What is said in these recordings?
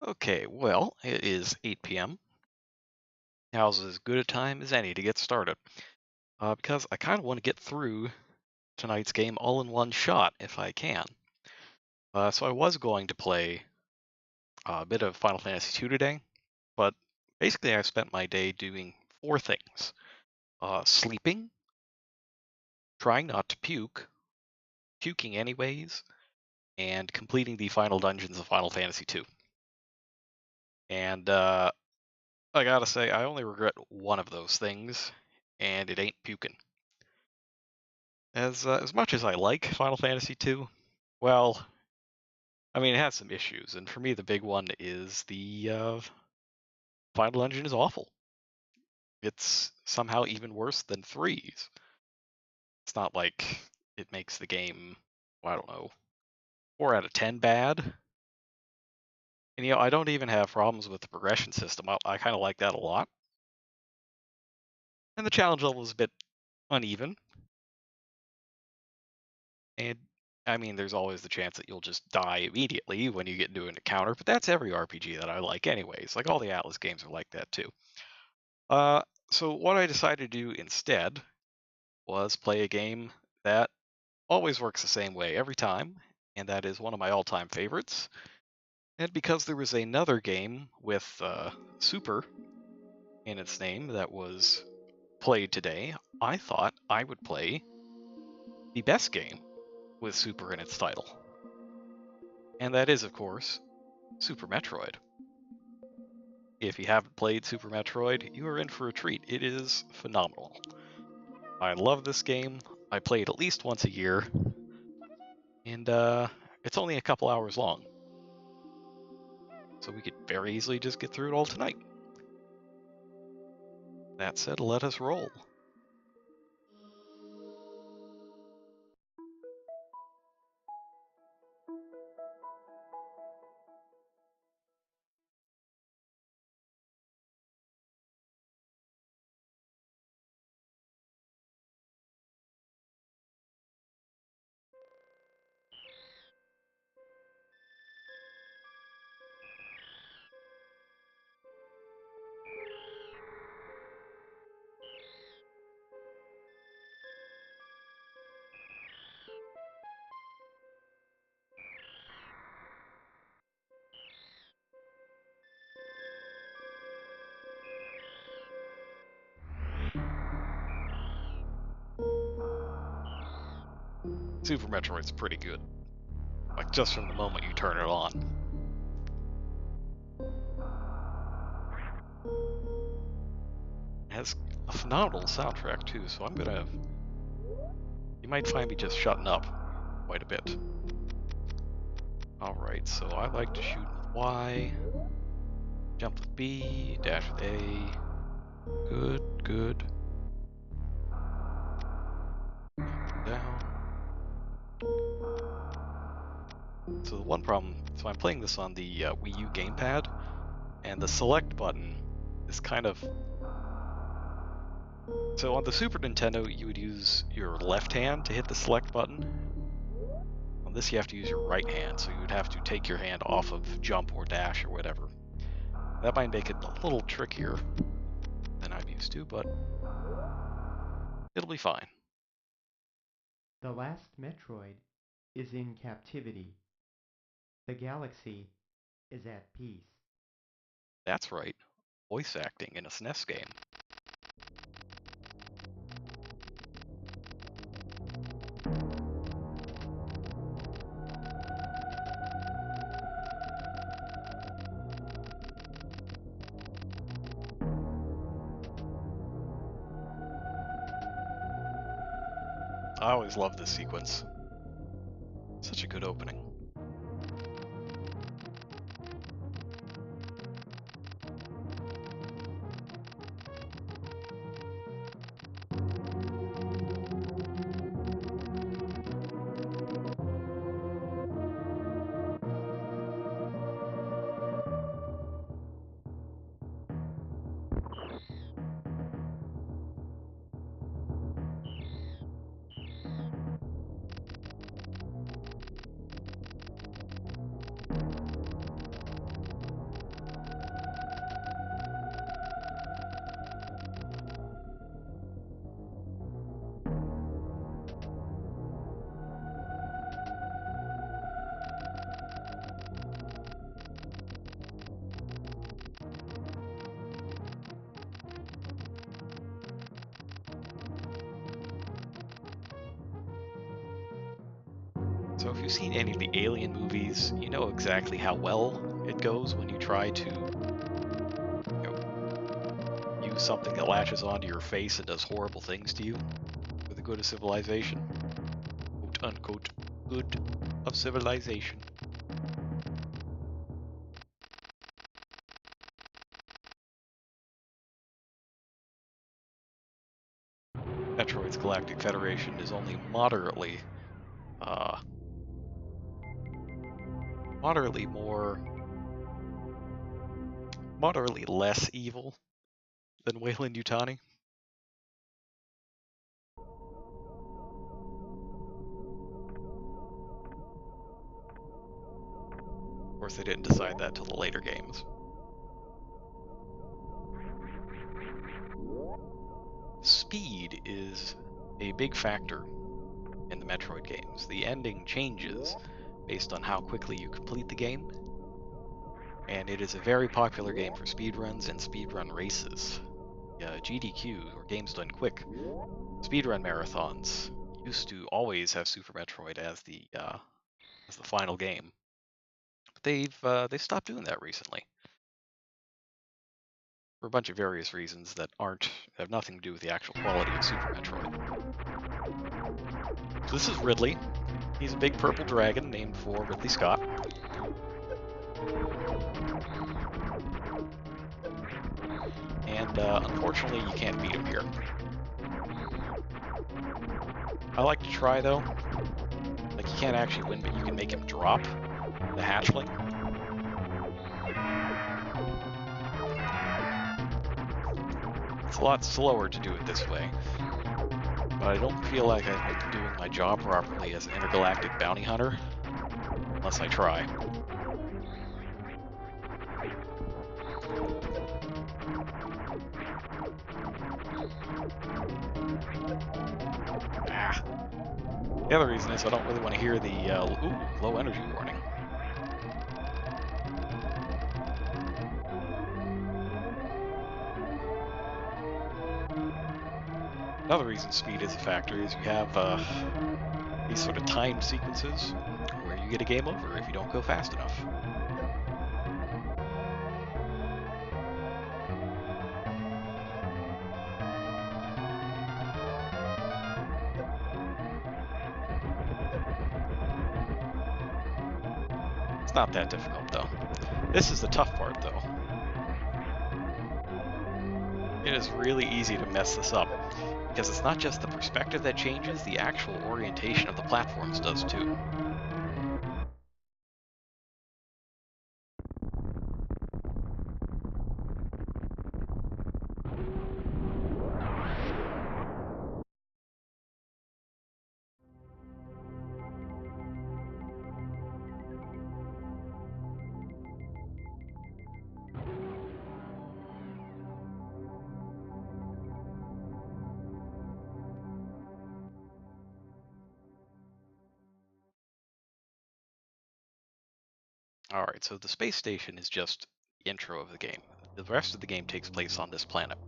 Okay, well, it is 8 p.m. Now's as good a time as any to get started, because I kind of want to get through tonight's game all in one shot if I can. So I was going to play a bit of Final Fantasy II today, but basically I spent my day doing four things: sleeping, trying not to puke, puking anyways, and completing the final dungeons of Final Fantasy II. And I gotta say, I only regret one of those things, and it ain't puking. As much as I like Final Fantasy II, well, I mean it has some issues, and for me the big one is the final dungeon is awful. It's somehow even worse than threes. It's not like it makes the game, well, I don't know, 4 out of 10 bad. And I don't even have problems with the progression system. I kind of like that a lot. And the challenge level is a bit uneven. And I mean, there's always the chance that you'll just die immediately when you get into an encounter, but that's every RPG that I like, anyways. Like all the Atlas games are like that too. Uh, so what I decided to do instead was play a game that always works the same way every time, and that is one of my all-time favorites. And because there was another game with Super in its name that was played today, I thought I would play the best game with Super in its title. And that is, of course, Super Metroid. If you haven't played Super Metroid, you are in for a treat. It is phenomenal. I love this game. I play it at least once a year, and it's only a couple hours long. So we could very easily just get through it all tonight. That said, let us roll. Super Metroid's pretty good. Like, just from the moment you turn it on. It has a phenomenal soundtrack, too, so you might find me just shutting up quite a bit. Alright, so I like to shoot with Y, jump with B, dash with A. Good, good. Down. So the one problem, so I'm playing this on the Wii U gamepad, and the select button is kind of... So on the Super Nintendo, you would use your left hand to hit the select button. On this, you have to use your right hand, so you would have to take your hand off of jump or dash or whatever. That might make it a little trickier than I'm used to, but it'll be fine. The last Metroid is in captivity. The galaxy is at peace. That's right, voice acting in a SNES game. I always love this sequence. Such a good opening. So if you've seen any of the Alien movies, you know exactly how well it goes when you try to, use something that latches onto your face and does horrible things to you for the good of civilization. Quote unquote, good of civilization. Metroid's Galactic Federation is only uh, moderately more, moderately less evil than Wayland Yutani. Of course, they didn't decide that till the later games. Speed is a big factor in the Metroid games. The ending changes based on how quickly you complete the game, and it is a very popular game for speedruns and speedrun races. GDQ, or Games Done Quick, speedrun marathons used to always have Super Metroid as the final game, but they've stopped doing that recently for a bunch of various reasons that have nothing to do with the actual quality of Super Metroid. So this is Ridley. He's a big purple dragon named for Ridley Scott. And unfortunately, you can't beat him here. I like to try though. Like, you can't actually win, but you can make him drop the hatchling. It's a lot slower to do it this way, but I don't feel like I'm doing my job properly as an intergalactic bounty hunter unless I try. Ah. The other reason is I don't really want to hear the low energy warning. Another reason speed is a factor is you have these sort of timed sequences where you get a game over if you don't go fast enough. It's not that difficult though. This is the tough part though. It is really easy to mess this up, because it's not just the perspective that changes, the actual orientation of the platforms does too. Alright, so the space station is just the intro of the game. The rest of the game takes place on this planet.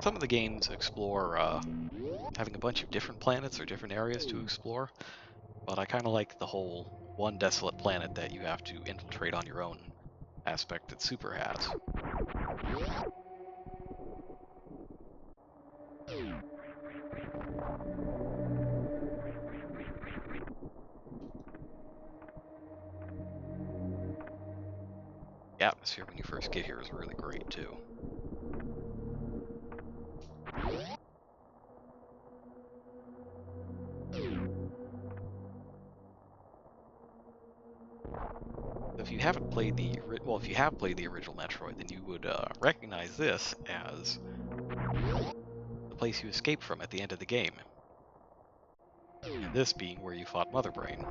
Some of the games explore having a bunch of different planets or different areas to explore, but I kind of like the whole one desolate planet that you have to infiltrate on your own aspect that Super has. The atmosphere when you first get here is really great too. If you haven't played if you have played the original Metroid, then you would recognize this as the place you escaped from at the end of the game. And this being where you fought Mother Brain.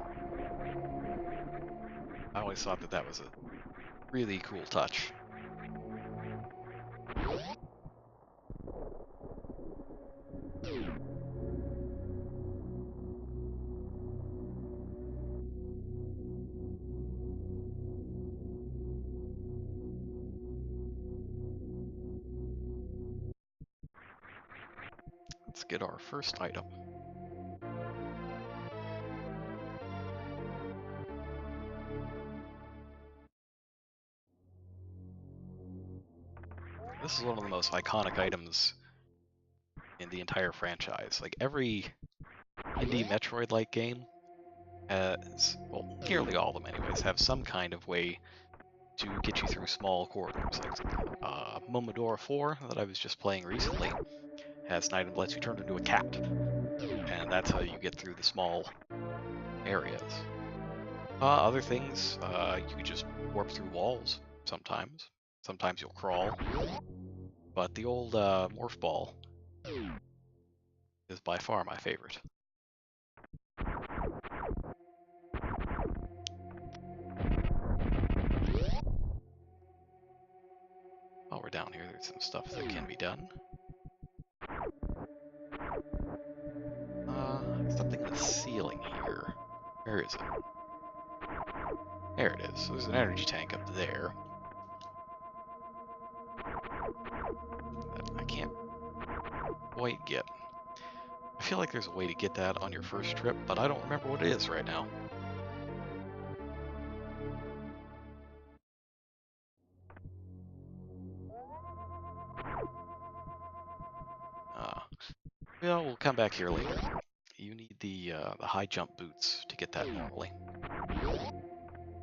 I always thought that that was a really cool touch. Let's get our first item. This is one of the most iconic items in the entire franchise. Like every indie Metroid-like game has, well, nearly all of them anyways, have some kind of way to get you through small corridors. Like Momodora 4 that I was just playing recently has an item that lets you turn into a cat, and that's how you get through the small areas. Other things, you can just warp through walls sometimes. Sometimes you'll crawl, but the old morph ball is by far my favorite. While we're down here, there's some stuff that can be done. Something in the ceiling here. Where is it? There it is. So there's an energy tank up there. That I can't quite get. I feel like there's a way to get that on your first trip, but I don't remember what it is right now. Well, we'll come back here later. You need the high jump boots to get that normally.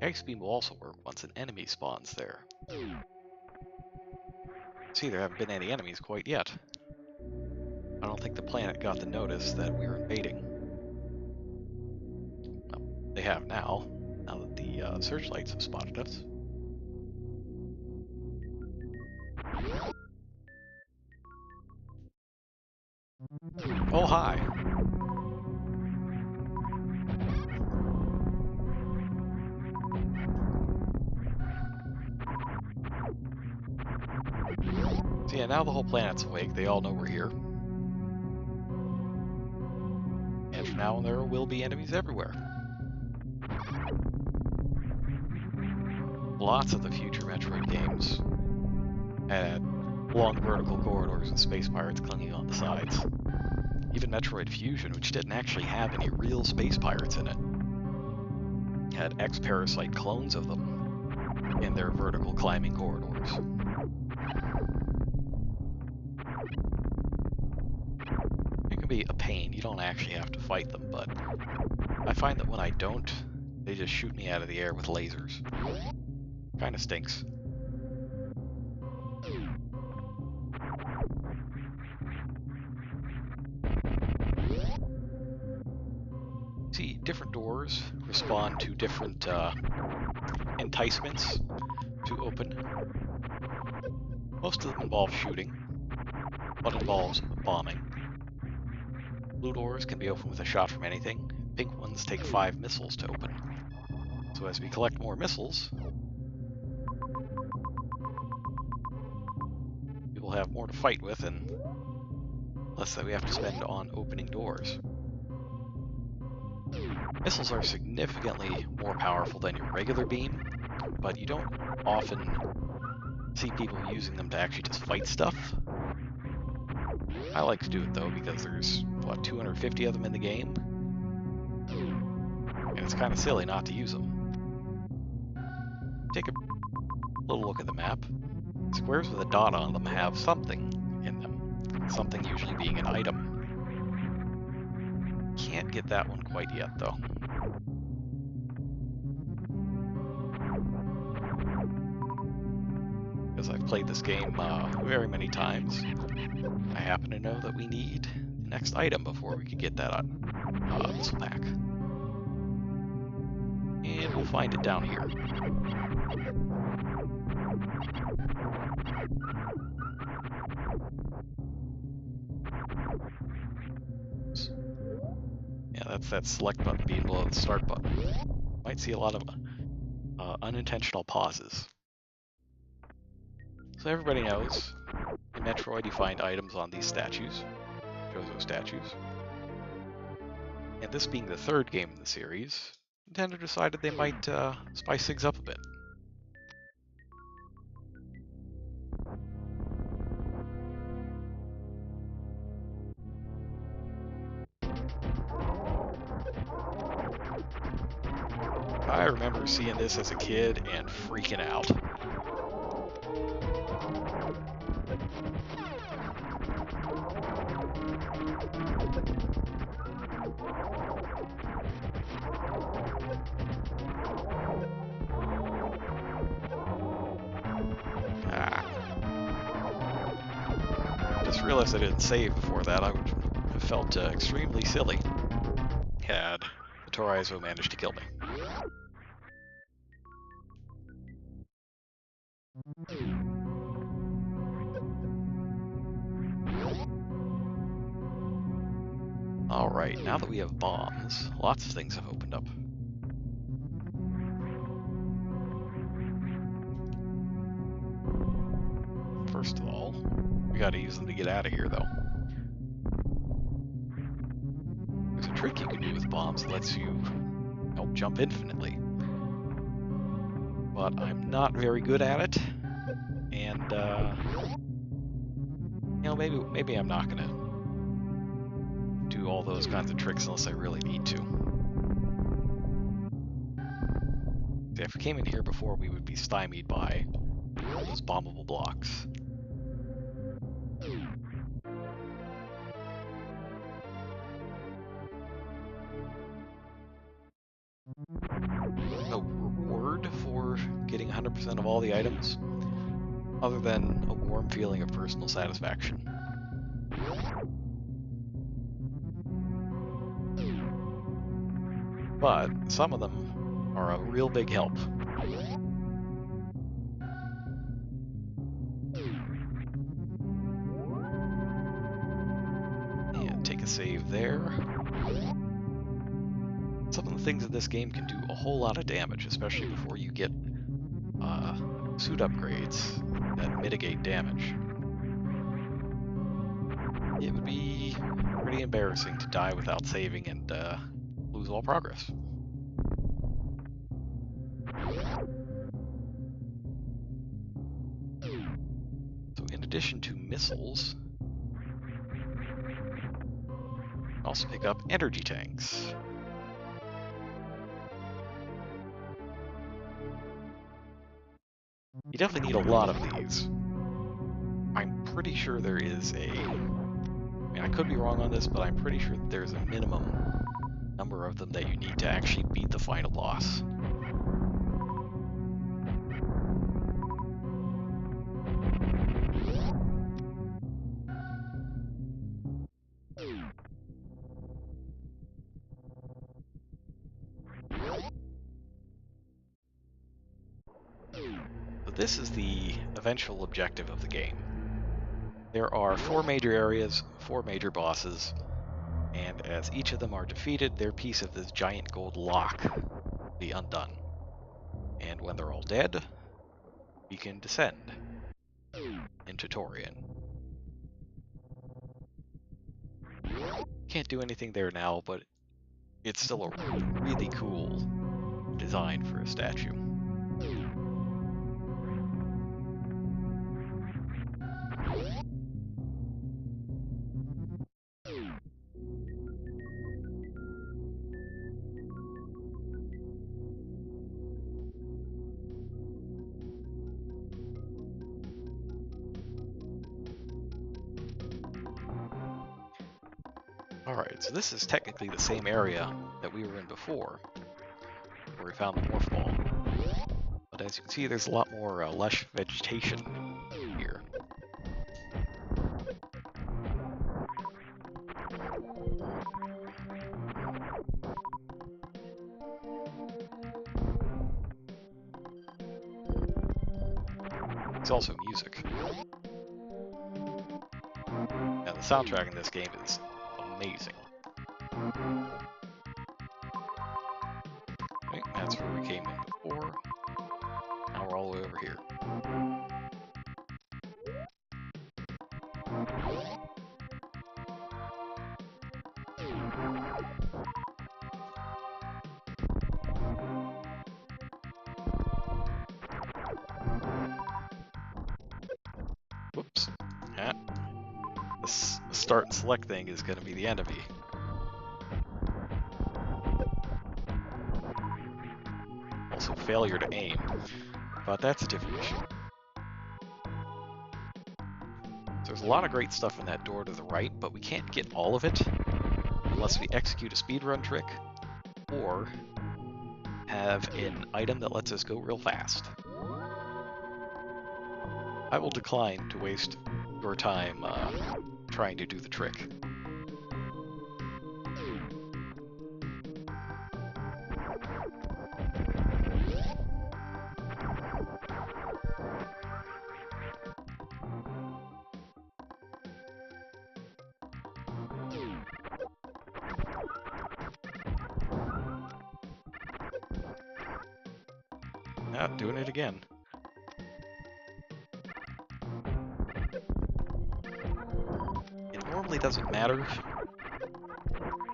X-beam will also work once an enemy spawns there. See, there haven't been any enemies quite yet. I don't think the planet got the notice that we were invading. Well, they have now that the searchlights have spotted us. Oh, hi! So yeah, now the whole planet's awake. They all know we're here. And from now on, there will be enemies everywhere. Lots of the future Metroid games had long vertical corridors and space pirates clinging on the sides. Even Metroid Fusion, which didn't actually have any real space pirates in it, had X-Parasite clones of them in their vertical climbing corridors. It can be a pain. You don't actually have to fight them, but I find that when I don't, they just shoot me out of the air with lasers. Kinda stinks. See, different doors respond to different enticements to open. Most of them involve shooting. One involves bombing. Blue doors can be opened with a shot from anything. Pink ones take 5 missiles to open. So as we collect more missiles, we will have more to fight with and less that we have to spend on opening doors. Missiles are significantly more powerful than your regular beam, but you don't often see people using them to actually just fight stuff. I like to do it though because there's, what, 250 of them in the game? And it's kind of silly not to use them. Take a little look at the map. Squares with a dot on them have something in them. Something usually being an item. Can't get that one quite yet though. Because I've played this game very many times, I happen to know that we need the next item before we could get that missile pack. And we'll find it down here. Yeah, that's that select button being below the start button. Might see a lot of unintentional pauses. So everybody knows, in Metroid you find items on these statues, Jozo statues. And this being the third game in the series, Nintendo decided they might spice things up a bit. I remember seeing this as a kid and freaking out. realized I didn't save before that. I would have felt extremely silly had the Torizo managed to kill me. Alright, now that we have bombs, lots of things have opened up. First of all, we gotta use them to get out of here, though. There's a trick you can do with bombs that lets you help jump infinitely. But I'm not very good at it, and, you know, maybe I'm not gonna do all those kinds of tricks unless I really need to. If we came in here before, we would be stymied by those bombable blocks. No reward for getting 100% of all the items, other than a warm feeling of personal satisfaction. But some of them are a real big help. And take a save there. Some of the things in this game can do a whole lot of damage, especially before you get suit upgrades that mitigate damage. It would be pretty embarrassing to die without saving and lose all progress. So in addition to missiles, also pick up energy tanks. You definitely need a lot of these. I'm pretty sure there is a... I mean, I could be wrong on this, but I'm pretty sure that there's a minimum number of them that you need to actually beat the final boss. So this is the eventual objective of the game. There are 4 major areas, 4 major bosses, and as each of them are defeated, their piece of this giant gold lock will be undone. And when they're all dead, we can descend into Torian. Can't do anything there now, but it's still a really cool design for a statue. Alright, so this is technically the same area that we were in before, where we found the morph ball. But as you can see, there's a lot more lush vegetation here. It's also music. And the soundtrack in this game is amazing. Right, that's where we came in before. Now we're all the way over here. Whoops. Yeah. This start and select thing is going to be the enemy. Also failure to aim, but that's a different issue. There's a lot of great stuff in that door to the right, but we can't get all of it unless we execute a speedrun trick or have an item that lets us go real fast. I will decline to waste your time trying to do the trick. Ah, doing it again. It normally doesn't matter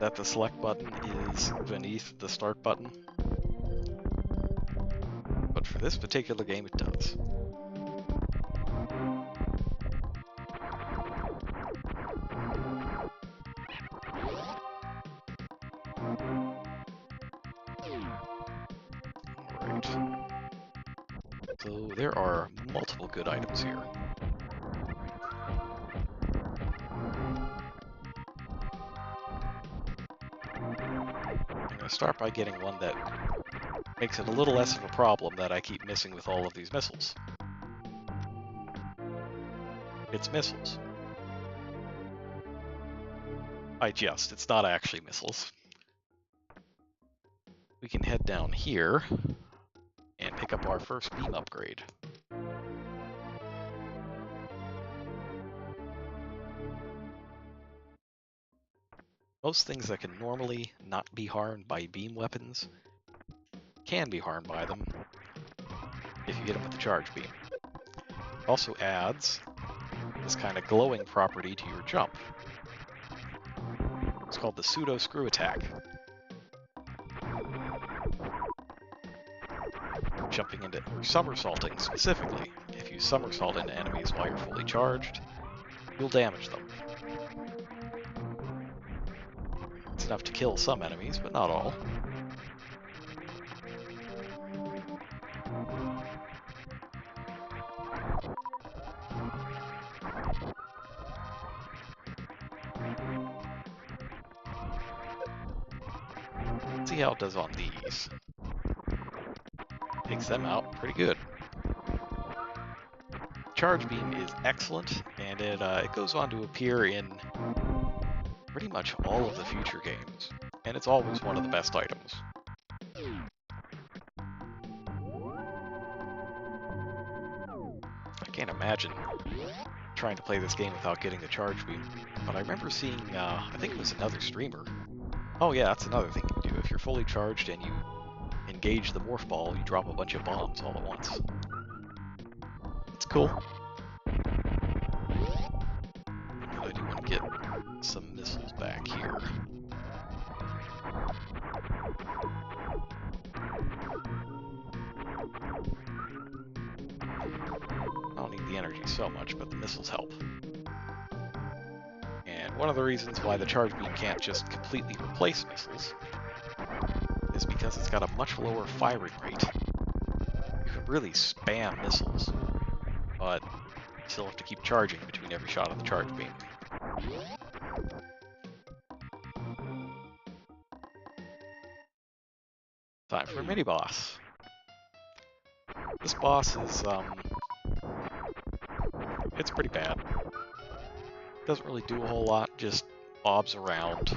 that the select button is beneath the start button, but for this particular game it does. Alright. So there are multiple good items here. I'm going to start by getting one that makes it a little less of a problem that I keep missing with all of these missiles. It's missiles. It's not actually missiles. We can head down here and pick up our first beam upgrade. Most things that can normally not be harmed by beam weapons can be harmed by them if you hit them with the charge beam. It also adds this kind of glowing property to your jump. It's called the pseudo screw attack. Jumping into, or somersaulting specifically. If you somersault into enemies while you're fully charged, you'll damage them. It's enough to kill some enemies, but not all. Let's see how it does on these. Takes them out pretty good. Charge beam is excellent, and it goes on to appear in pretty much all of the future games, and it's always one of the best items. I can't imagine trying to play this game without getting the charge beam, but I remember seeing, I think it was another streamer. Oh yeah, that's another thing you can do. If you're fully charged and you engage the morph ball, you drop a bunch of bombs all at once. It's cool. And I do want to get some missiles back here. I don't need the energy so much, but the missiles help. And one of the reasons why the charge beam can't just completely replace missiles is because it's got a much lower firing rate. You can really spam missiles, but you still have to keep charging between every shot of the charge beam. Time for a mini-boss. This boss is, it's pretty bad. Doesn't really do a whole lot, just bobs around.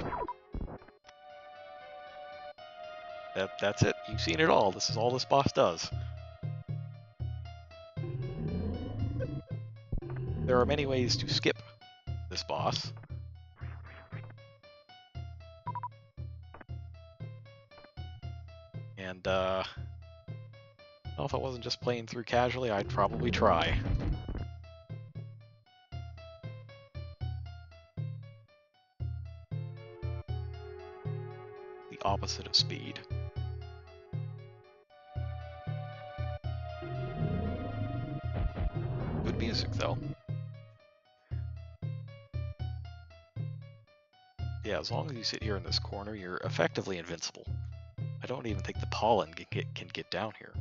That's it. You've seen it all. This is all this boss does. There are many ways to skip this boss. And, well, if I wasn't just playing through casually, I'd probably try. The opposite of speed. Good music, though. Yeah, as long as you sit here in this corner, you're effectively invincible. I don't even think the pollen can get down here.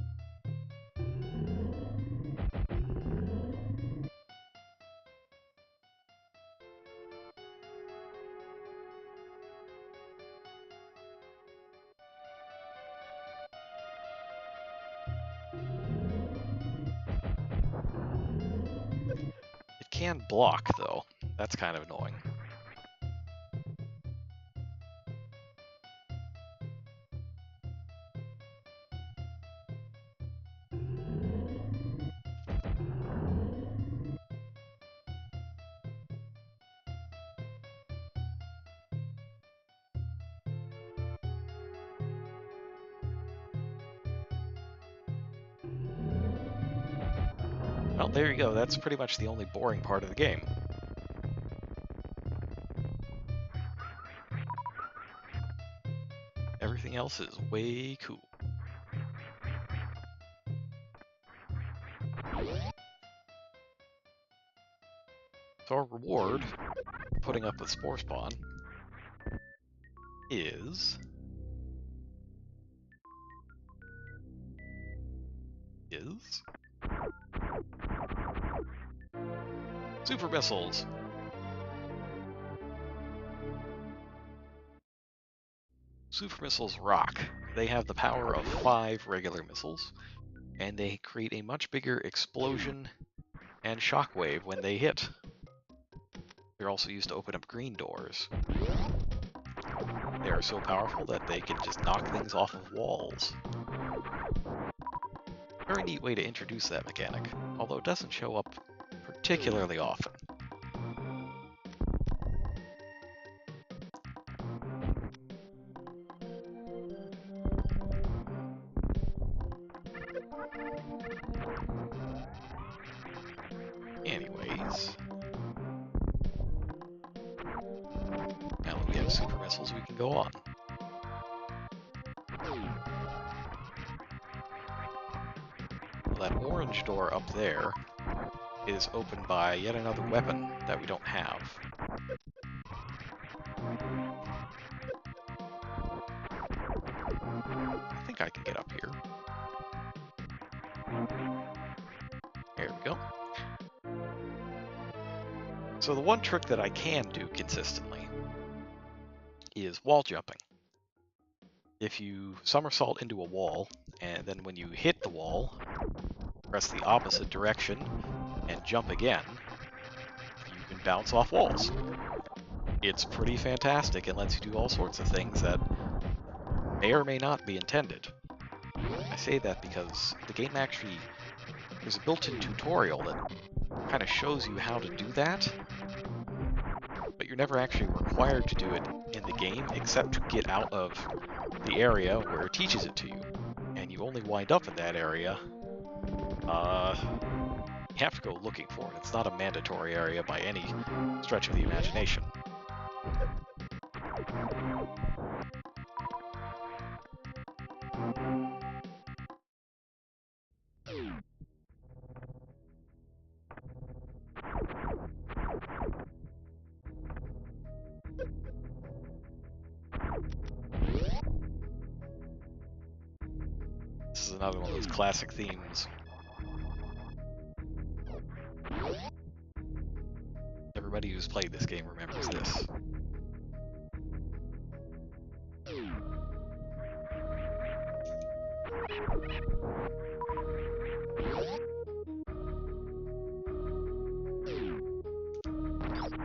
It can block, though. That's kind of annoying. Well, there you go. That's pretty much the only boring part of the game. Everything else is way cool. So our reward for putting up with Spore Spawn is super missiles. Super missiles rock. They have the power of 5 regular missiles, and they create a much bigger explosion and shockwave when they hit. They're also used to open up green doors. They are so powerful that they can just knock things off of walls. Very neat way to introduce that mechanic, although it doesn't show up particularly often. Anyways, now that we have super missiles, we can go on. Well, that orange door up there is opened by yet another weapon that we don't have. I think I can get up here. There we go. So the one trick that I can do consistently is wall jumping. If you somersault into a wall, and then when you hit the wall, press the opposite direction and jump again, you can bounce off walls. It's pretty fantastic and lets you do all sorts of things that may or may not be intended. I say that because the game actually, there's a built-in tutorial that kind of shows you how to do that, but you're never actually required to do it in the game except to get out of the area where it teaches it to you. And you only wind up in that area, you have to go looking for it. It's not a mandatory area by any stretch of the imagination. This is another one of those classic themes. Everybody who's played this game remembers this.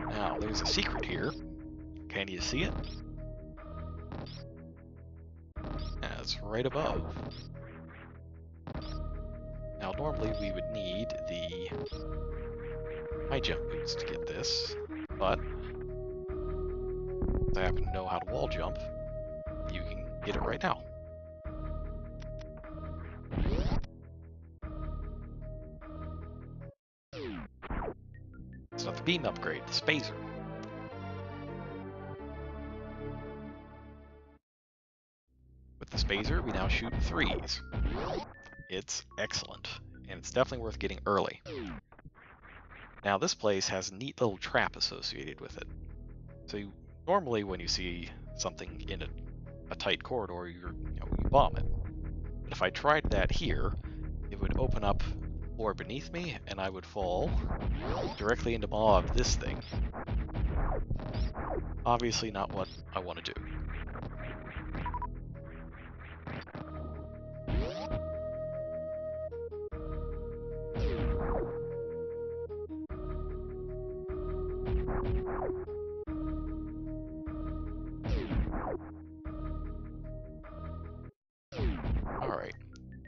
Now, there's a secret here. Can you see it? Yeah, it's right above. Now, normally we would need the high jump boots to get this, but since I happen to know how to wall jump, you can get it right now. It's not the beam upgrade, the spacer. With the spacer, we now shoot threes. It's excellent, and it's definitely worth getting early. Now, this place has a neat little trap associated with it. So normally when you see something in a tight corridor, you bomb it. But if I tried that here, it would open up the floor beneath me, and I would fall directly into maw of this thing. Obviously not what I want to do.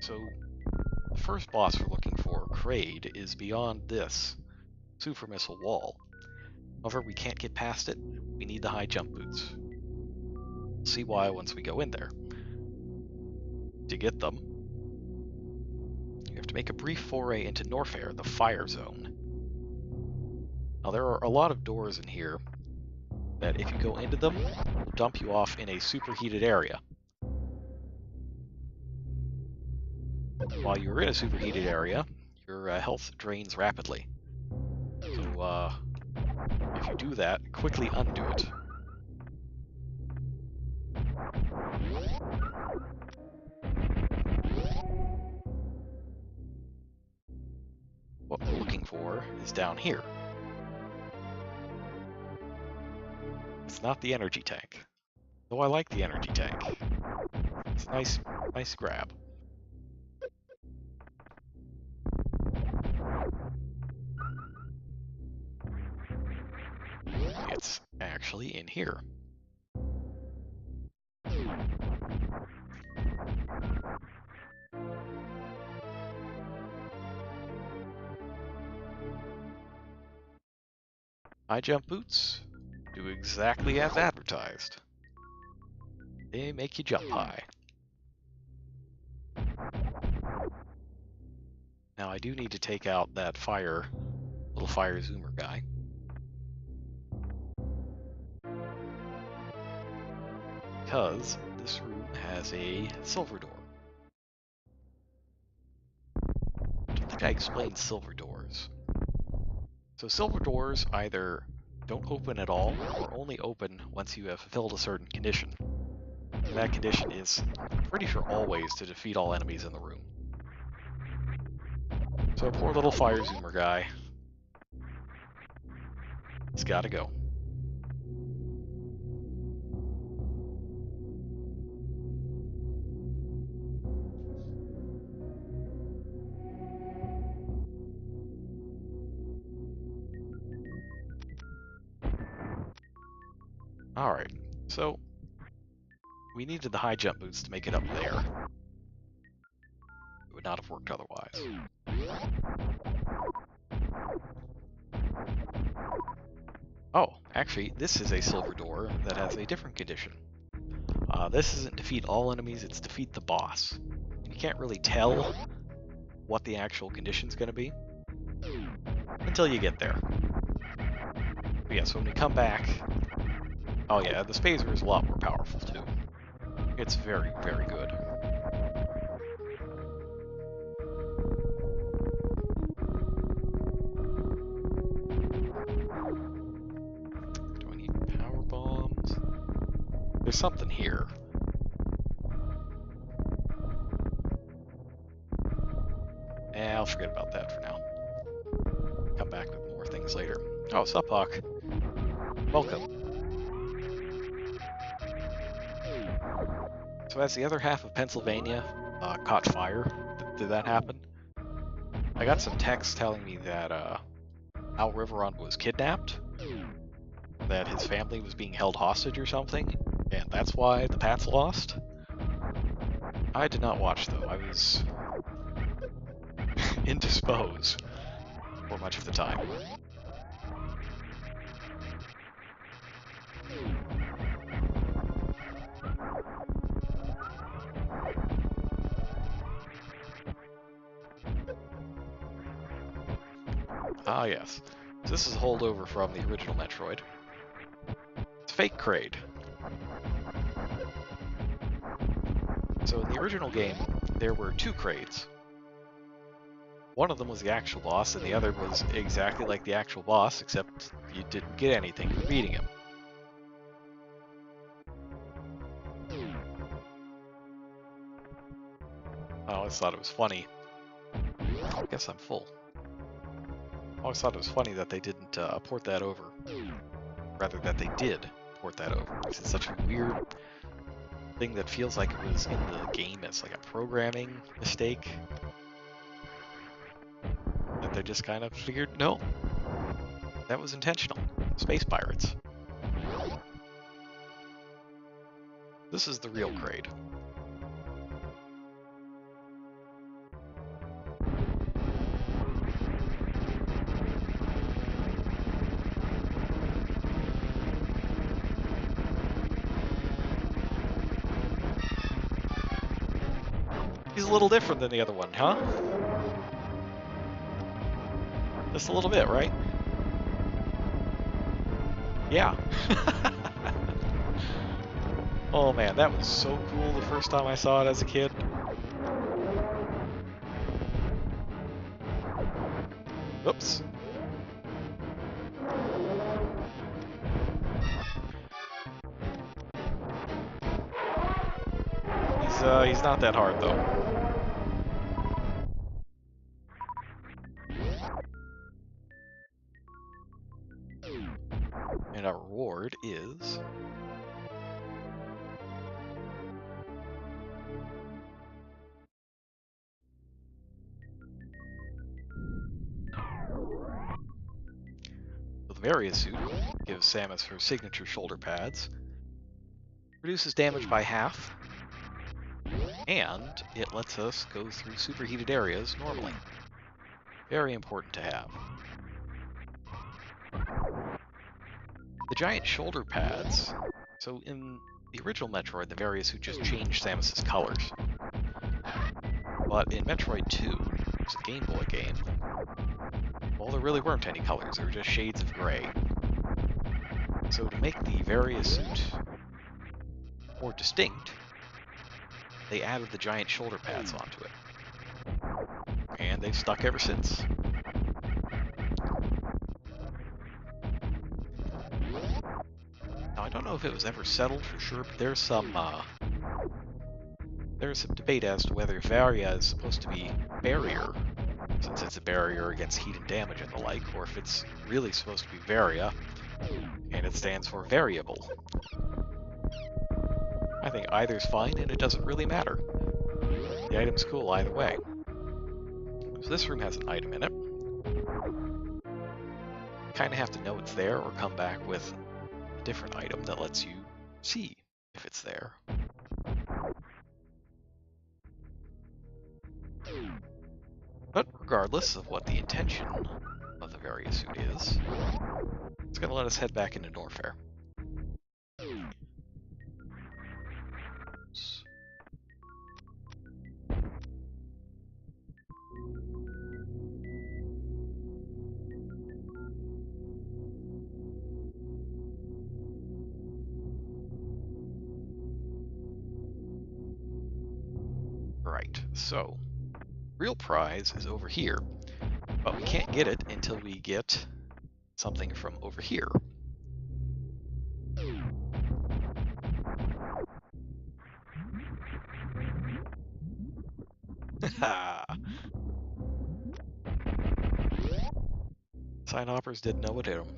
So the first boss we're looking for, Kraid, is beyond this super missile wall. However, we can't get past it. We need the high jump boots. We'll see why once we go in there. To get them, you have to make a brief foray into Norfair, the fire zone. Now there are a lot of doors in here that if you go into them, will dump you off in a superheated area. While you're in a superheated area, your health drains rapidly. So if you do that, quickly undo it. What we're looking for is down here. It's not the energy tank, though I like the energy tank. It's a nice grab. It's actually in here. High jump boots do exactly as advertised. They make you jump high. Now I do need to take out that little fire zoomer guy. Because this room has a silver door. I don't think I explained silver doors. So silver doors either don't open at all, or only open once you have fulfilled a certain condition. And that condition is, I'm pretty sure, always to defeat all enemies in the room. So poor little fire zoomer guy. He's gotta go. Alright, so we needed the high jump boots to make it up there. It would not have worked otherwise. Oh, actually, this is a silver door that has a different condition. This isn't defeat all enemies, it's defeat the boss. You can't really tell what the actual condition's going to be until you get there. But yeah, so when we come back... Oh yeah, the Spazer is a lot more powerful too. It's very, very good. Do I need power bombs? There's something here. I'll forget about that for now. Come back with more things later. Oh, sup, Hawk. Welcome. So as the other half of Pennsylvania caught fire, did that happen? I got some text telling me that Al Riveron was kidnapped, that his family was being held hostage or something, and that's why the Pats lost. I did not watch, though. I was indisposed for much of the time. Ah, yes. So this is a holdover from the original Metroid. It's fake Kraid. So in the original game, there were two Kraids. One of them was the actual boss, and the other was exactly like the actual boss, except you didn't get anything for beating him. I always thought it was funny. I guess I'm full. I always thought it was funny that they didn't port that over. Rather, that they did port that over. Because it's such a weird thing that feels like it was in the game as like a programming mistake. That they just kind of figured, no, that was intentional. Space pirates. This is the real Kraid. He's a little different than the other one, huh? Just a little bit, right? Yeah. Oh man, that was so cool the first time I saw it as a kid. Oops. He's not that hard though. And our reward is the Varia suit gives Samus her signature shoulder pads, reduces damage by half, and it lets us go through superheated areas normally. Very important to have. The giant shoulder pads. So in the original Metroid, the Varia suit just changed Samus's colors. But in Metroid 2, which is a Game Boy game, well, there really weren't any colors. There were just shades of gray. So to make the Varia suit more distinct, they added the giant shoulder pads onto it. And they've stuck ever since. Now, I don't know if it was ever settled for sure, but there's some debate as to whether Varia is supposed to be barrier, since it's a barrier against heat and damage and the like, or if it's really supposed to be Varia, and it stands for variable. I think either's fine, and it doesn't really matter. The item's cool either way. So this room has an item in it. Kind of have to know it's there, or come back with a different item that lets you see if it's there. But regardless of what the intention of the Varia suit is, it's going to let us head back into Norfair. Right, so real prize is over here, but we can't get it until we get something from over here. Sign hoppers didn't know what hit them.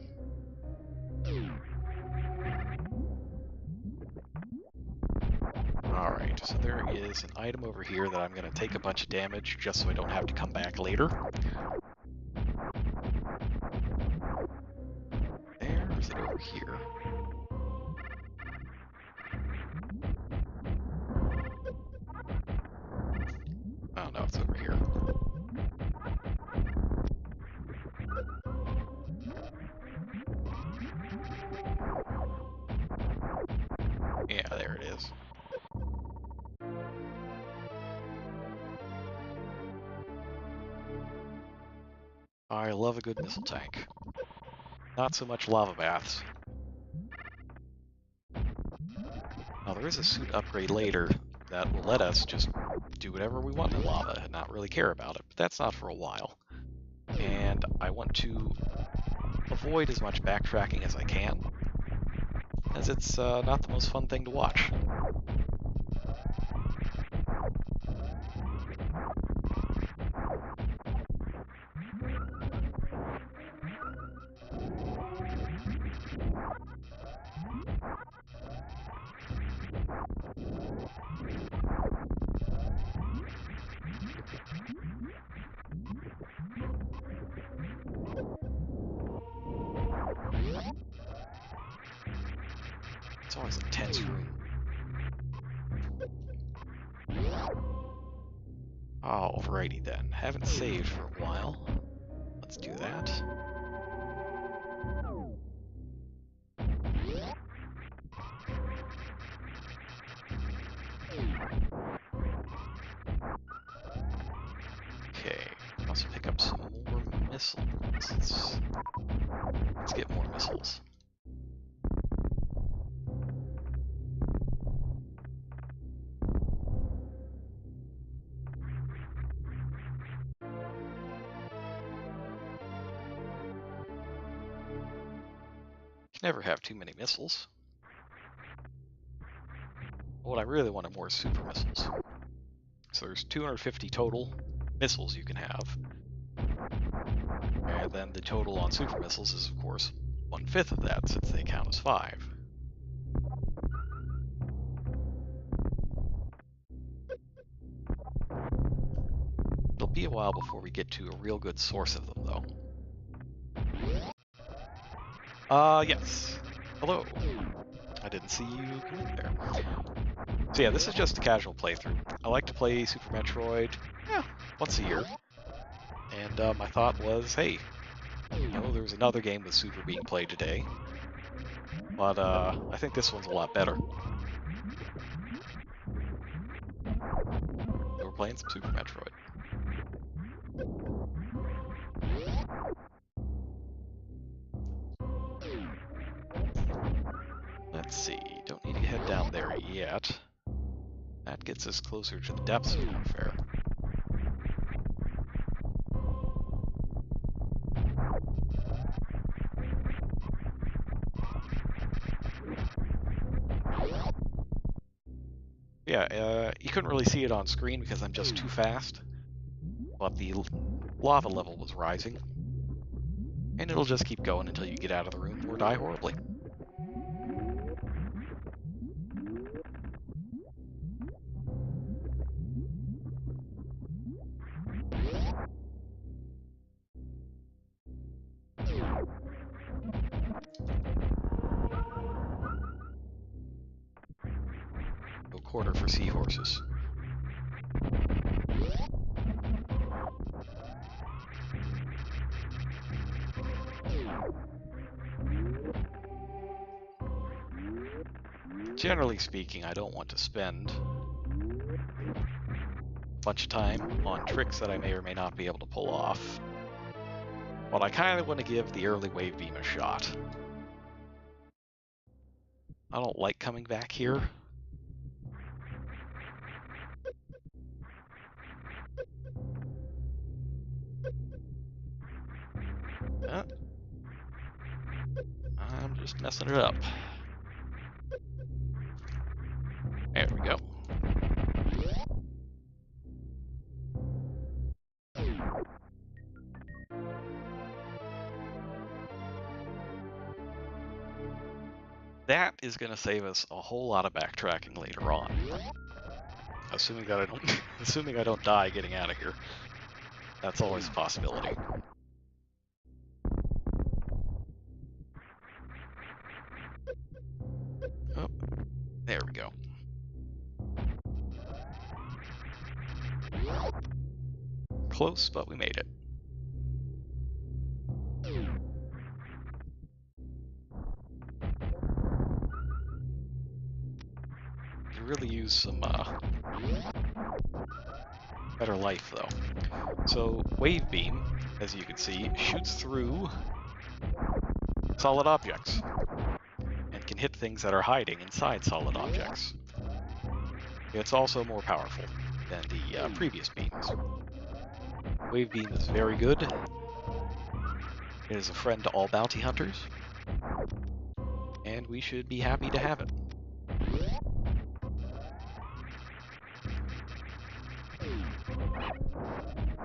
Alright, so there is an item over here that I'm going to take a bunch of damage just so I don't have to come back later. There, is it over here? Oh no, it's over here. Yeah, there it is. I love a good missile tank. Not so much lava baths. Now there is a suit upgrade later that will let us just do whatever we want in lava and not really care about it, but that's not for a while. And I want to avoid as much backtracking as I can, as it's not the most fun thing to watch. It's always a tense room. Alrighty then, haven't saved for a while. Let's do that. Never have too many missiles. What I really want are more super missiles. So there's 250 total missiles you can have. And then the total on super missiles is, of course, 1/5 of that, since they count as 5. It'll be a while before we get to a real good source of them, though. Yes. Hello. I didn't see you come in there. So yeah, this is just a casual playthrough. I like to play Super Metroid, once a year. And my thought was, hey, there's another game with Super being played today. But I think this one's a lot better. So we're playing some Super Metroid. Let's see, don't need to head down there yet. That gets us closer to the depths of warfare. Yeah, you couldn't really see it on screen because I'm just too fast, but the lava level was rising, and it'll just keep going until you get out of the room or die horribly. No quarter for seahorses. Generally speaking, I don't want to spend a bunch of time on tricks that I may or may not be able to pull off, but I kind of want to give the early wave beam a shot. I don't like coming back here. I'm just messing it up. There we go. That is going to save us a whole lot of backtracking later on. Assuming that I don't, assuming I don't die getting out of here. That's always a possibility. Oh, there we go. Close, but we made it. Could really use some better life, though. So, Wave Beam, as you can see, shoots through solid objects and can hit things that are hiding inside solid objects. It's also more powerful than the previous beams. Wave Beam is very good. It is a friend to all bounty hunters, and we should be happy to have it.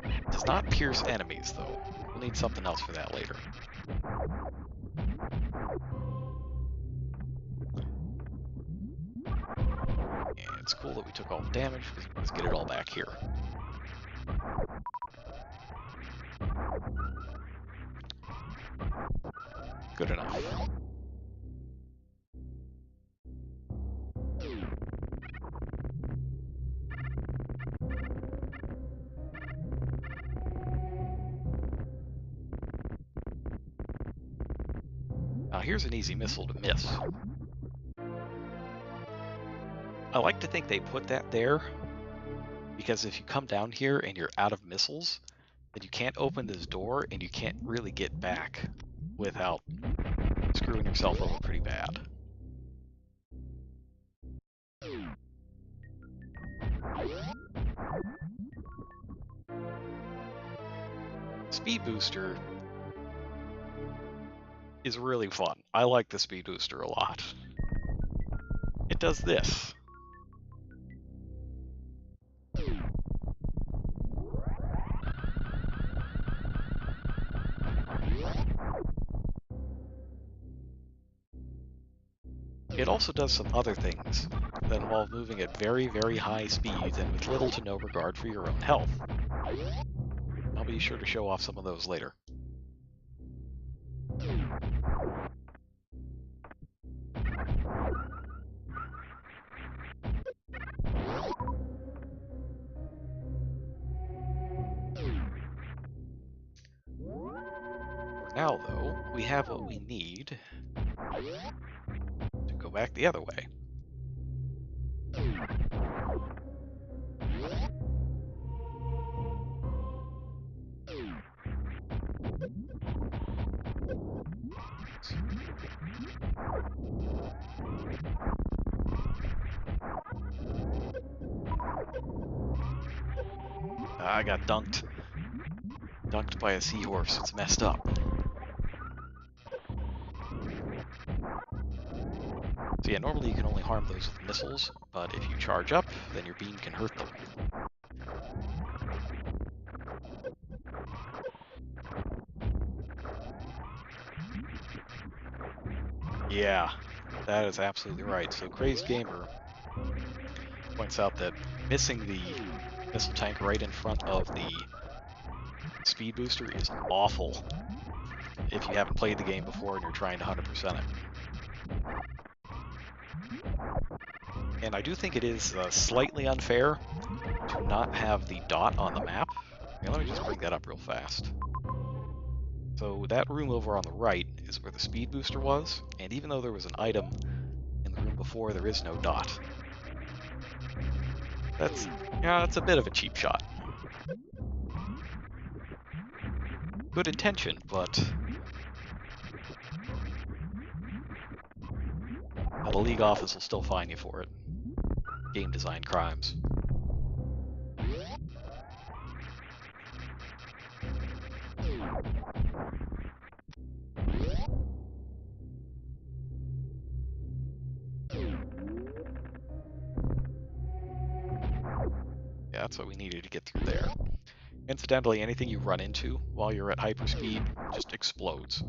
It does not pierce enemies, though. We'll need something else for that later. And it's cool that we took all the damage, because let's get it all back here. Good enough. Now here's an easy missile to miss. I like to think they put that there, because if you come down here and you're out of missiles, then you can't open this door and you can't really get back without screwing yourself over pretty bad. Speed Booster is really fun. I like the speed booster a lot. It does this. It also does some other things that involve moving at very, very high speeds and with little to no regard for your own health. I'll be sure to show off some of those later. For now, though, we have what we need to go back the other way. I got dunked. Dunked by a seahorse. It's messed up. So yeah, normally you can only harm those with missiles, but if you charge up, then your beam can hurt them. Yeah, that is absolutely right. So Crazed Gamer points out that missing the missile tank right in front of the speed booster is awful if you haven't played the game before and you're trying to 100% it. And I do think it is slightly unfair to not have the dot on the map. Yeah, let me just bring that up real fast. So that room over on the right is where the speed booster was, and even though there was an item in the room before, there is no dot. That's a bit of a cheap shot. Good intention, but the League office will still fine you for it. Game design crimes. Yeah, that's what we needed to get through there. Incidentally, anything you run into while you're at hyperspeed just explodes.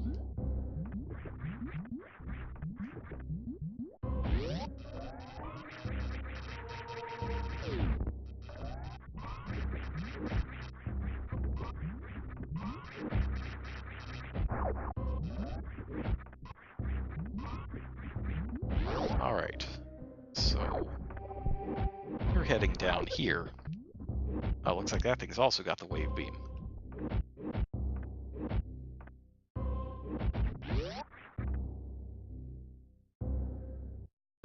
Alright, so you're heading down here. Oh, looks like that thing's also got the wave beam.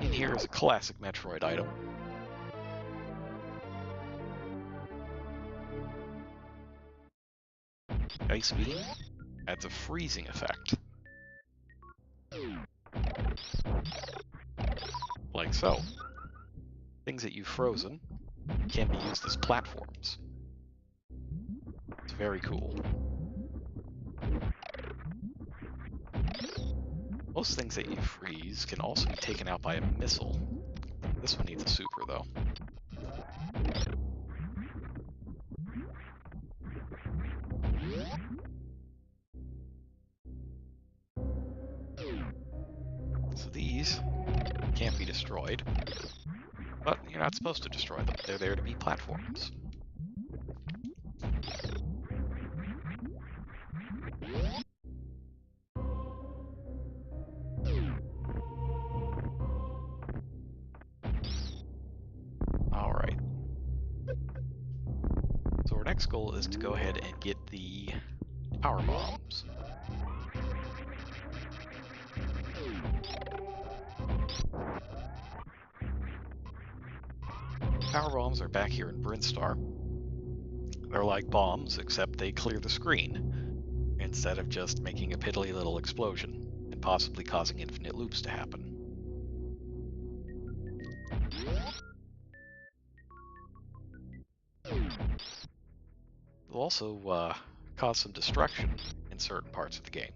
In here is a classic Metroid item. Ice beam adds a freezing effect. Like so. Things that you've frozen can be used as platforms. It's very cool. Most things that you freeze can also be taken out by a missile. This one needs a super, though. So these can't be destroyed, but you're not supposed to destroy them. They're there to be platforms. Alright. So our next goal is to go ahead and get the power bombs. Power bombs are back here in Brinstar. They're like bombs, except they clear the screen, instead of just making a piddly little explosion, and possibly causing infinite loops to happen. They'll also cause some destruction in certain parts of the game.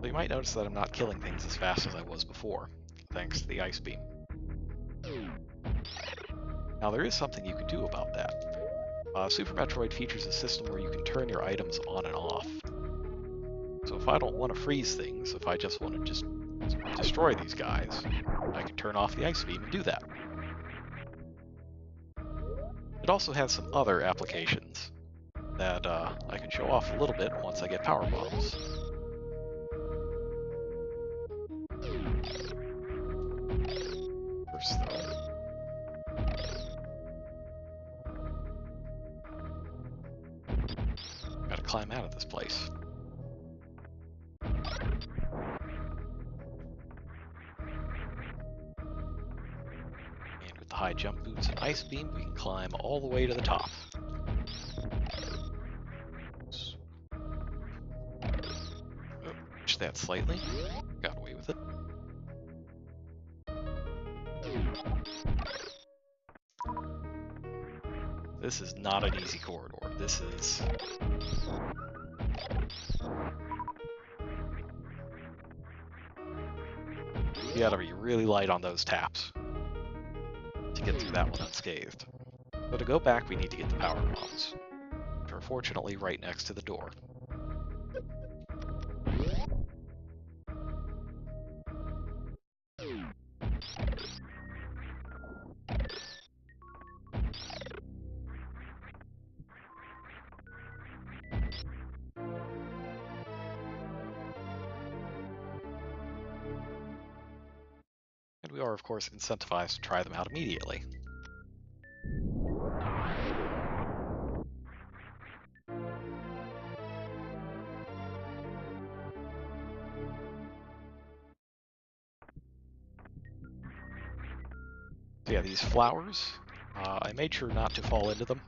So you might notice that I'm not killing things as fast as I was before, thanks to the ice beam. Now there is something you can do about that. Super Metroid features a system where you can turn your items on and off. So if I don't want to freeze things, if I just want to just destroy these guys, I can turn off the ice beam and do that. It also has some other applications that I can show off a little bit once I get power bombs. First, though, gotta climb out of this place. And with the high jump boots and ice beam, we can climb all the way to the top. Push that slightly. Got away with it. This is not an easy corridor. This is... You gotta be really light on those taps to get through that one unscathed. So to go back, we need to get the power bombs, which are fortunately right next to the door. And we are, of course, incentivized to try them out immediately. So yeah, these flowers, I made sure not to fall into them.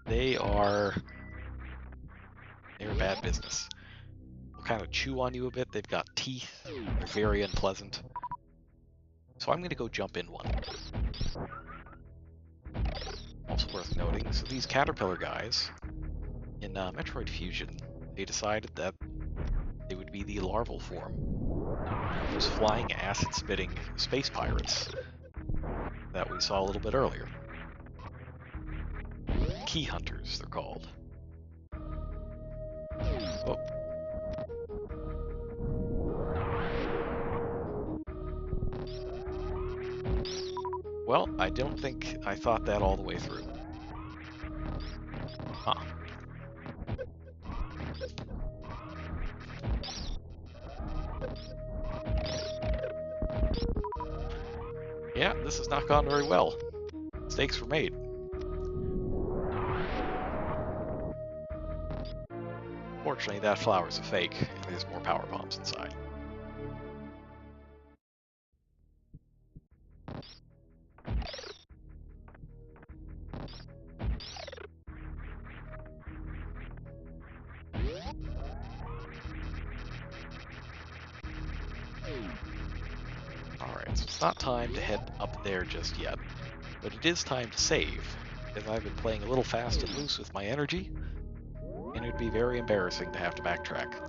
They're bad business. They'll kind of chew on you a bit. They've got teeth. They're very unpleasant. So I'm going to go jump in one. Also worth noting, so these caterpillar guys, in Metroid Fusion, they decided that they would be the larval form of those flying acid-spitting space pirates that we saw a little bit earlier. Key hunters, they're called. Oh. Well, I don't think I thought that all the way through. Huh. Yeah, this has not gone very well. Mistakes were made. Fortunately, that flower's a fake, and there's more power bombs inside. Alright, so it's not time to head up there just yet, but it is time to save, because I've been playing a little fast and loose with my energy, and it would be very embarrassing to have to backtrack.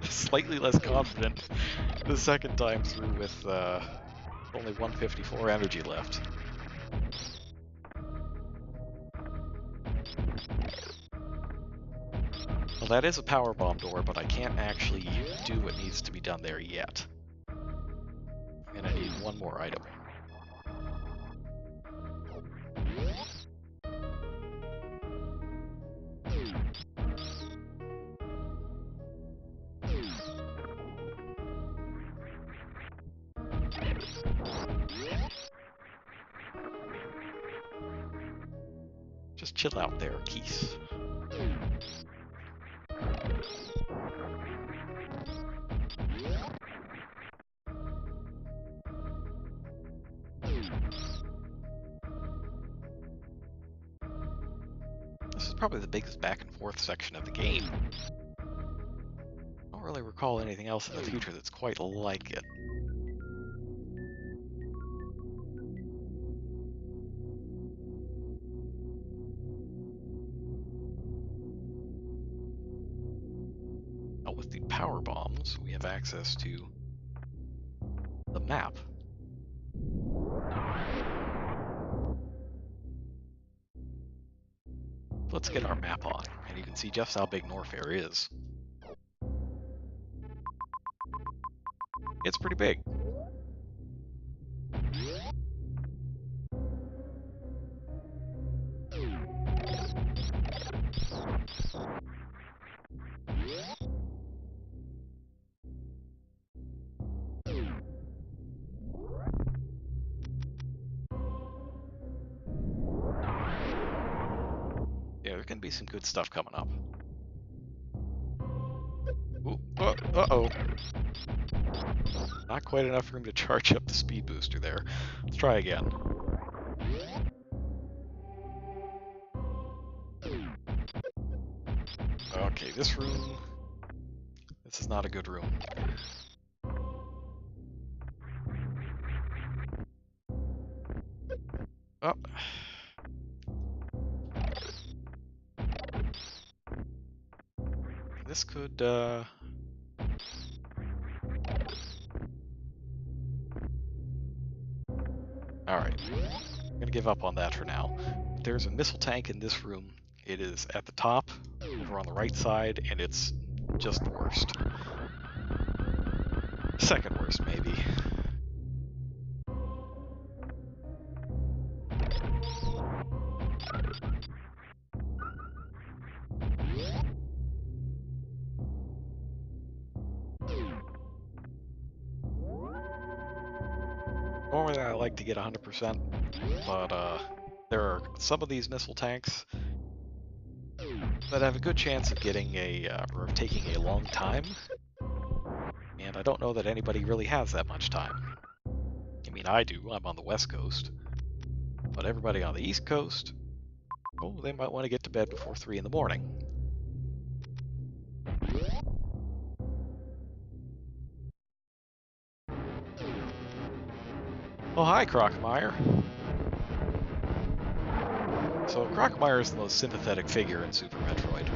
Slightly less confident the second time through with only 154 energy left. Well, that is a power bomb door, but I can't actually do what needs to be done there yet. And I need one more item. Just chill out there, Keith. This is probably the biggest back and forth section of the game. I don't really recall anything else in the future that's quite like it. Oh, with the power bombs, we have access to the map. Let's get our map on, and you can see just how big Norfair is. It's pretty big. Yeah, there's gonna be some good stuff coming up. Ooh, uh-oh. Not quite enough room to charge up the speed booster there. Let's try again. Okay, this room... This is not a good room. Oh. This could, Alright. I'm gonna give up on that for now. There's a missile tank in this room. It is at the top, over on the right side, and it's just the worst. Second worst, maybe. Normally I like to get 100%, but there are some of these missile tanks that have a good chance of getting or of taking a long time, and I don't know that anybody really has that much time. I mean, I do, I'm on the West Coast, but everybody on the East Coast, oh, they might want to get to bed before 3 in the morning. Oh, hi, Crocmeyer. So, Crocmeyer is the most sympathetic figure in Super Metroid.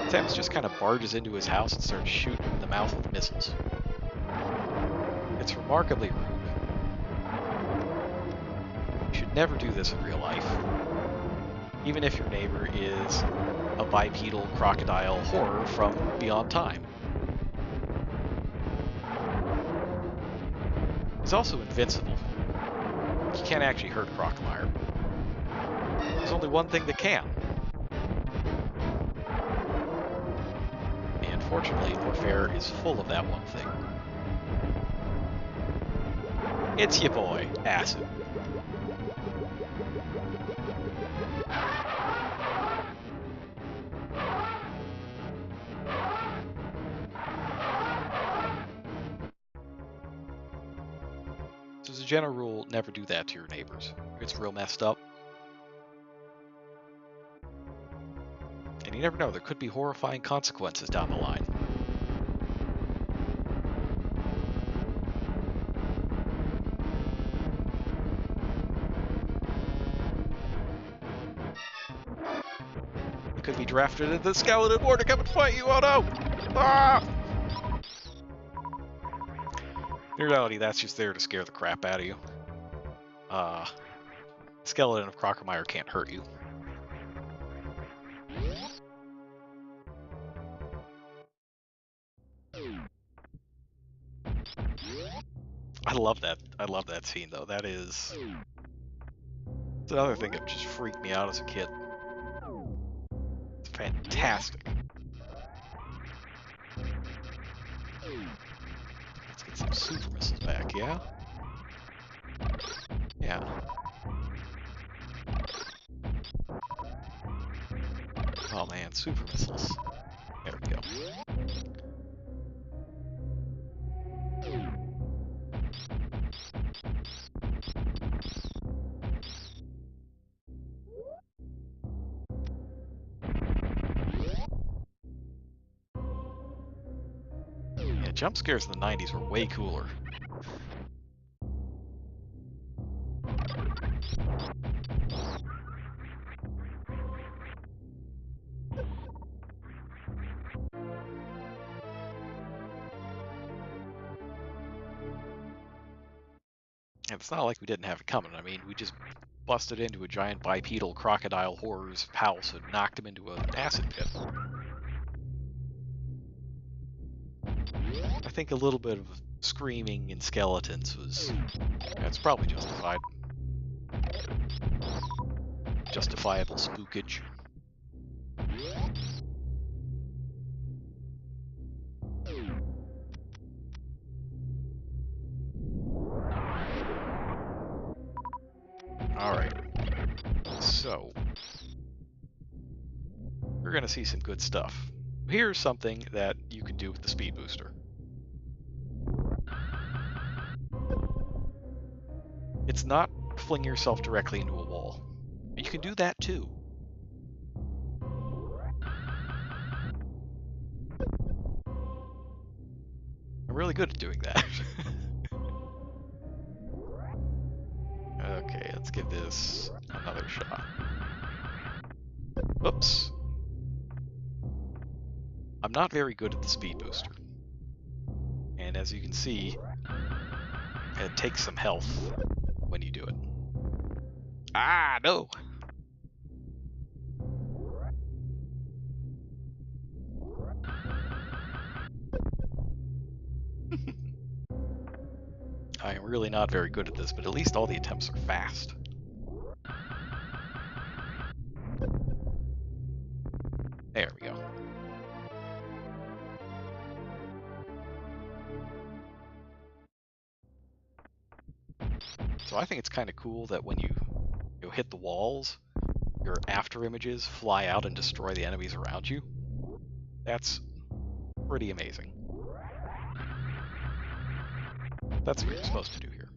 Samus just kind of barges into his house and starts shooting him in the mouth with missiles. It's remarkably rude. You should never do this in real life. Even if your neighbor is a bipedal crocodile horror from beyond time. He's also invincible. He can't actually hurt Crocmeyer. There's only one thing that can. And fortunately, Norfair is full of that one thing. It's your boy, Acid. So as a general rule, never do that to your neighbors. It's real messed up. And you never know, there could be horrifying consequences down the line. You could be drafted into the skeleton war to come and fight you, oh no! Ah! In reality, that's just there to scare the crap out of you. Skeleton of Crocomire can't hurt you. I love that scene though. It's another thing that just freaked me out as a kid. It's fantastic. Let's get some super missiles back, yeah? Yeah. Oh man, super missiles. There we go. Jump scares in the 90s were way cooler. And it's not like we didn't have it coming. I mean, we just busted into a giant bipedal crocodile horror's house and knocked him into an acid pit. I think a little bit of screaming and skeletons was... That's probably justified. Justifiable spookage. Alright. So... we're going to see some good stuff. Here's something that you can do with the speed booster. It's not fling yourself directly into a wall. You can do that too. I'm really good at doing that. Okay, let's give this another shot. Whoops. I'm not very good at the speed booster. And as you can see, it takes some health when you do it. Ah, no! I am really not very good at this, but at least all the attempts are fast. There we go. So I think it's kind of cool that when you hit the walls, your after images fly out and destroy the enemies around you. That's pretty amazing. That's what you're supposed to do here.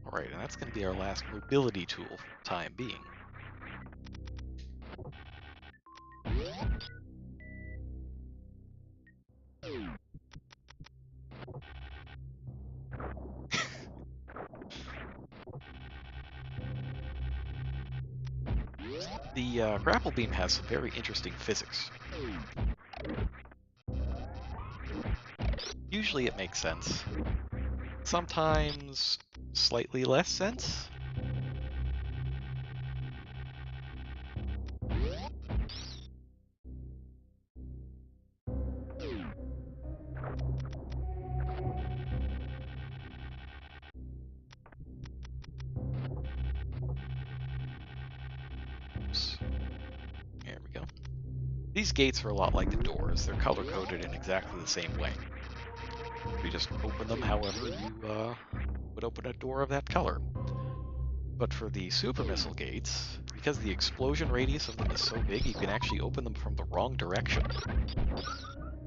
Alright, and that's going to be our last mobility tool for the time being. The grapple beam has some very interesting physics. Usually it makes sense. Sometimes slightly less sense. Oops. There we go. These gates are a lot like the doors. They're color-coded in exactly the same way. You just open them however you would open a door of that color. But for the super missile gates, because the explosion radius of them is so big, you can actually open them from the wrong direction.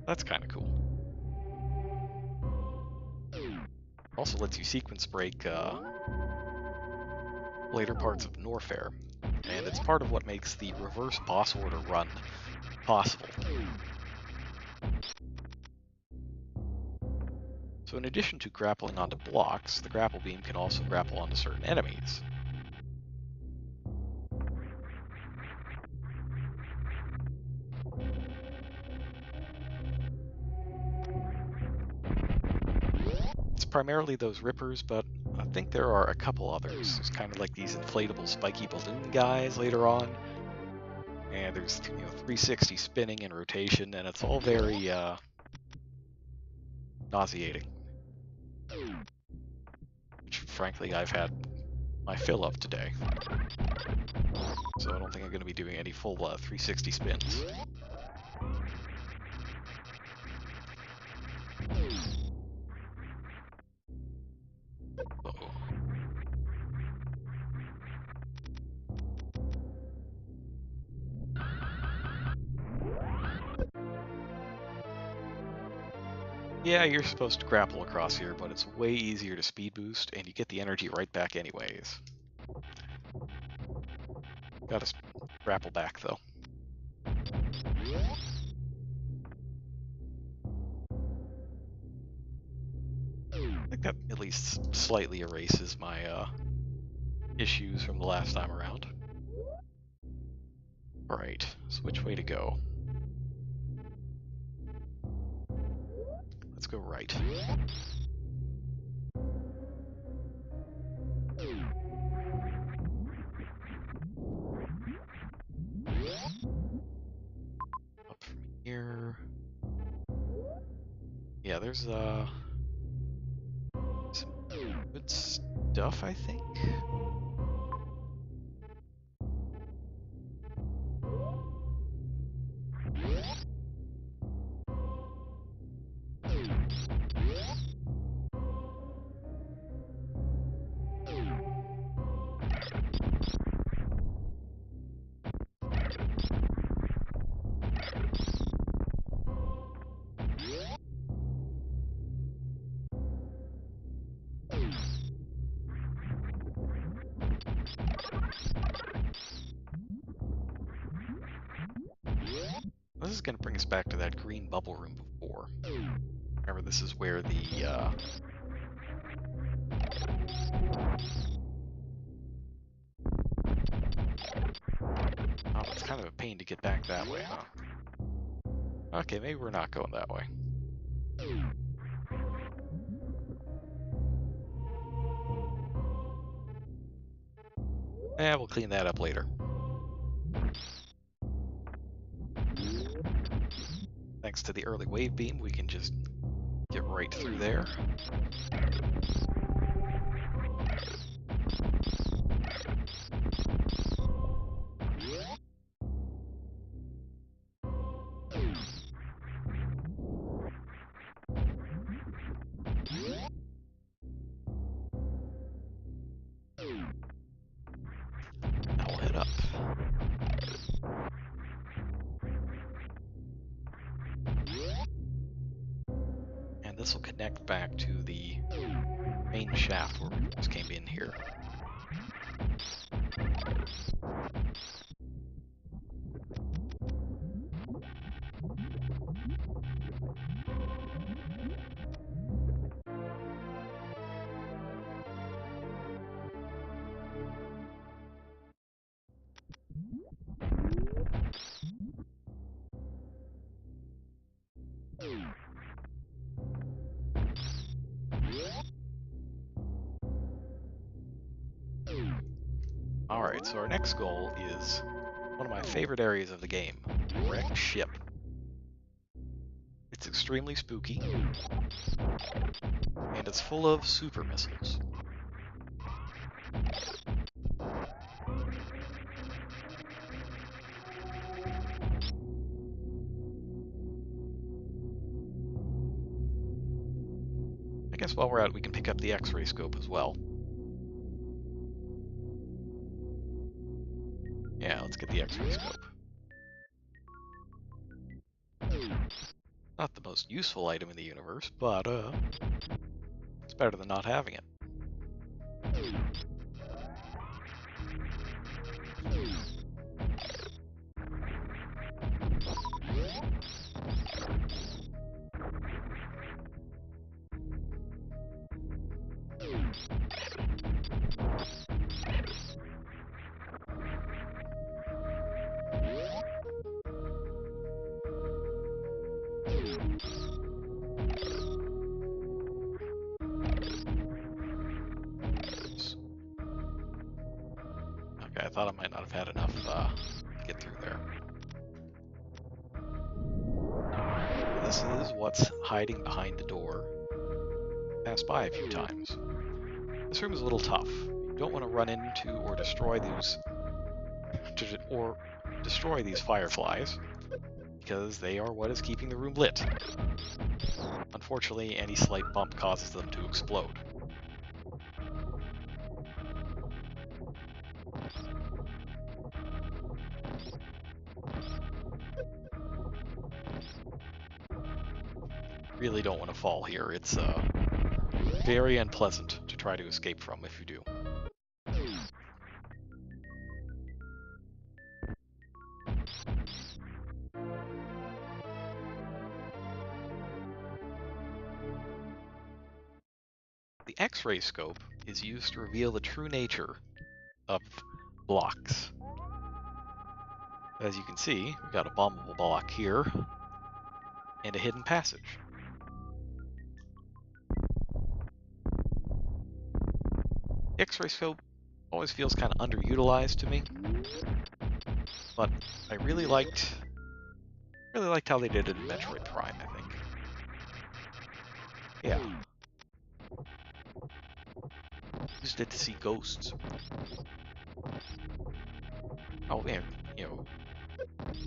That's kind of cool. Also lets you sequence break later parts of Norfair, and it's part of what makes the reverse boss order run possible. So in addition to grappling onto blocks, the grapple beam can also grapple onto certain enemies. It's primarily those rippers, but I think there are a couple others. There's kind of like these inflatable spiky balloon guys later on. And there's 360 spinning and rotation, and it's all very nauseating. Which, frankly, I've had my fill of today. So I don't think I'm going to be doing any full 360 spins. Uh-oh. Yeah, you're supposed to grapple across here, but it's way easier to speed boost, and you get the energy right back anyways. Gotta grapple back, though. I think that at least slightly erases my issues from the last time around. Alright, so which way to go? Let's go right. Up from here. Yeah, there's some good stuff, I think. This is going to bring us back to that green bubble room before. Remember, this is where the oh, it's kind of a pain to get back that way, huh? Okay, maybe we're not going that way. We'll clean that up later. Thanks to the early wave beam, we can just get right through there. Now we'll head up. And this will connect back to the main shaft where we just came in here. Alright, so our next goal is one of my favorite areas of the game, the wrecked ship. It's extremely spooky, and it's full of super missiles. I guess while we're at it, we can pick up the X-ray scope as well. Yeah, let's get the X-ray scope. Not the most useful item in the universe, but it's better than not having it. Okay, I thought I might not have had enough to get through there. This is what's hiding behind the door. Passed by a few times. This room is a little tough. You don't want to run into or destroy these fireflies, because they are what is keeping the room lit. Unfortunately, any slight bump causes them to explode. really don't want to fall here. It's very unpleasant to try to escape from if you do. The X-ray scope is used to reveal the true nature of blocks. As you can see, we've got a bombable block here and a hidden passage. The X-ray scope always feels kind of underutilized to me, but I really liked how they did it in Metroid Prime, I think. Yeah. Used it to see ghosts. Oh man, you know,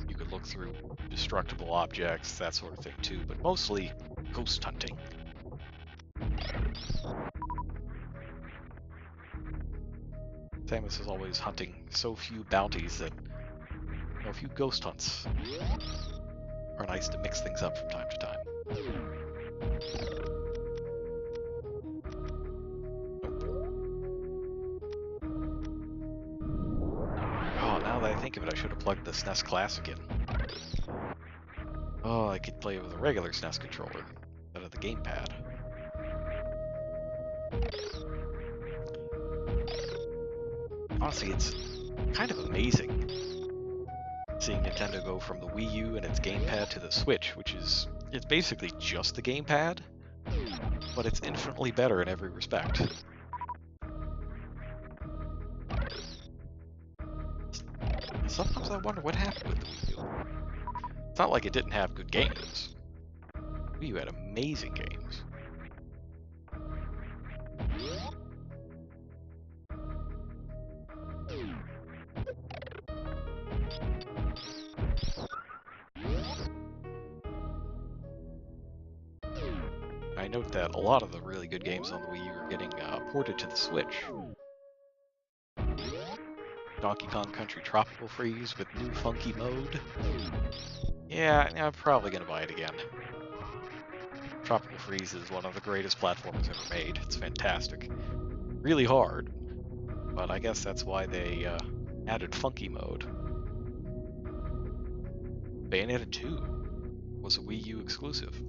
you could look through destructible objects, that sort of thing too, but mostly ghost hunting. Samus is always hunting so few bounties that a few ghost hunts are nice to mix things up from time to time. Oh, now that I think of it, I should have plugged the SNES Classic in. Oh, I could play it with a regular SNES controller instead of the gamepad. Honestly, it's kind of amazing seeing Nintendo go from the Wii U and its gamepad to the Switch, which is it's basically just the gamepad, but it's infinitely better in every respect. Sometimes I wonder what happened with the Wii U. It's not like it didn't have good games. Wii U had amazing games. I note that a lot of the really good games on the Wii U are getting ported to the Switch. Donkey Kong Country Tropical Freeze with new funky mode. Yeah, I'm probably going to buy it again. Tropical Freeze is one of the greatest platformers ever made. It's fantastic. Really hard, but I guess that's why they added funky mode. Bayonetta 2 was a Wii U exclusive.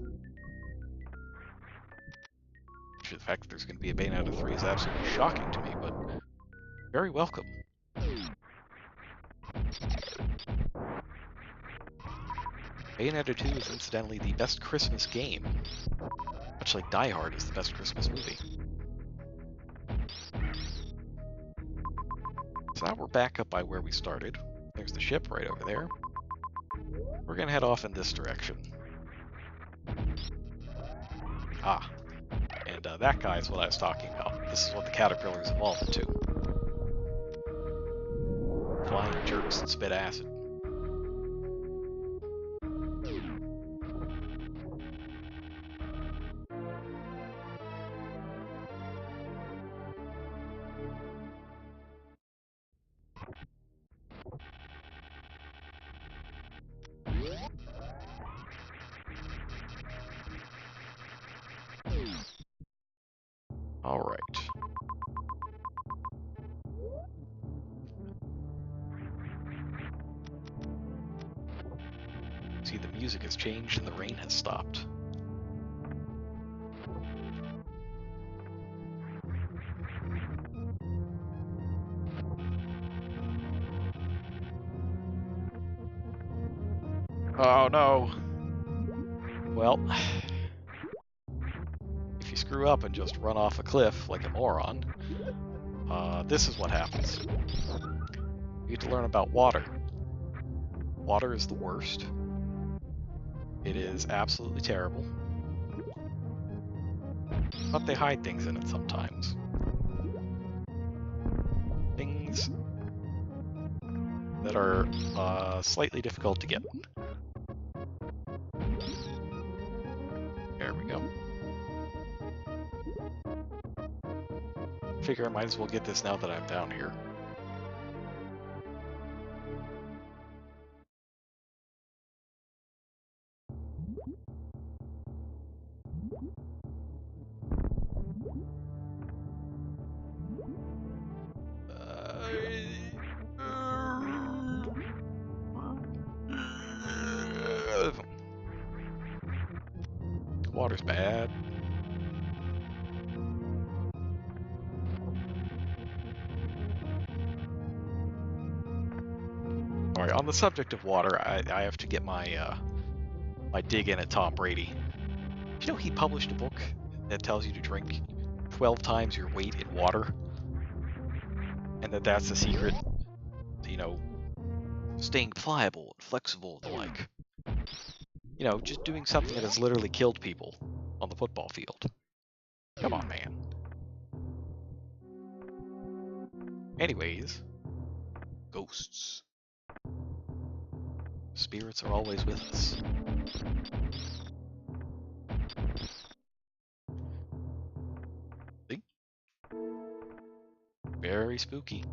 The fact that there's going to be a Bayonetta 3 is absolutely shocking to me, but very welcome. Bayonetta 2 is incidentally the best Christmas game, much like Die Hard is the best Christmas movie. So now we're back up by where we started. There's the ship right over there. We're going to head off in this direction. Ah, and that guy is what I was talking about. This is what the caterpillars evolved into. Flying jerks and spit acid. All right. See, the music has changed and the rain has stopped. Oh no! Well, if you screw up and just run off a cliff like a moron, this is what happens. You get to learn about water. Water is the worst. It is absolutely terrible. But they hide things in it sometimes. Things that are slightly difficult to get. There we go. Figure I might as well get this now that I'm down here. water's bad. Alright, on the subject of water, I have to get my dig in at Tom Brady. Do you know he published a book that tells you to drink 12 times your weight in water? And that's the secret to, staying pliable and flexible and the like. Just doing something that has literally killed people on the football field. Come on, man. Anyways, ghosts. Spirits are always with us. See? Very spooky.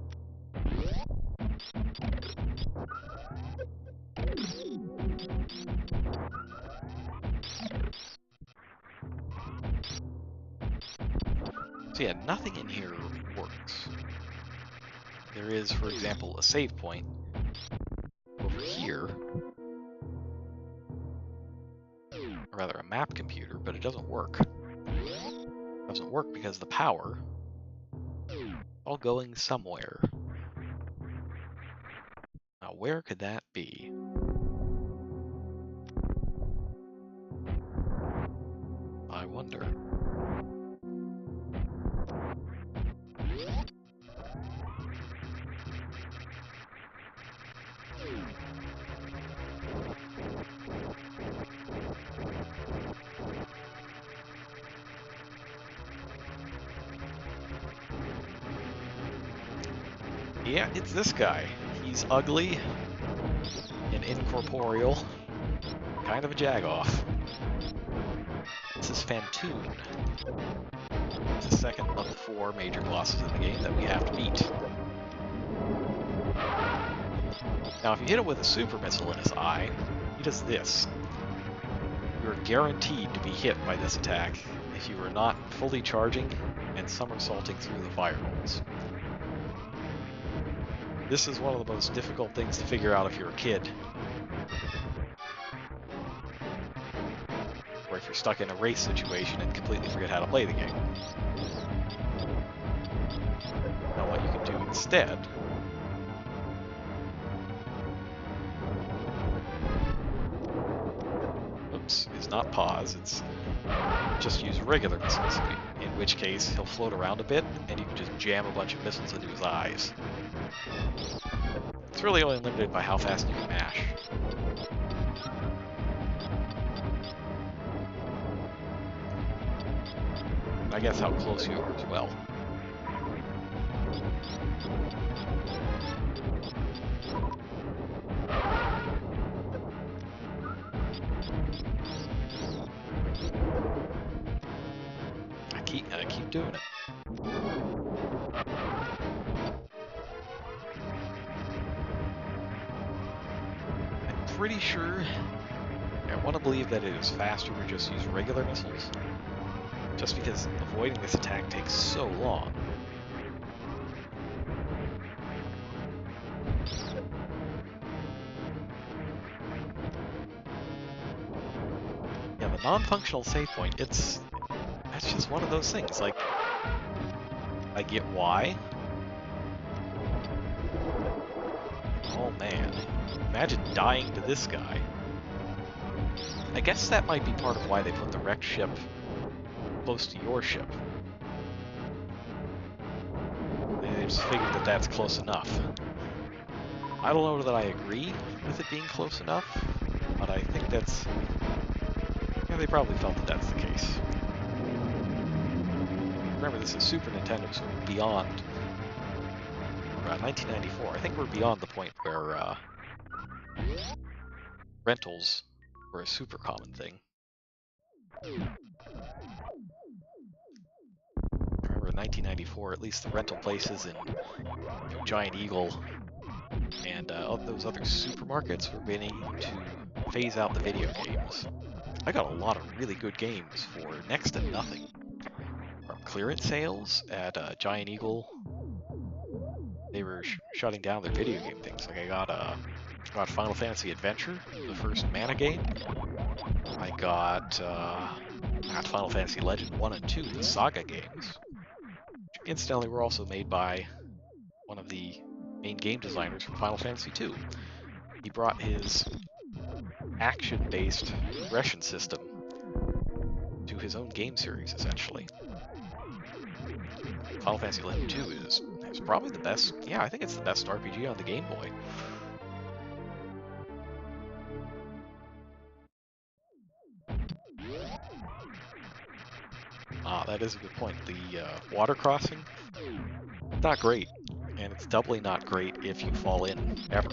So yeah, nothing in here works. There is, for example, a save point over here. Or rather, a map computer, but it doesn't work. It doesn't work because the power is all going somewhere. Now, where could that be? I wonder. Yeah, it's this guy. He's ugly and incorporeal, kind of a jagoff. This is Fantoon. It's the second of the 4 major bosses in the game that we have to beat. Now, if you hit him with a super missile in his eye, he does this. You're guaranteed to be hit by this attack if you are not fully charging and somersaulting through the fireballs. This is one of the most difficult things to figure out if you're a kid. Or if you're stuck in a race situation and completely forget how to play the game. Now what you can do instead is not pause, it's just use regular missiles, in which case he'll float around a bit and you can just jam a bunch of missiles into his eyes. It's really only limited by how fast you can mash. And I guess how close you are as well. I keep doing it. I'm pretty sure, I want to believe that it is faster to just use regular missiles, just because avoiding this attack takes so long. Yeah, the non-functional save point, that's just one of those things, like, I get why. Oh man, imagine dying to this guy. I guess that might be part of why they put the wrecked ship close to your ship. They just figured that that's close enough. I don't know that I agree with it being close enough, but I think that's... yeah, they probably felt that that's the case. Remember, this is Super Nintendo, so we're beyond 1994. I think we're beyond the point where rentals were a super common thing. I remember in 1994, at least the rental places in Giant Eagle and those other supermarkets were beginning to phase out the video games. I got a lot of really good games for next to nothing. From clearance sales at Giant Eagle, they were shutting down their video game things. Like I got Final Fantasy Adventure, the first Mana game. I got That's Final Fantasy Legend 1 and 2, the Saga games. Incidentally, were also made by one of the main game designers from Final Fantasy 2. He brought his action-based progression system to his own game series, essentially. Final Fantasy Legend 2 is probably the best. Yeah, I think it's the best RPG on the Game Boy. Ah, that is a good point. The water crossing, not great, and it's doubly not great if you fall in ever.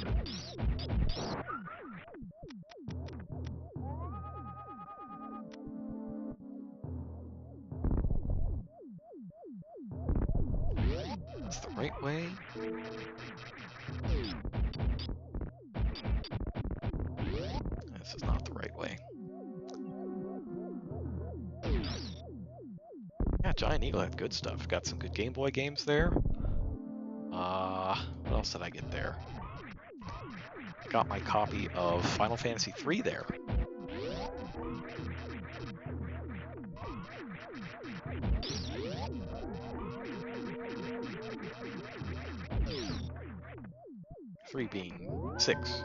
It's the right way. This is not the right way. Yeah, Giant Eagle had good stuff. Got some good Game Boy games there. What else did I get there? Got my copy of Final Fantasy 3 there. Three being 6.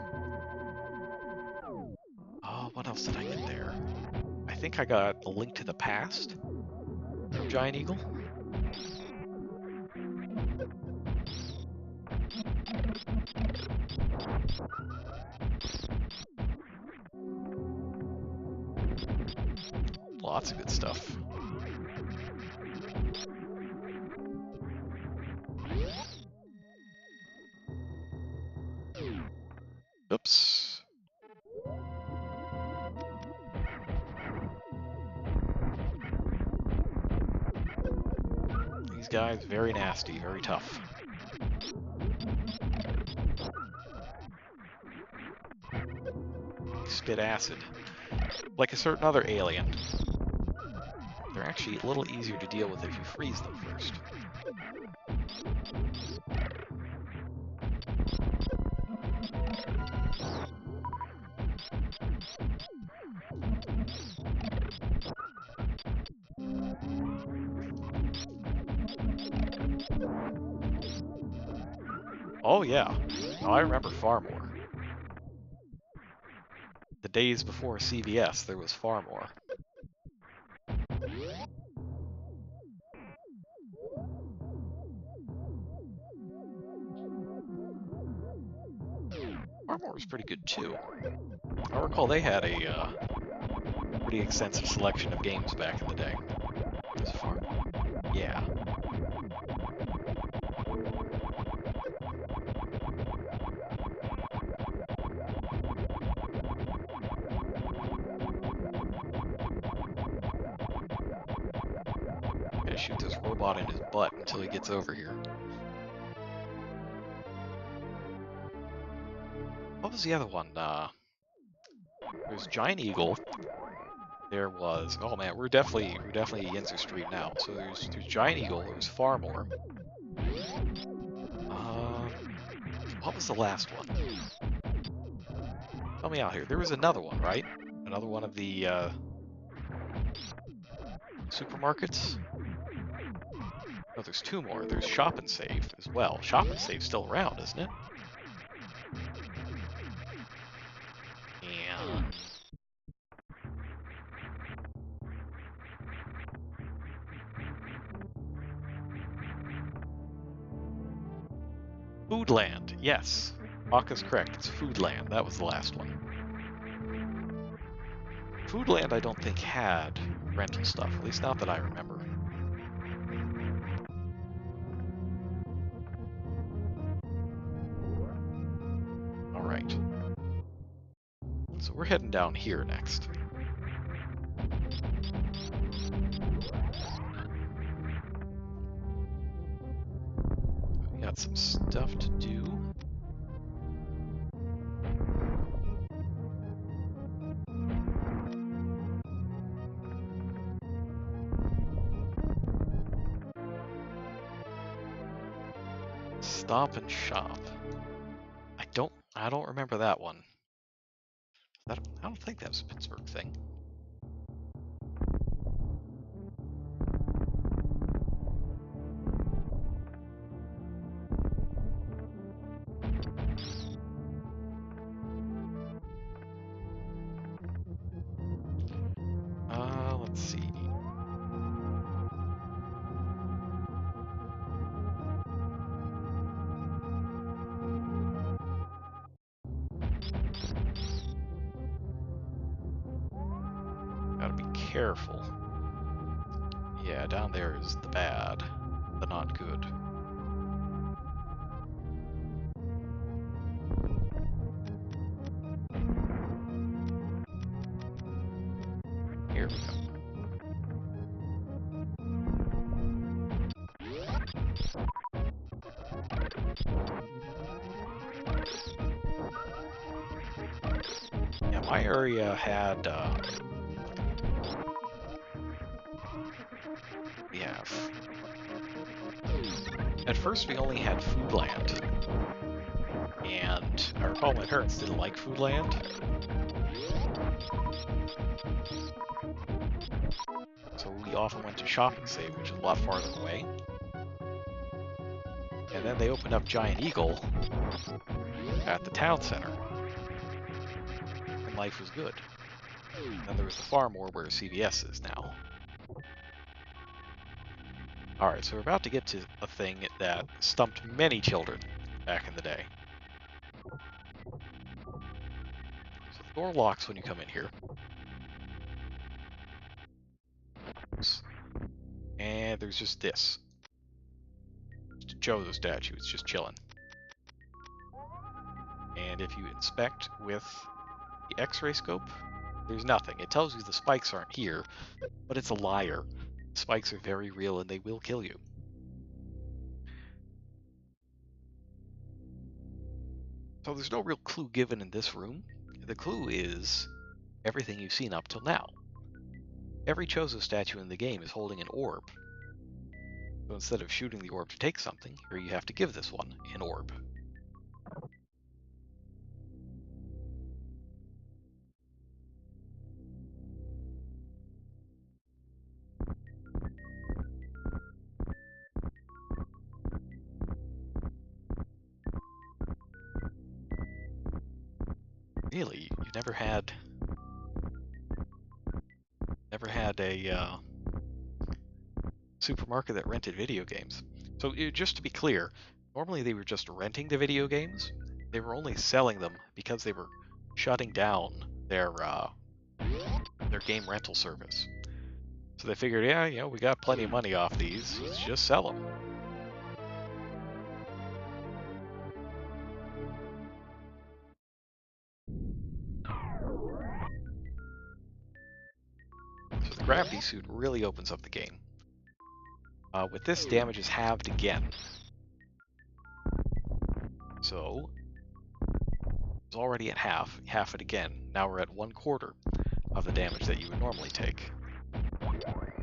Oh, what else did I get there? I think I got A Link to the Past from Giant Eagle. Lots of good stuff. Oops. These guys, very nasty, very tough. Spit acid. Like a certain other alien. They're actually a little easier to deal with if you freeze them first. Oh yeah, no, I remember far more. The days before CVS, there was far more. Farmore was pretty good too. I recall they had a pretty extensive selection of games back in the day. Was Farmore? Yeah. Gotta shoot this robot in his butt until he gets over here. What was the other one? There's Giant Eagle. There was, oh man, we're definitely Yinzer Street now. So there's Giant Eagle. There was Farmore. What was the last one? Help me out here. There was another one, right? Another one of the supermarkets. No, there's two more. There's Shop and Save as well. Shop and Save's still around, isn't it? And Foodland, yes. Aka's correct. It's Foodland. That was the last one. Foodland, I don't think had rental stuff. At least not that I remember. All right. So we're heading down here next. We got some stuff to do. Stop and Shop. I don't remember that one. I don't think that was a Pittsburgh thing. Gotta be careful. Yeah, down there is the bad, the not good. Here we go. Yeah, my area had, we have. At first we only had Foodland, and I recall my parents didn't like Foodland, so we often went to Shopping Save, which is a lot farther away. And then they opened up Giant Eagle at the town center, and life was good. Then there was the Farmore where CVS is now. Alright, so we're about to get to a thing that stumped many children back in the day. So the door locks when you come in here. And there's just this. Just a Jozo statue, it's just chilling. And if you inspect with the X-ray scope, there's nothing. It tells you the spikes aren't here, but it's a liar. Spikes are very real and they will kill you. So there's no real clue given in this room. The clue is everything you've seen up till now. Every Chozo statue in the game is holding an orb. So instead of shooting the orb to take something, here you have to give this one an orb. Really, you never had a supermarket that rented video games. So just to be clear, normally they were just renting the video games. They were only selling them because they were shutting down their game rental service. So they figured, yeah, you know, we got plenty of money off these. Let's just sell them. So the gravity suit really opens up the game. With this, damage is halved again. So it's already at half it again. Now we're at 1/4 of the damage that you would normally take.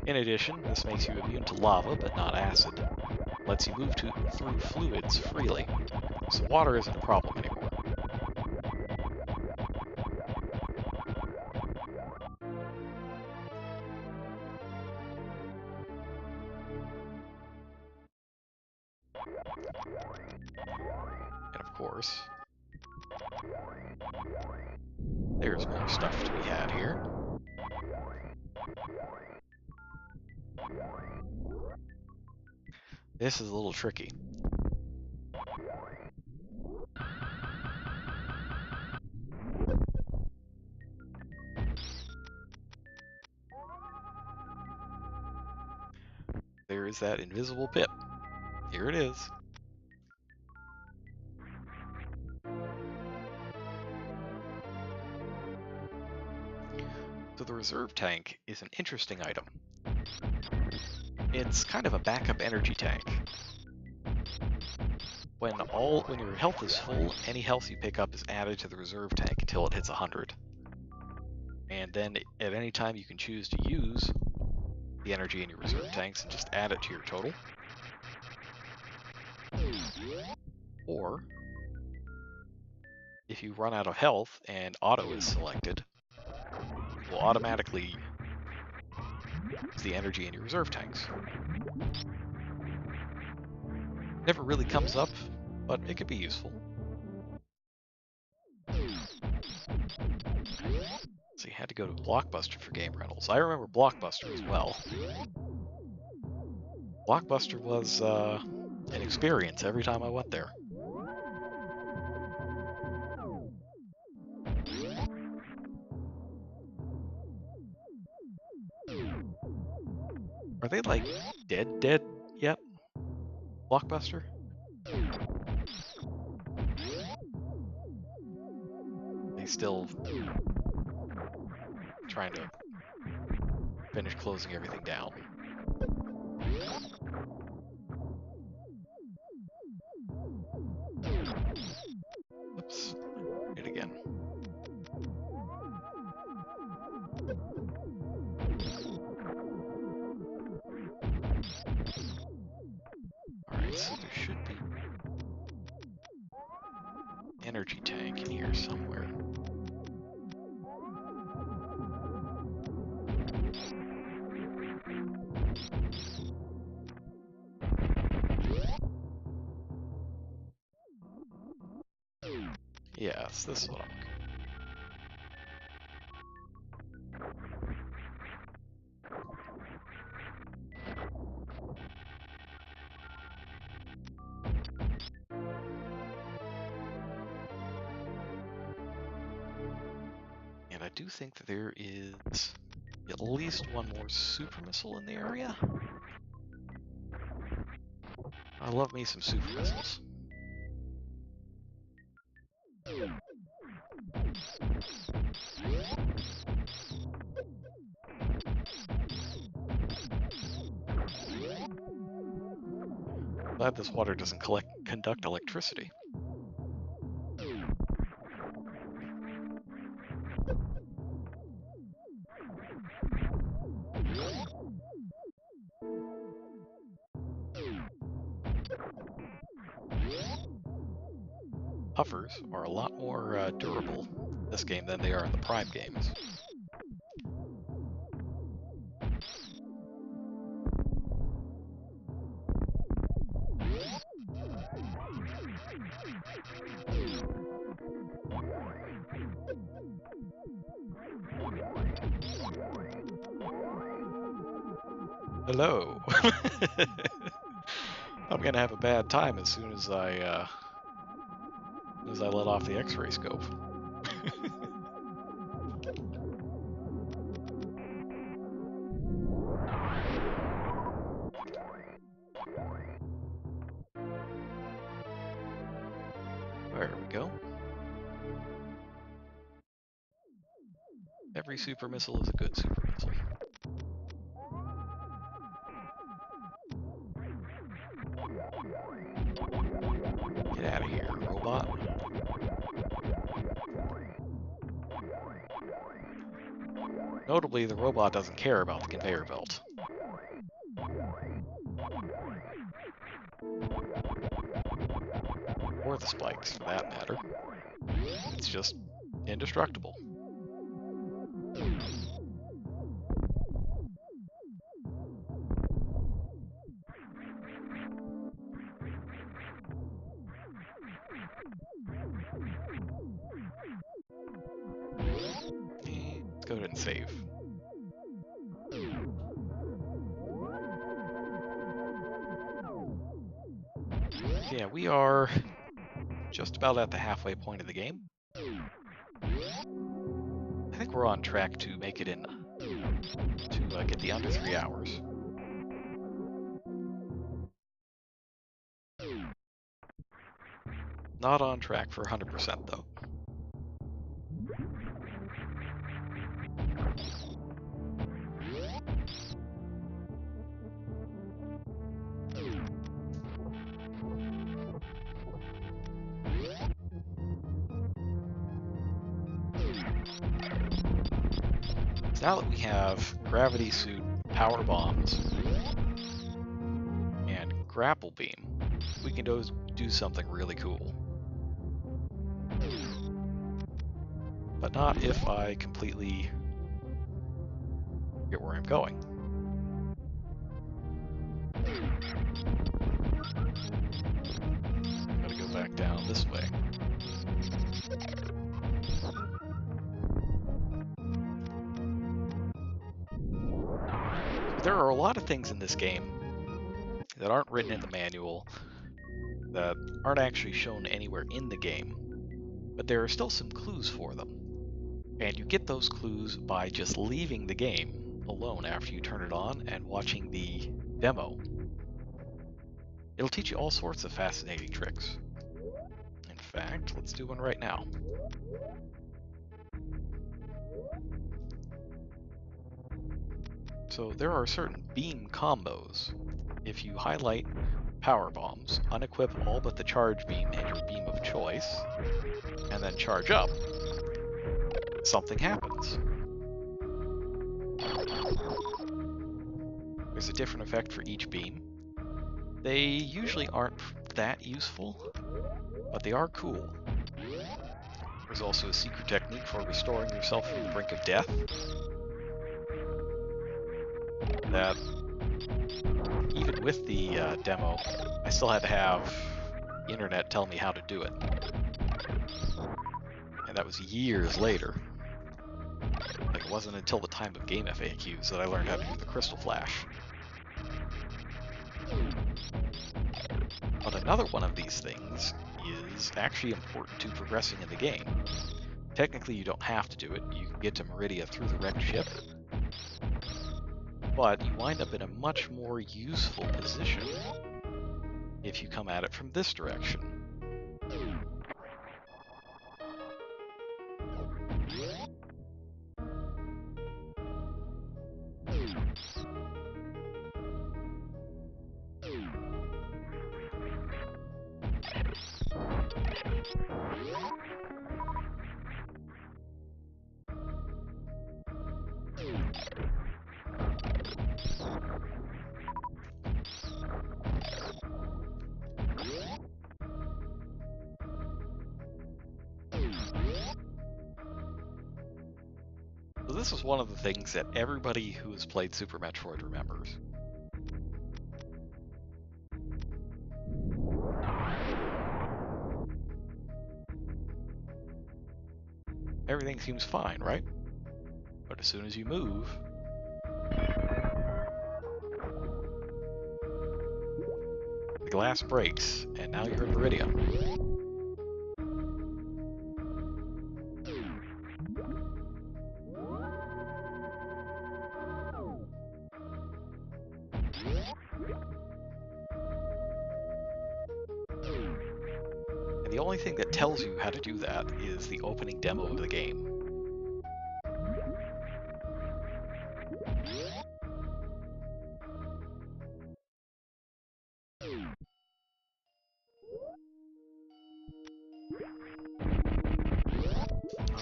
In addition, this makes you immune to lava, but not acid. Lets you move through fluids freely, so water isn't a problem anymore. And of course, there's more stuff to be had here. This is a little tricky. There is that invisible pit. Here it is. So the reserve tank is an interesting item. It's kind of a backup energy tank. When your health is full, any health you pick up is added to the reserve tank until it hits 100. And then at any time you can choose to use the energy in your reserve tanks and just add it to your total. Or, if you run out of health and auto is selected, it will automatically use the energy in your reserve tanks. Never really comes up, but it could be useful. So you had to go to Blockbuster for game rentals. I remember Blockbuster as well. Blockbuster was an experience every time I went there. Are they like dead yet? Blockbuster? They still trying to finish closing everything down. Oops. Hit again. Alright, so there should be energy tank in here somewhere. Yes, this is what I'm looking for. And I do think that there is at least one more super missile in the area. I love me some super missiles. Glad this water doesn't conduct electricity. Puffers are a lot more durable in this game than they are in the Prime games. Hello. I'm gonna have a bad time as soon as I let off the X-ray scope. There we go. Every super missile is a good super missile. Get out of here, robot. Notably, the robot doesn't care about the conveyor belt. Or the spikes, for that matter. It's just indestructible. Let's go ahead and save. Yeah, we are just about at the halfway point of the game. I think we're on track to make it in to get the under 3 hours. Not on track for 100% though. So now that we have gravity suit, power bombs, and grapple beam, we can do something really cool. But not if I completely get where I'm going. Gotta go back down this way. There are a lot of things in this game that aren't written in the manual, that aren't actually shown anywhere in the game, but there are still some clues for them. And you get those clues by just leaving the game alone after you turn it on and watching the demo. It'll teach you all sorts of fascinating tricks. In fact, let's do one right now. So there are certain beam combos. If you highlight power bombs, unequip all but the charge beam and your beam of choice, and then charge up, something happens. There's a different effect for each beam. They usually aren't that useful, but they are cool. There's also a secret technique for restoring yourself from the brink of death that, even with the demo, I still had to have the internet tell me how to do it. And that was years later. Like, it wasn't until the time of game FAQs that I learned how to do the crystal flash. But another one of these things is actually important to progressing in the game. Technically, you don't have to do it. You can get to Meridia through the wrecked ship, but you wind up in a much more useful position if you come at it from this direction. So this is one of the things that everybody who has played Super Metroid remembers. Everything seems fine, right? But as soon as you move, the glass breaks, and now you're in Meridia. And the only thing that tells you how to do that is the opening demo of the game.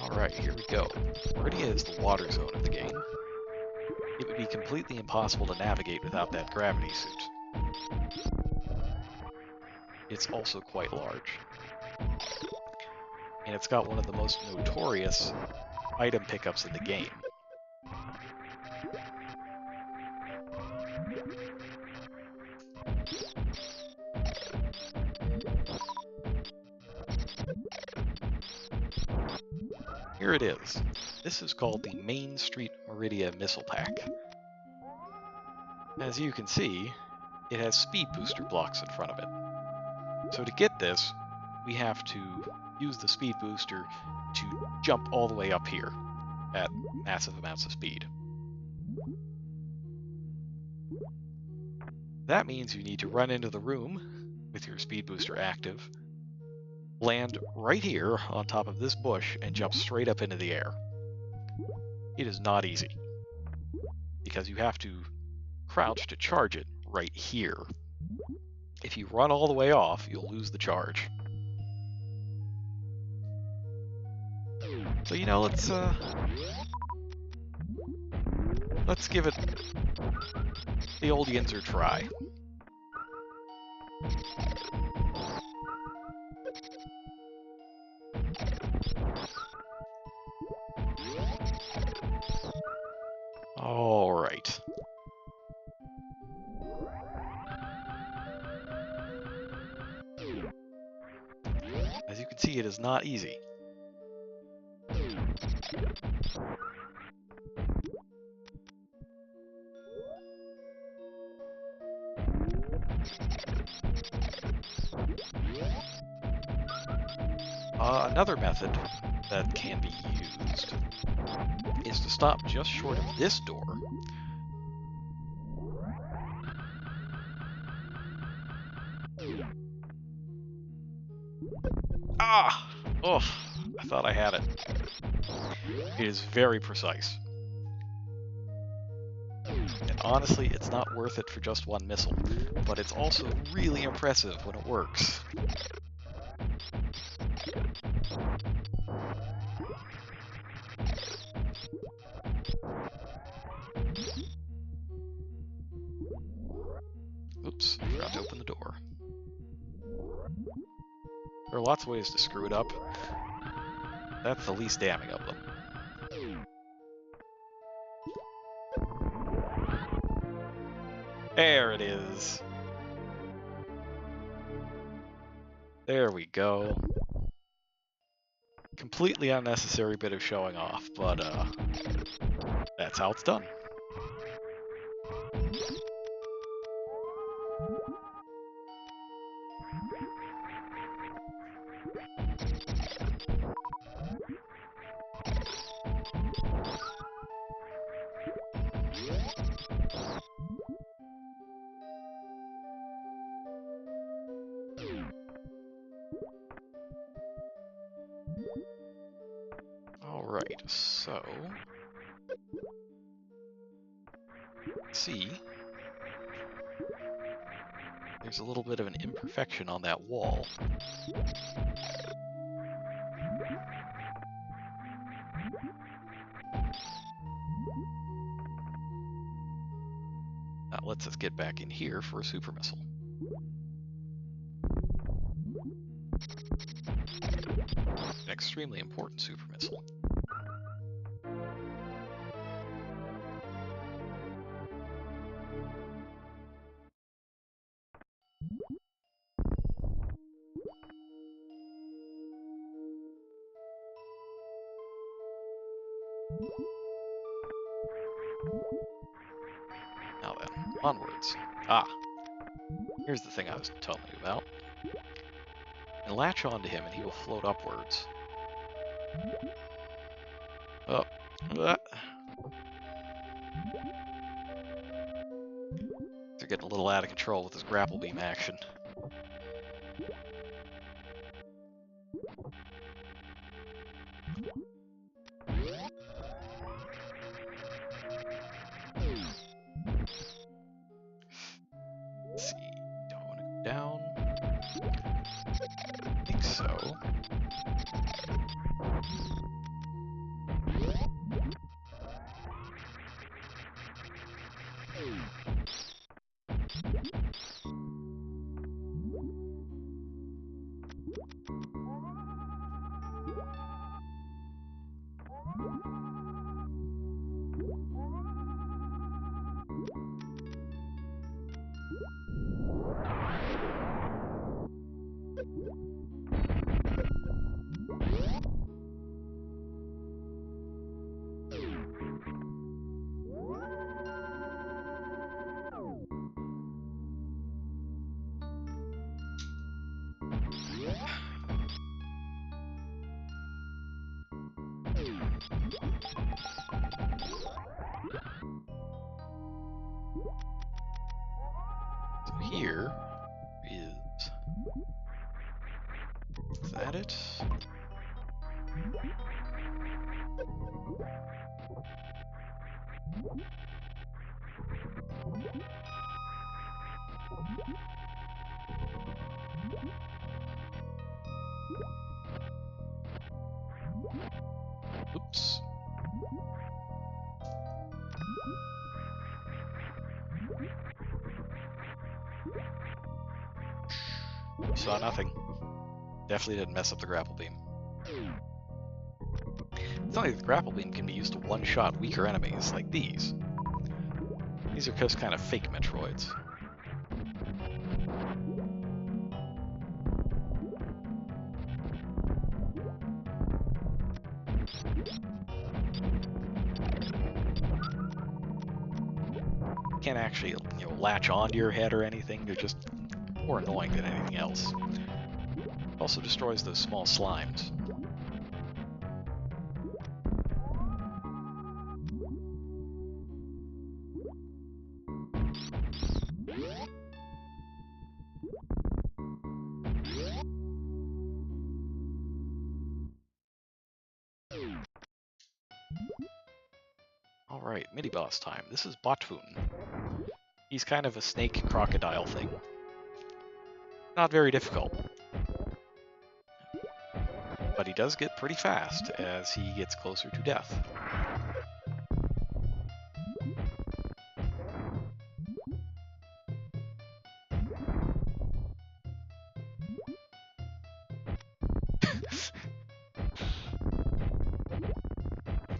Alright, here we go. Meridia is the water zone of the game. It would be completely impossible to navigate without that gravity suit. It's also quite large. And it's got one of the most notorious item pickups in the game. Here it is. This is called the Main Street Meridia Missile Pack. As you can see, it has speed booster blocks in front of it. So to get this, we have to use the speed booster to jump all the way up here at massive amounts of speed. That means you need to run into the room with your speed booster active, land right here on top of this bush, and jump straight up into the air. It is not easy, because you have to crouch to charge it right here. If you run all the way off, you'll lose the charge. So, let's give it the old Yinzer try. All right. As you can see, it is not easy. Another method that can be used is to stop just short of this door. Ah! Oh, I thought I had it. It is very precise. And honestly, it's not worth it for just one missile, but it's also really impressive when it works. Oops, forgot to open the door. There are lots of ways to screw it up. That's the least damning of them. There it is. There we go. Completely unnecessary bit of showing off, but that's how it's done. Alright, so... see, there's a little bit of an imperfection on that wall. That lets us get back in here for a super missile. An extremely important super missile. Now then, onwards. Ah, here's the thing I was telling you about. And latch onto him and he will float upwards. Oh, they're getting a little out of control with this grapple beam action. Let's see, don't want to go down. I think so. So here is that it? Oops. Saw nothing. Definitely didn't mess up the grapple beam. It's not like the grapple beam can be used to one-shot weaker enemies like these. These are just kind of fake Metroids. Can't actually, latch onto your head or anything. They're just more annoying than anything else. Also destroys those small slimes. Alright, mini-boss time. This is Botfun. He's kind of a snake crocodile thing. Not very difficult. But he does get pretty fast as he gets closer to death.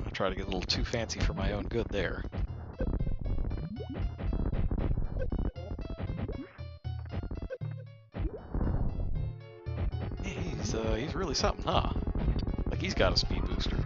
I try to get a little too fancy for my own good there. He's really something, huh? Like he's got a speed booster.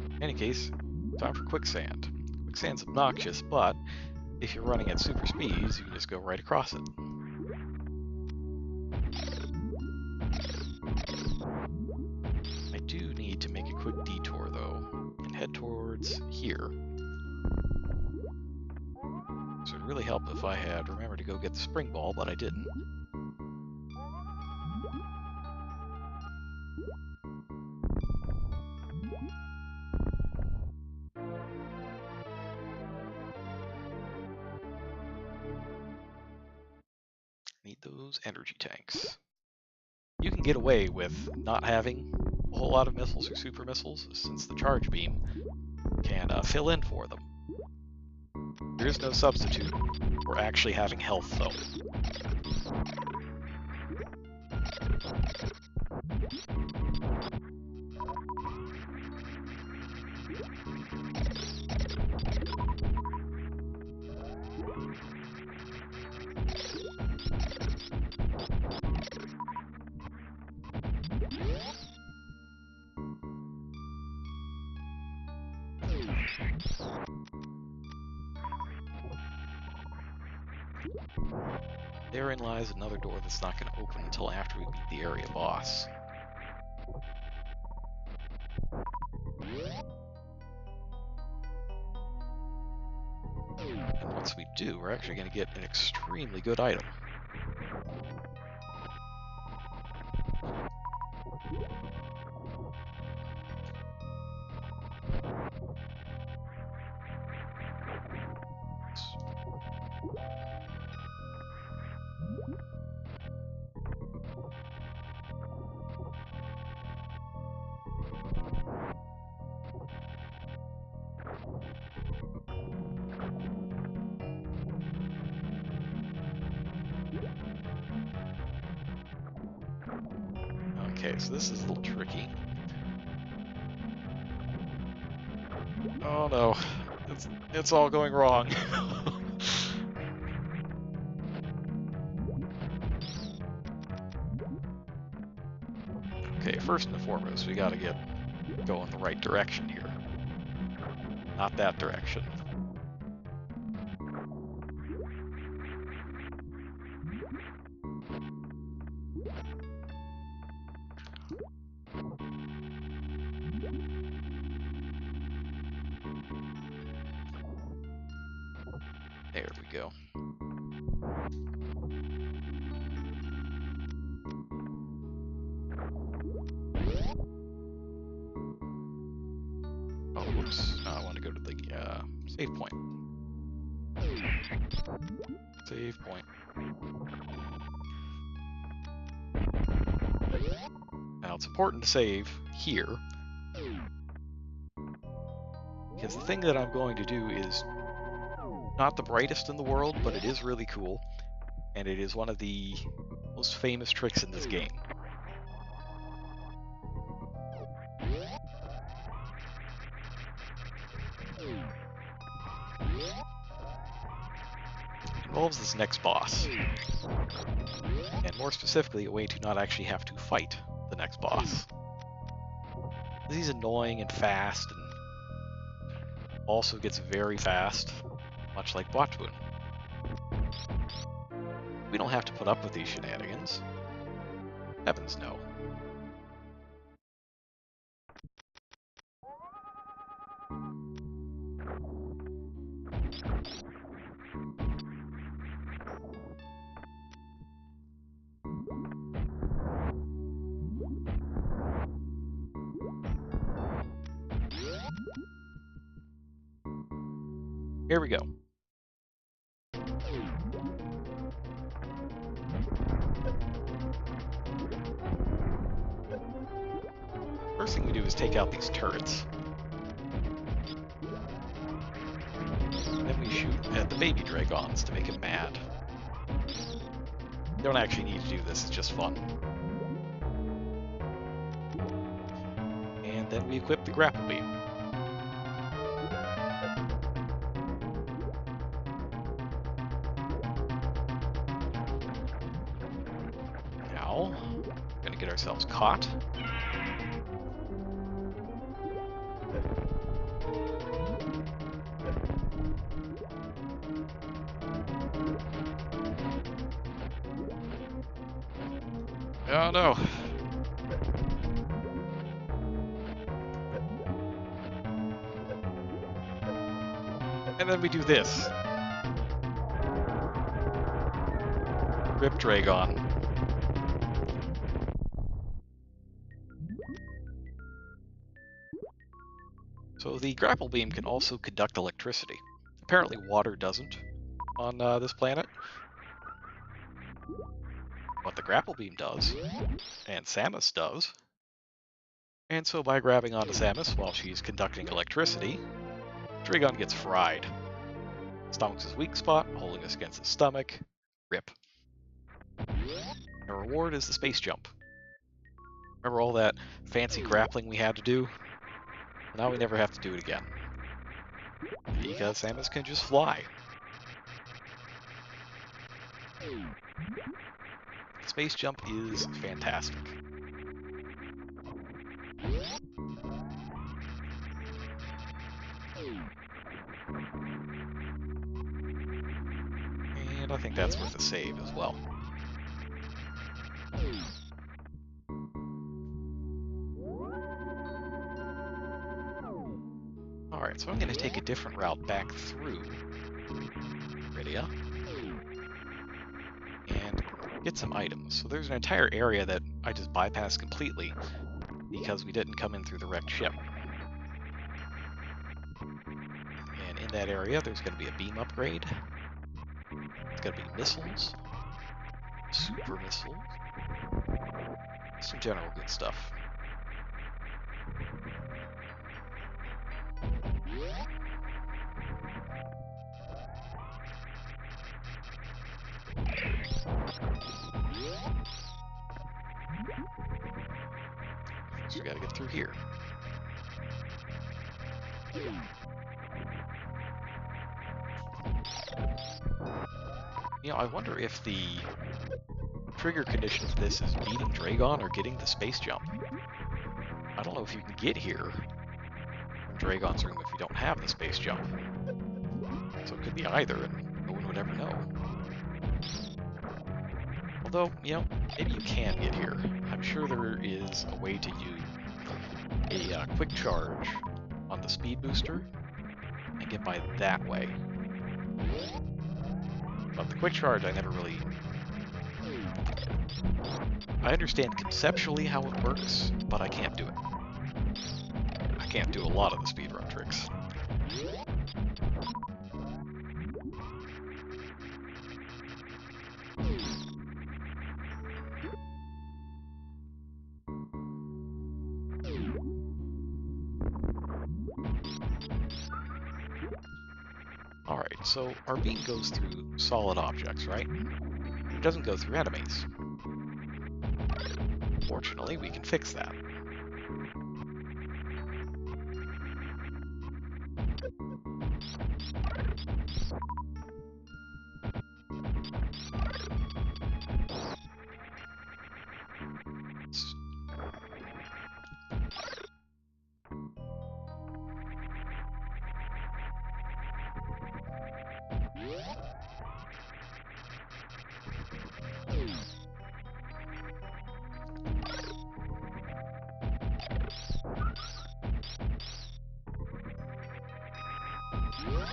In any case, time for quicksand. Quicksand's obnoxious, but if you're running at super speeds, you can just go right across it. I do need to make a quick detour, though, and head towards here. So it'd really help if I had remembered to go get the spring ball, but I didn't. Need those energy tanks. You can get away with not having a whole lot of missiles or super missiles, since the charge beam can fill in for them. There is no substitute for actually having health, though. Therein lies another door that's not going to open until after we beat the area boss. And once we do, we're actually going to get an extremely good item. Okay, so this is a little tricky. Oh no, it's all going wrong. Okay, first and foremost, we gotta get going the right direction here. Not that direction. There we go. Oh, whoops. I want to go to the save point. Save point. Now, it's important to save here, because the thing that I'm going to do is not the brightest in the world, but it is really cool, and it is one of the most famous tricks in this game. ourselves this next boss. And more specifically, a way to not actually have to fight the next boss. He's annoying and fast, and also gets very fast, much like Botwoon. We don't have to put up with these shenanigans. Heavens no. Here we go. First thing we do is take out these turrets. Then we shoot at the baby dragons to make him mad. You don't actually need to do this, it's just fun. And then we equip the grapple beam. Now, we're gonna get ourselves caught. Oh no! And then we do this. Rip Dragon. So the grapple beam can also conduct electricity. Apparently water doesn't on this planet. But the grapple beam does, and Samus does. And so by grabbing onto Samus while she's conducting electricity, Dragon gets fried. Stomach's his weak spot, holding us against his stomach. Rip. Our reward is the space jump. Remember all that fancy grappling we had to do? Now we never have to do it again. Because Samus can just fly. The space jump is fantastic. And I think that's worth a save as well. Alright, so I'm going to take a different route back through Rydia and get some items. So there's an entire area that I just bypassed completely because we didn't come in through the wrecked ship. And in that area there's going to be a beam upgrade. It's going to be missiles, super missiles, some general good stuff. So we gotta get through here. You know, I wonder if the trigger condition for this is beating Dragon or getting the space jump. I don't know if you can get here from Dragon's room if you don't have the space jump. So it could be either, and no one would ever know. Although, you know, maybe you can get here. I'm sure there is a way to use a quick charge on the speed booster and get by that way. But the quick charge I never really... I understand conceptually how it works, but I can't do it. I can't do a lot of the speedrun tricks. Alright, so our beam goes through solid objects, right? It doesn't go through enemies. Fortunately, we can fix that.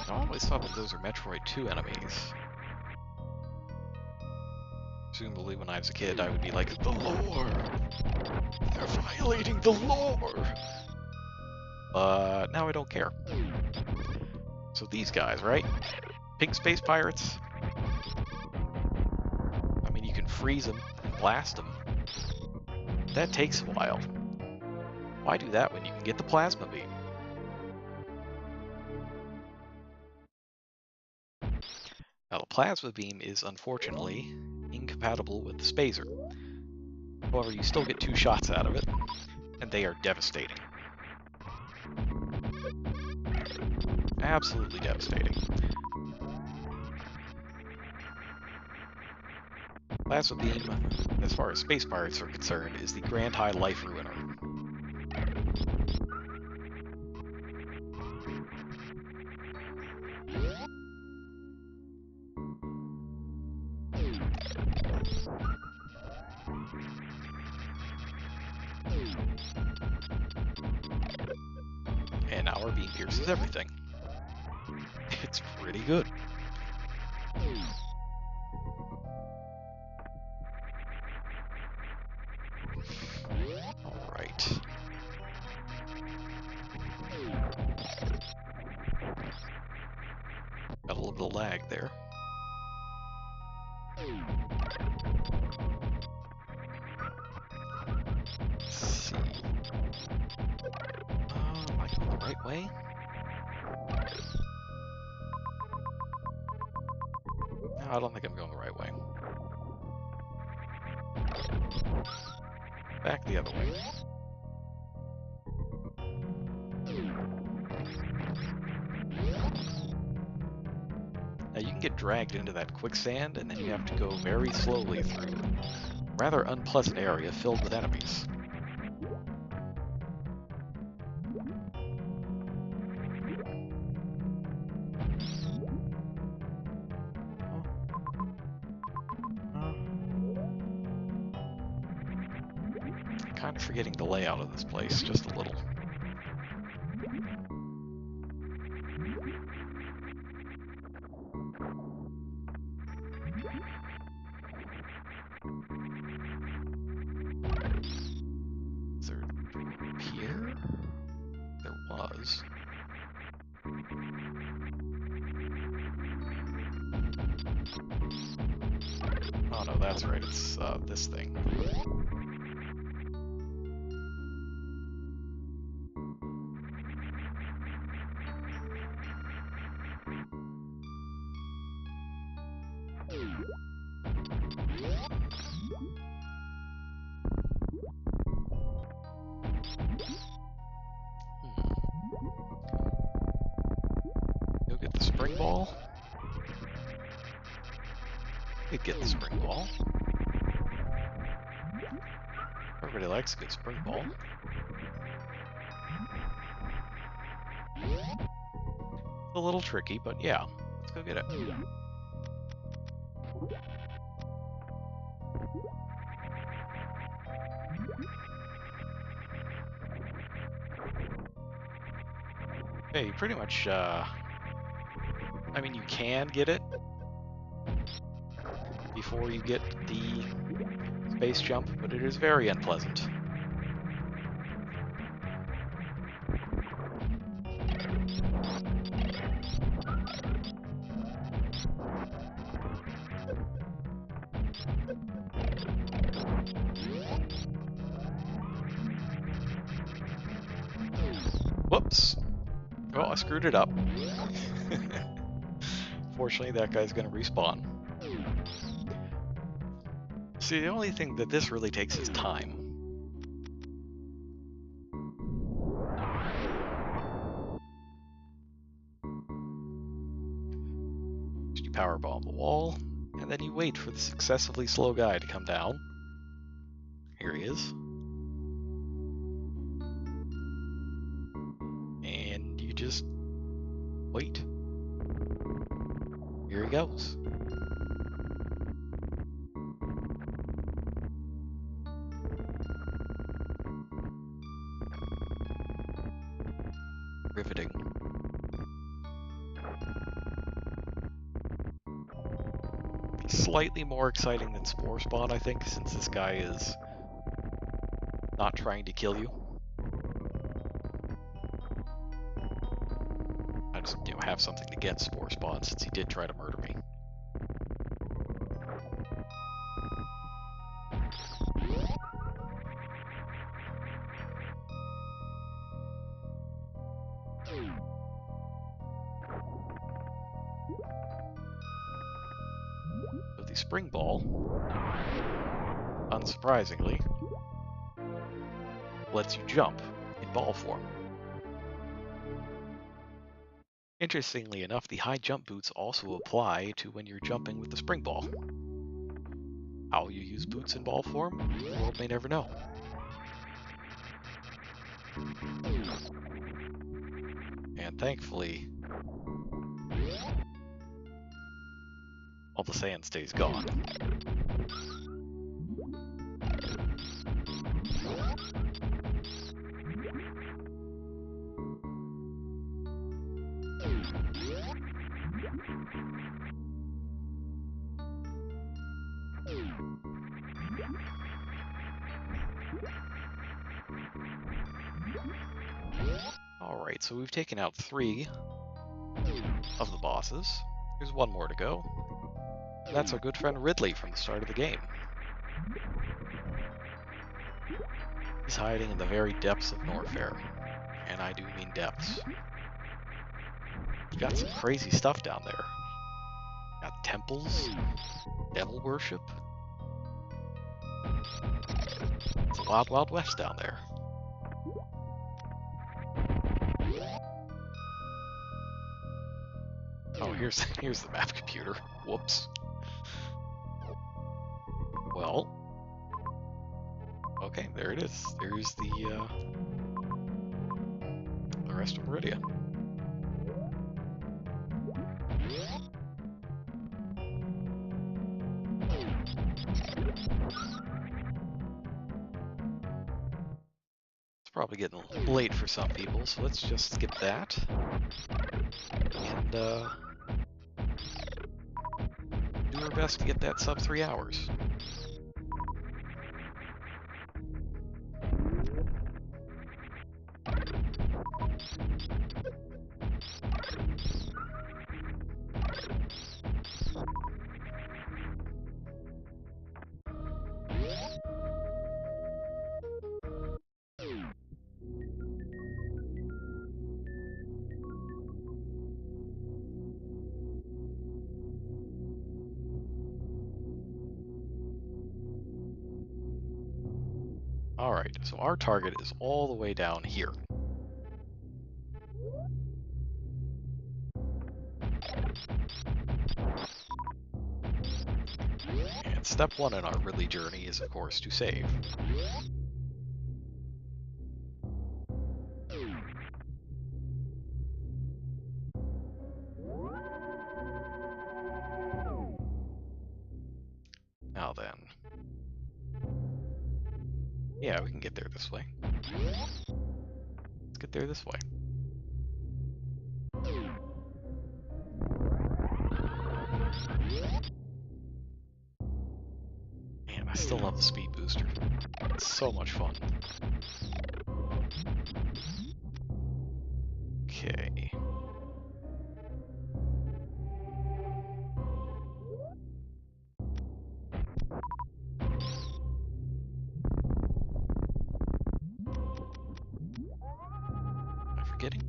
I always thought that those are Metroid 2 enemies. Presumably when I was a kid, I would be like, the lore! They're violating the lore! Now I don't care. So these guys, right? Pink space pirates? I mean, you can freeze them and blast them. That takes a while. Why do that when you can get the plasma beam? Now, the plasma beam is unfortunately incompatible with the spacer. However, you still get 2 shots out of it, and they are devastating. Absolutely devastating. Plasma beam, as far as space pirates are concerned, is the Grand High Life Ruiner. And now our beam pierces everything. It's pretty good. Alright. Got a little bit of lag there. Let's see. Am I going the right way? No, I don't think I'm going the right way. Back the other way. Now you can get dragged into that quicksand, and then you have to go very slowly through a rather unpleasant area filled with enemies. Kind of forgetting the layout of this place, just a little. Is there a door here? There was. Oh no, that's right, it's this thing. You'll get the spring ball. You get the spring ball. Everybody likes a good spring ball. It's a little tricky, but yeah, let's go get it. Hey, you pretty much, I mean, you can get it before you get the space jump, but it is very unpleasant. Whoops. Well, I screwed it up. Fortunately, that guy's going to respawn. See, the only thing that this really takes is time. You powerbomb the wall, and then you wait for the successively slow guy to come down. Here he is. And you just wait. Here he goes. Riveting. Slightly more exciting than Spore Spawn, I think, since this guy is not trying to kill you. I just, have something to get Spore Spawn since he did try to murder me. So the Spring Ball, unsurprisingly, lets you jump in ball form. Interestingly enough, the high jump boots also apply to when you're jumping with the Spring Ball. How you use boots in ball form, the world may never know. And thankfully, all the sand stays gone. Alright, so we've taken out 3 of the bosses. There's 1 more to go. That's our good friend Ridley from the start of the game. He's hiding in the very depths of Norfair. And I do mean depths. We've got some crazy stuff down there. Got temples, devil worship. It's a wild, wild west down there. Oh, here's the map computer. Whoops. Well, okay, there it is. There's the rest of Meridia. It's probably getting late for some people, so let's just skip that. And do our best to get that sub 3 hours. Alright, so our target is all the way down here. And step 1 in our Ridley journey is, of course, to save. Now then. Yeah, we can get there this way. Let's get there this way. Man, I still love the speed booster. It's so much fun. Okay. Am I forgetting?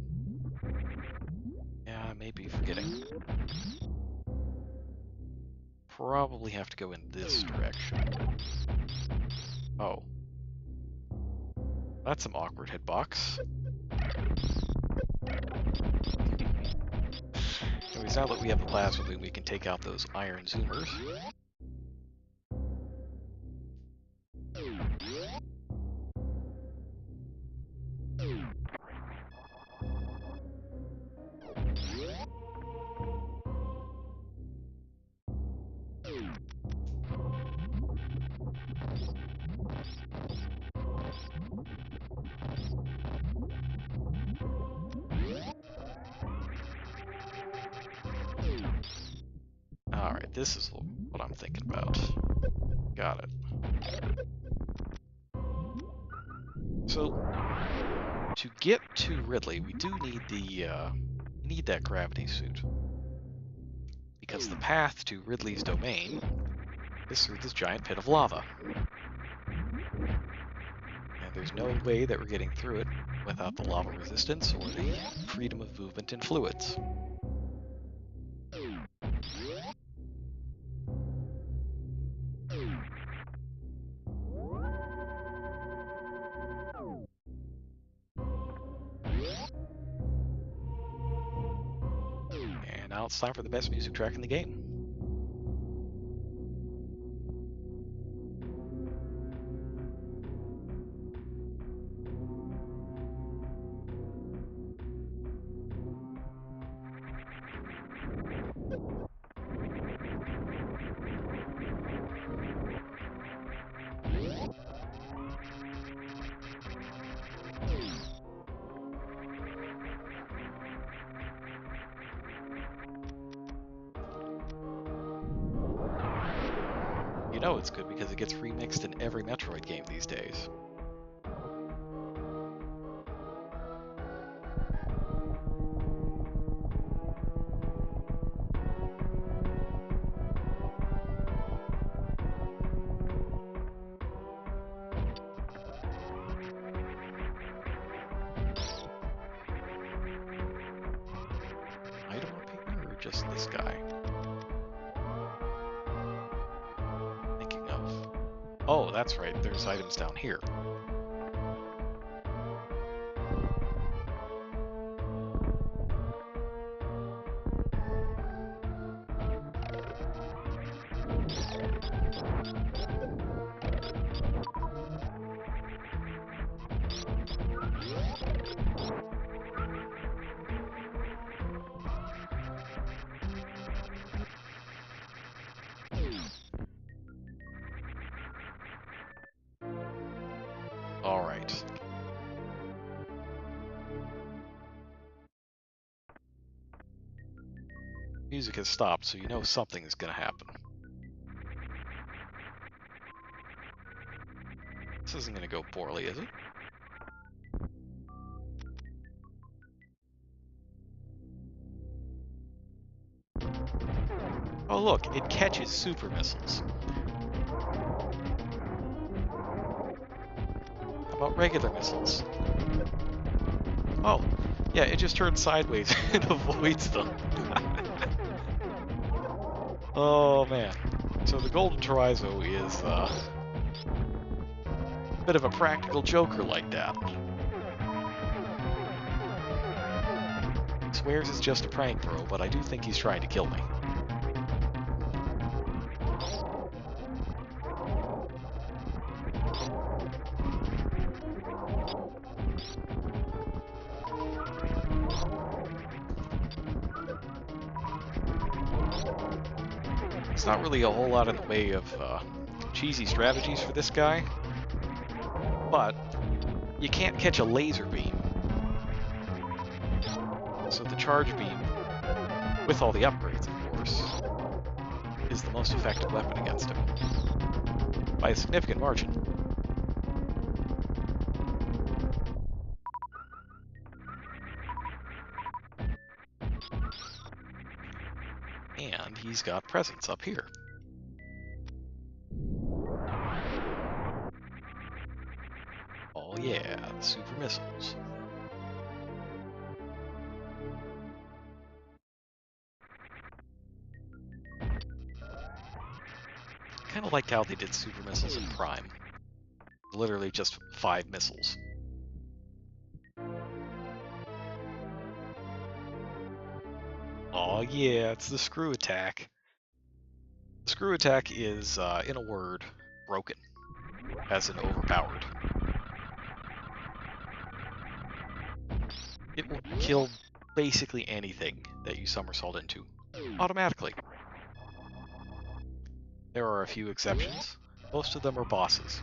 Yeah, I may be forgetting. Probably have to go in this direction. Oh. That's some awkward hitbox. Anyways, now that we have the plasma beam, we can take out those iron zoomers. this is what I'm thinking about. Got it. So, to get to Ridley, we do need that gravity suit. Because the path to Ridley's domain is through this giant pit of lava. And there's no way that we're getting through it without the lava resistance or the freedom of movement in fluids. And now it's time for the best music track in the game. You know it's good because it gets remixed in every Metroid game these days. Item up here or just this guy? Thinking of... Oh, that's right, there's items down here. Alright. Music has stopped, so you know something is gonna happen. This isn't gonna go poorly, is it? Oh look, it catches super missiles. How about regular missiles? Oh, yeah, it just turns sideways and avoids them. Oh man. So the Golden Chorizo is a bit of a practical joker like that. He swears it's just a prank throw, but I do think he's trying to kill me. It's not really a whole lot in the way of cheesy strategies for this guy, but you can't catch a laser beam. So the charge beam, with all the upgrades of course, is the most effective weapon against him. By a significant margin. And he's got presents up here. Oh yeah, the super missiles. Kind of liked how they did super missiles in Prime. Literally just 5 missiles. Oh yeah, it's the screw attack. The screw attack is, in a word, broken. As in overpowered. It will kill basically anything that you somersault into. Automatically. There are a few exceptions. Most of them are bosses.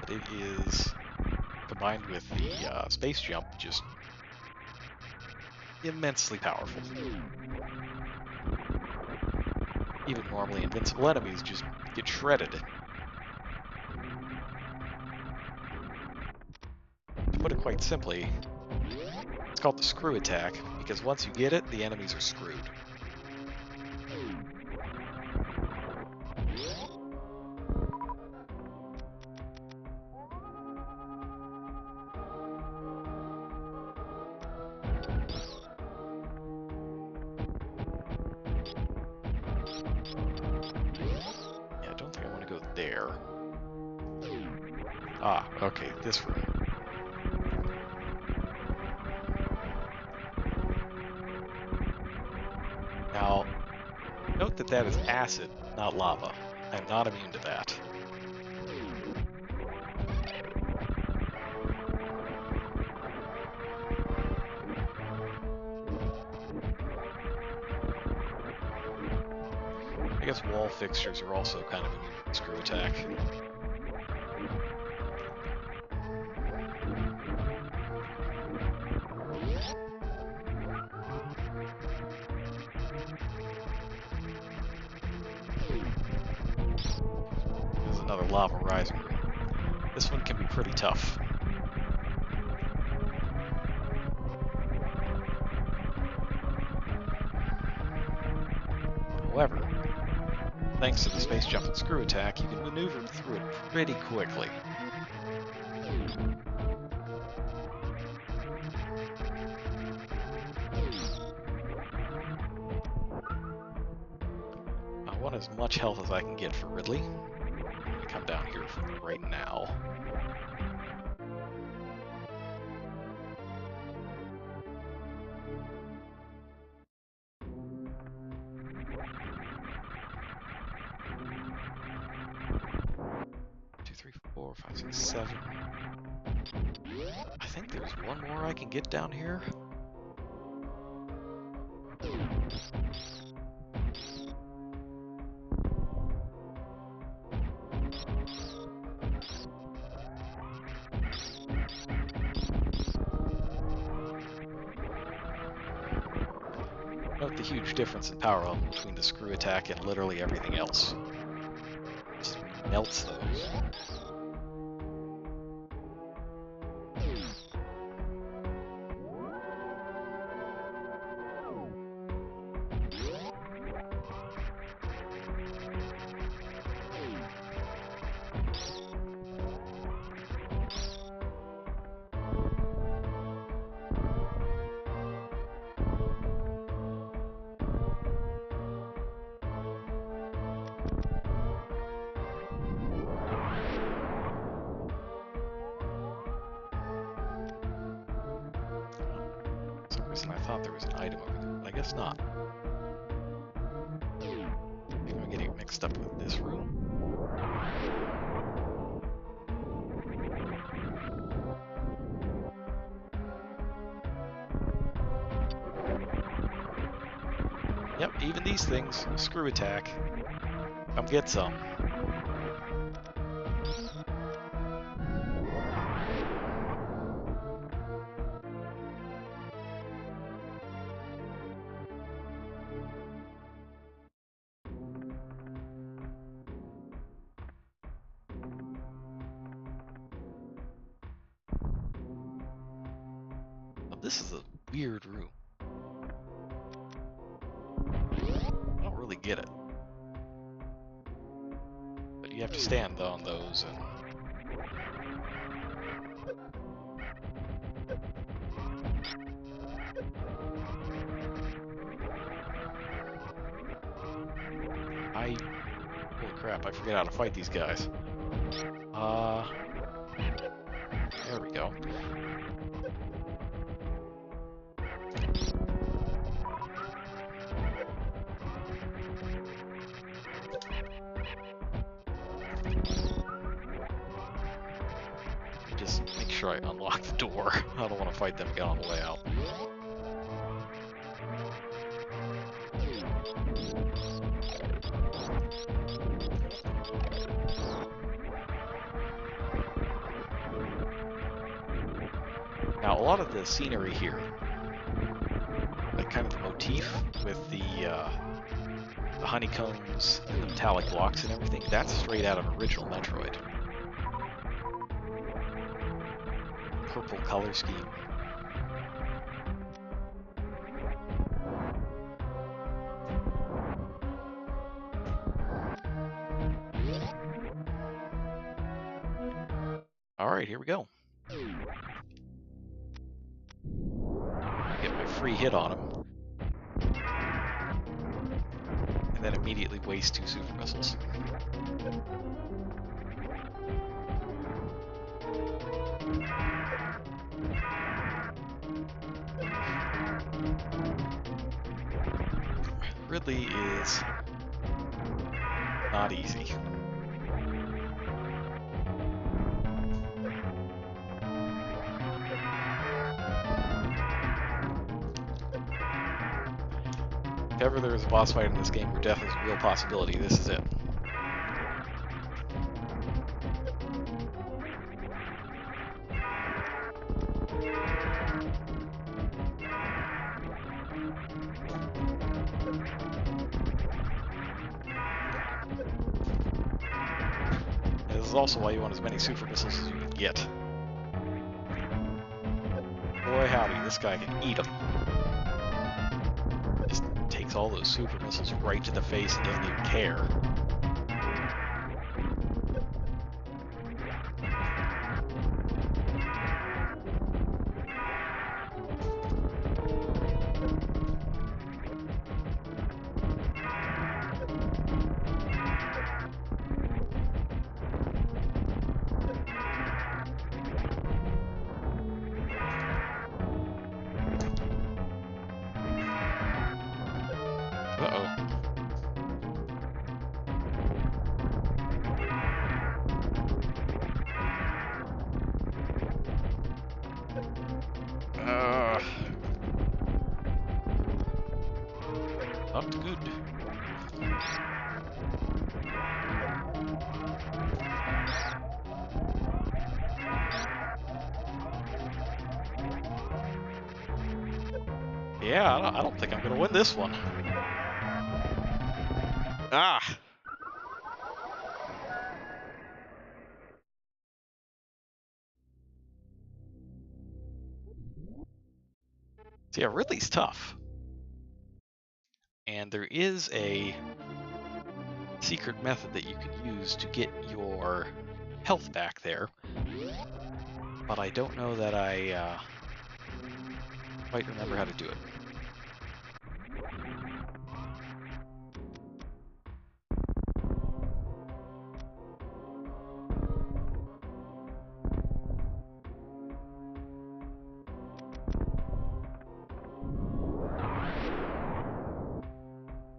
But it is, combined with the space jump, just immensely powerful. Even normally invincible enemies just get shredded. To put it quite simply, it's called the screw attack, because once you get it, the enemies are screwed. Yeah, I don't think I want to go there. Ah, okay, this room. Now, note that that is acid, not lava. I'm not immune to that. I guess wall fixtures are also kind of immune to the screw attack. There's another lava rising room. This one can be pretty tough. However, thanks to the space jump and screw attack, you can maneuver through it pretty quickly. I want as much health as I can get for Ridley. I'm going to come down here right now. Two, three, four, five, six, seven. I think there's one more I can get down here. Note the huge difference in power level between the screw attack and literally everything else. It just melts those. For some reason I thought there was an item over there, but I guess not. Maybe I'm getting it mixed up with this room. Yep, even these things, screw attack. Come get some. Now, this is a weird room. I don't really get it. But you have to stand on those and... Holy crap, I forget how to fight these guys. There we go. Just make sure I unlock the door. I don't want to fight them again on the way out. Now, a lot of the scenery here kind of the motif with the honeycombs and the metallic blocks and everything, that's straight out of original Metroid. Purple color scheme. Alright, here we go. I get my free hit on him. And then immediately waste 2 super missiles. Ridley is not easy. If ever there is a boss fight in this game where death is a real possibility, this is it. And this is also why you want as many super missiles as you can get. Boy howdy, this guy can eat them. Just takes all those super missiles right to the face and doesn't even care. Uh-oh. Not good. Yeah, I don't think I'm gonna win this one. Ah! So yeah, Ridley's tough. And there is a secret method that you can use to get your health back there. But I don't know that I quite remember how to do it.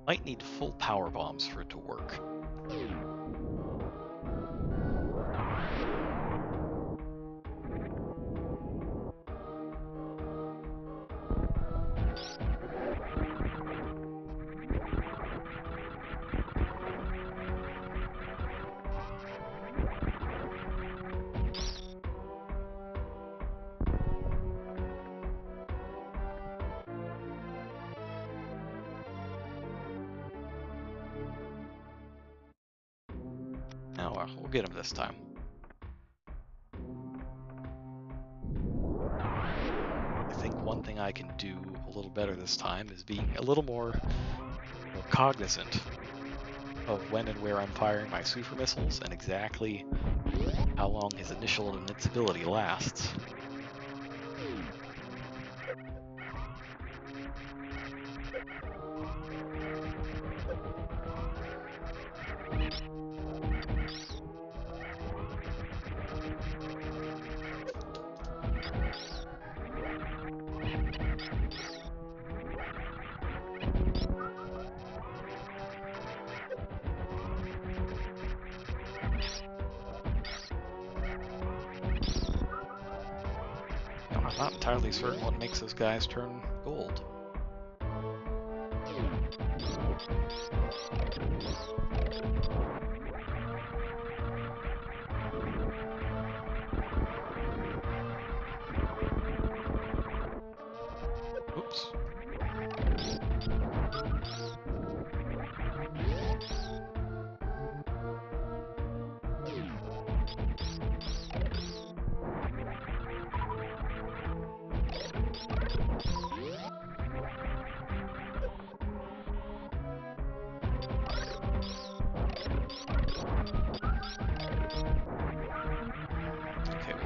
Might need full power bombs for it to work. Oh well, we'll get him this time. I think one thing I can do a little better this time is being a little more cognizant of when and where I'm firing my super missiles and exactly how long his initial invincibility lasts. Now, I'm not entirely certain what makes those guys turn gold. Oops.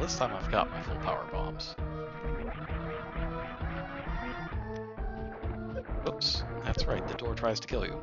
this time I've got my full power bombs. Oops, that's right, the door tries to kill you.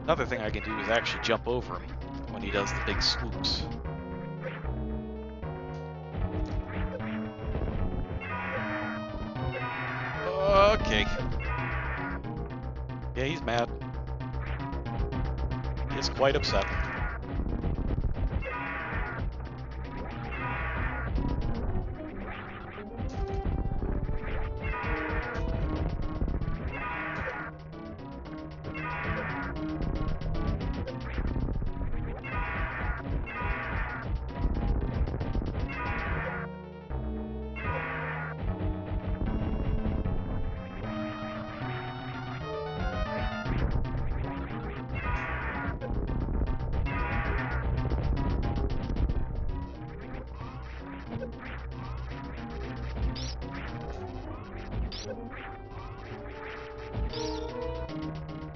Another thing I can do is actually jump over him when he does the big swoops. Okay. Yeah, he's mad. He's quite upset.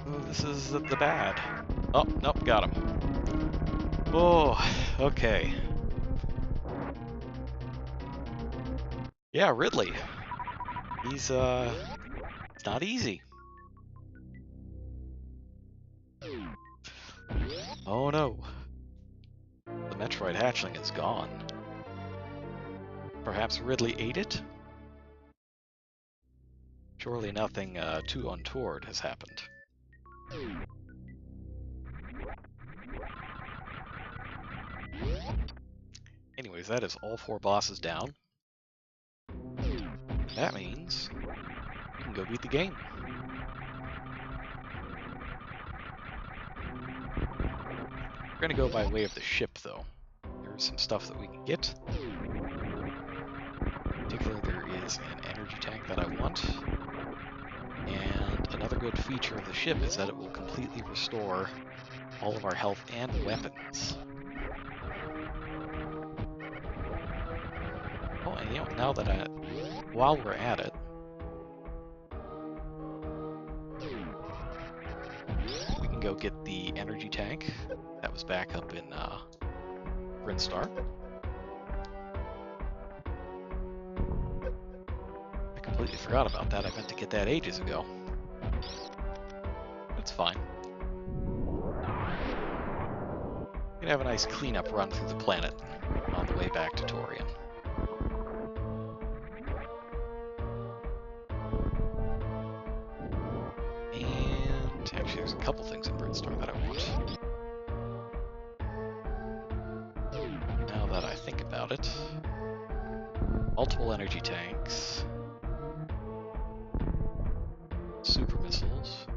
Oh, this is the bad. Oh, nope, got him. Oh, okay. Yeah, Ridley. He's it's not easy. Oh no. The Metroid hatchling is gone. Perhaps Ridley ate it? Surely nothing too untoward has happened. Anyways, that is all 4 bosses down. That means we can go beat the game. We're gonna go by way of the ship, though. There's some stuff that we can get. Particularly, there is an energy tank that I want. And another good feature of the ship is that it will completely restore all of our health and weapons. Oh, and now that while we're at it, we can go get the energy tank that was back up in Brinstar. I completely forgot about that. I meant to get that ages ago. It's fine. We can have a nice cleanup run through the planet on the way back to Torian. And actually, there's a couple things in Brinstar that I want. Now that I think about it, multiple energy tanks, super missiles.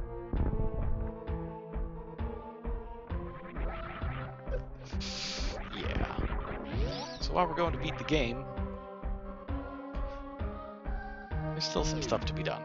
Yeah. So while we're going to beat the game, there's still some stuff to be done.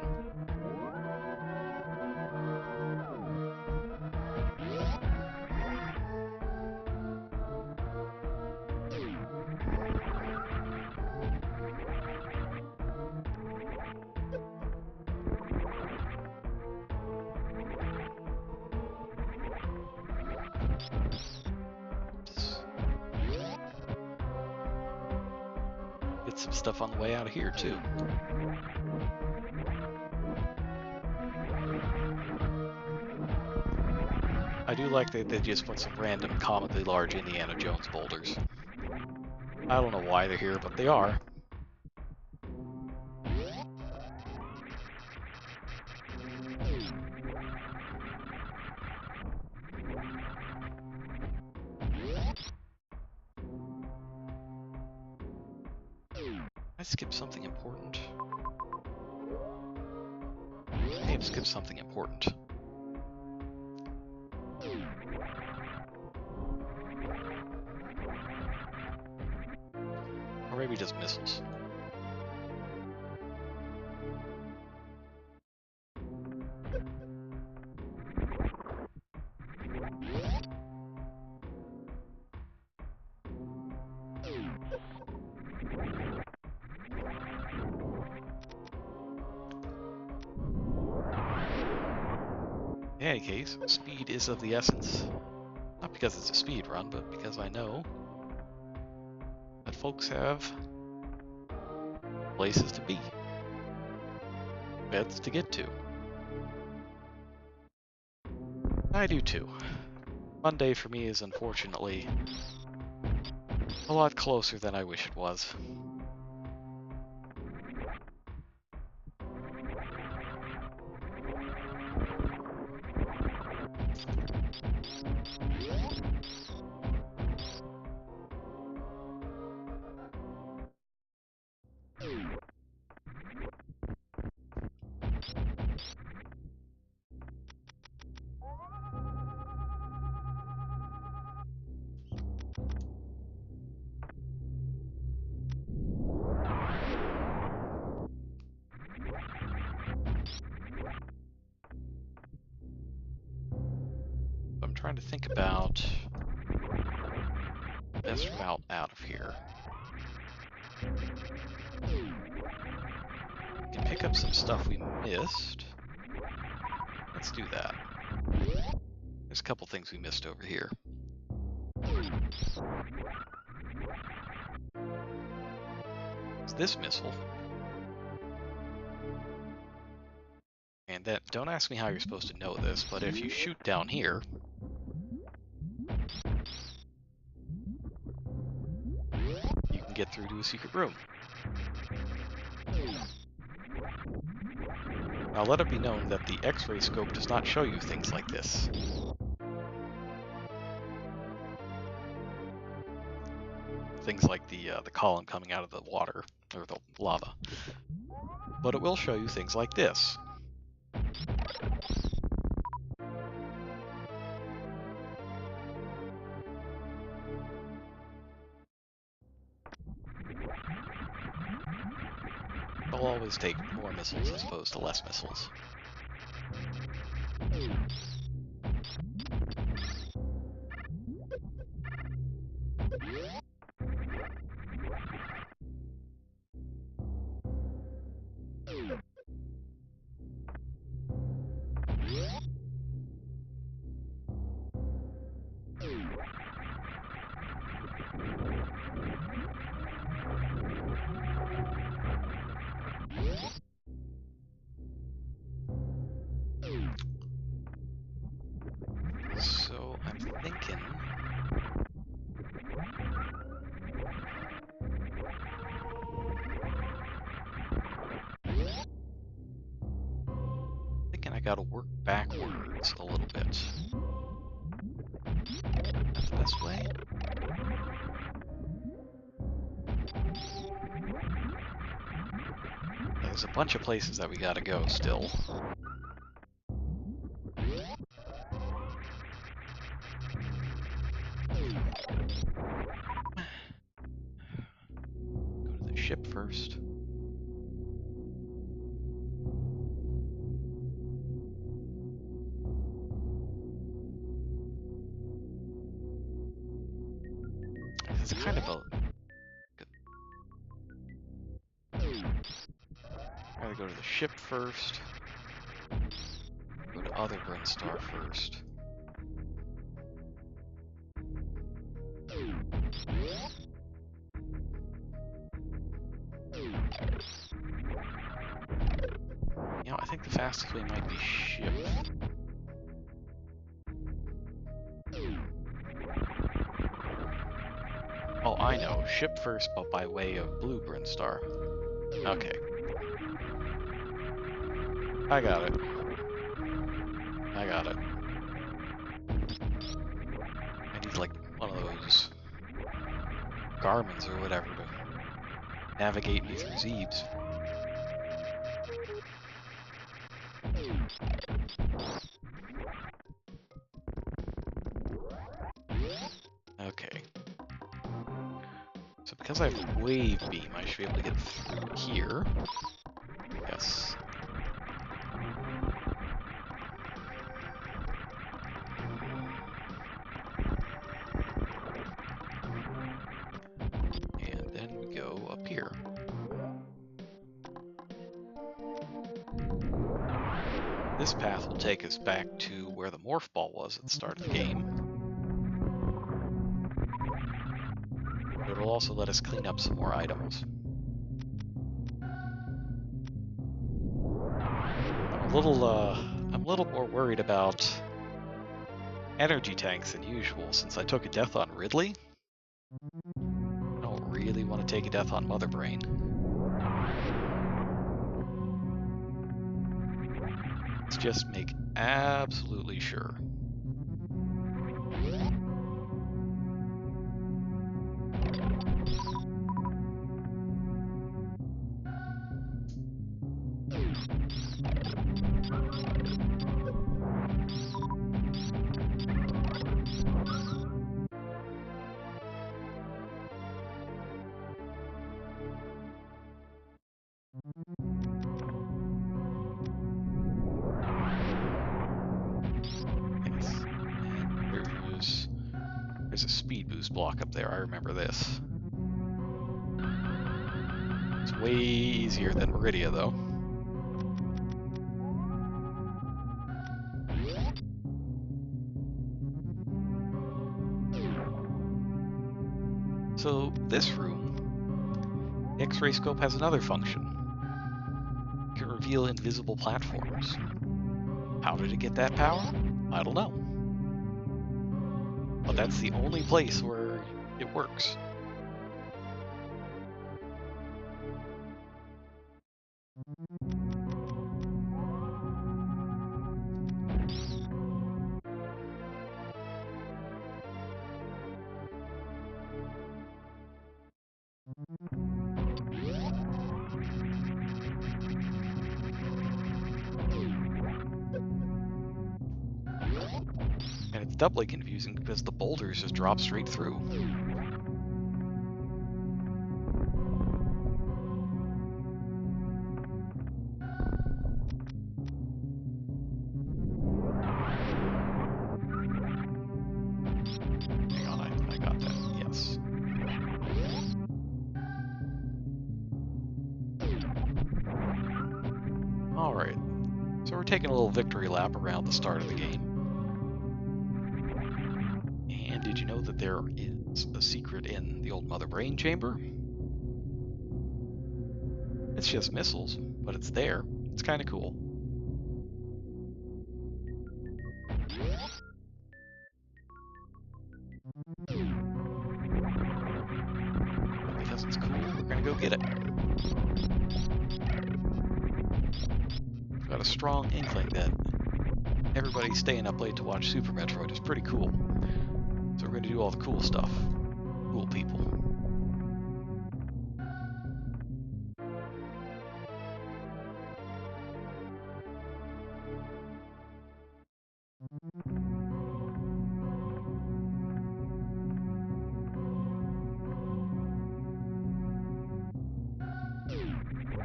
Get some stuff on the way out of here, too. I do like that they just put some random comically large Indiana Jones boulders. I don't know why they're here, but they are. I skipped something important. I may have skipped something important. Or maybe just missiles. In any case, speed is of the essence. Not because it's a speed run, but because I know that folks have places to be, beds to get to. I do too. Monday for me is unfortunately a lot closer than I wish it was. I'm trying to think about the best route out of here. We can pick up some stuff we missed. Let's do that. There's a couple things we missed over here. It's this missile. And then, don't ask me how you're supposed to know this, but if you shoot down here, you can get through to a secret room. Now let it be known that the X-ray scope does not show you things like this. Things like the column coming out of the water, or the lava. But it will show you things like this. They'll always take more missiles as opposed to less missiles. So I'm thinking I gotta work backwards a little bit. That's the best way. There's a bunch of places that we gotta go still. Go to the ship first. It's kind of a... Gotta go to the ship first. Go to Other Brinstar first. You know, I think the fastest way might be ship. Oh, I know. Ship first, but by way of Blueprint Star. Okay, I got it. I got it. I need like one of those Garmins or whatever to navigate me through Zeebs. Okay. So because I have the wave beam, I should be able to get through here. Yes. And then we go up here. This path will take us back to where the morph ball was at the start of the game. But it'll also let us clean up some more items. I'm a little more worried about energy tanks than usual since I took a death on Ridley. I don't really want to take a death on Mother Brain. Let's just make absolutely sure. Yes. And there's a speed boost block up there. I remember this. It's way easier than Meridia, though. So this room, the X-ray scope has another function. It can reveal invisible platforms. How did it get that power? I don't know. But that's the only place where it works. And it's doubly confusing because the boulders just drop straight through. Hang on, I got that. Yes. Alright. So we're taking a little victory lap around the start of the game. And did you know that there is a secret in the old Mother Brain chamber? It's just missiles, but it's there. It's kind of cool. And because it's cool, we're gonna go get it. I've got a strong inkling that everybody staying up late to watch Super Metroid is pretty cool. So we're gonna do all the cool stuff. Cool people.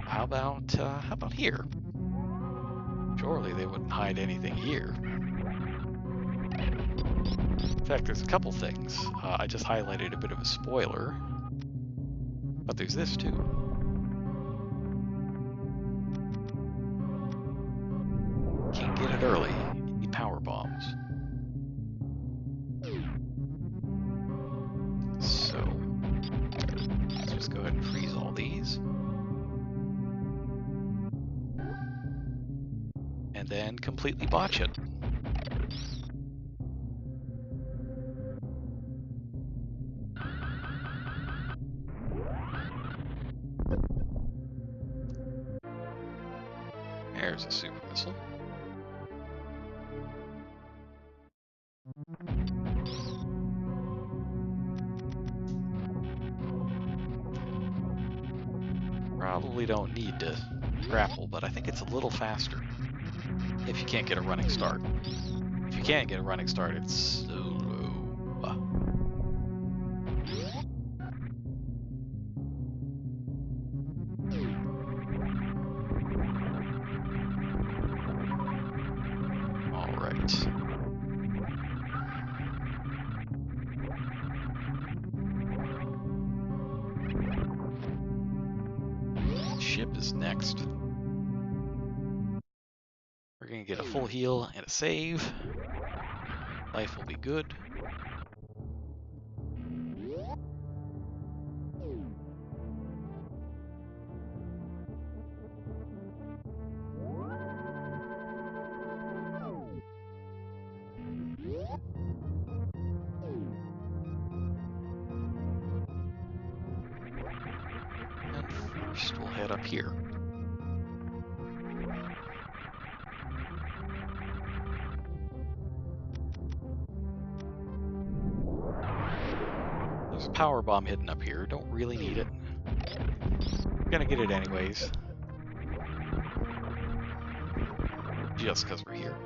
How about here? Surely they wouldn't hide anything here. In fact, there's a couple things. I just highlighted a bit of a spoiler, but there's this too. Can't get it early. You need power bombs. So let's just go ahead and freeze all these. And then completely botch it. There's a super missile. Probably don't need to grapple, but I think it's a little faster if you can't get a running start. If you can't get a running start, it's slow. All right. Ship is next. We're gonna get a full heal and a save. Life will be good. And first, we'll head up here. There's a power bomb hidden up here. Don't really need it. Gonna get it anyways. Just because we're here.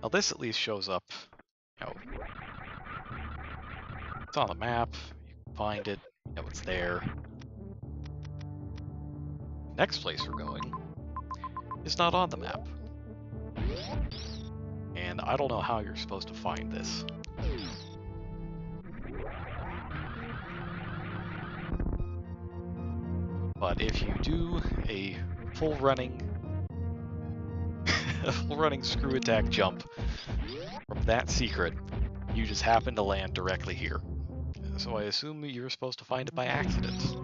Now this at least shows up. You know, it's on the map. You can find it. You know it's there. Next place we're going is not on the map. And I don't know how you're supposed to find this. But if you do a full running screw attack jump from that secret, you just happen to land directly here. So I assume you're supposed to find it by accident.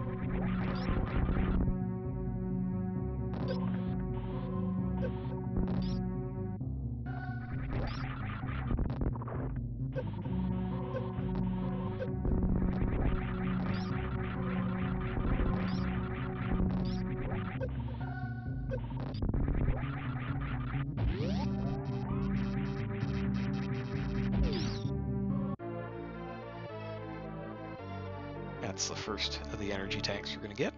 That's the first of the energy tanks you're going to get.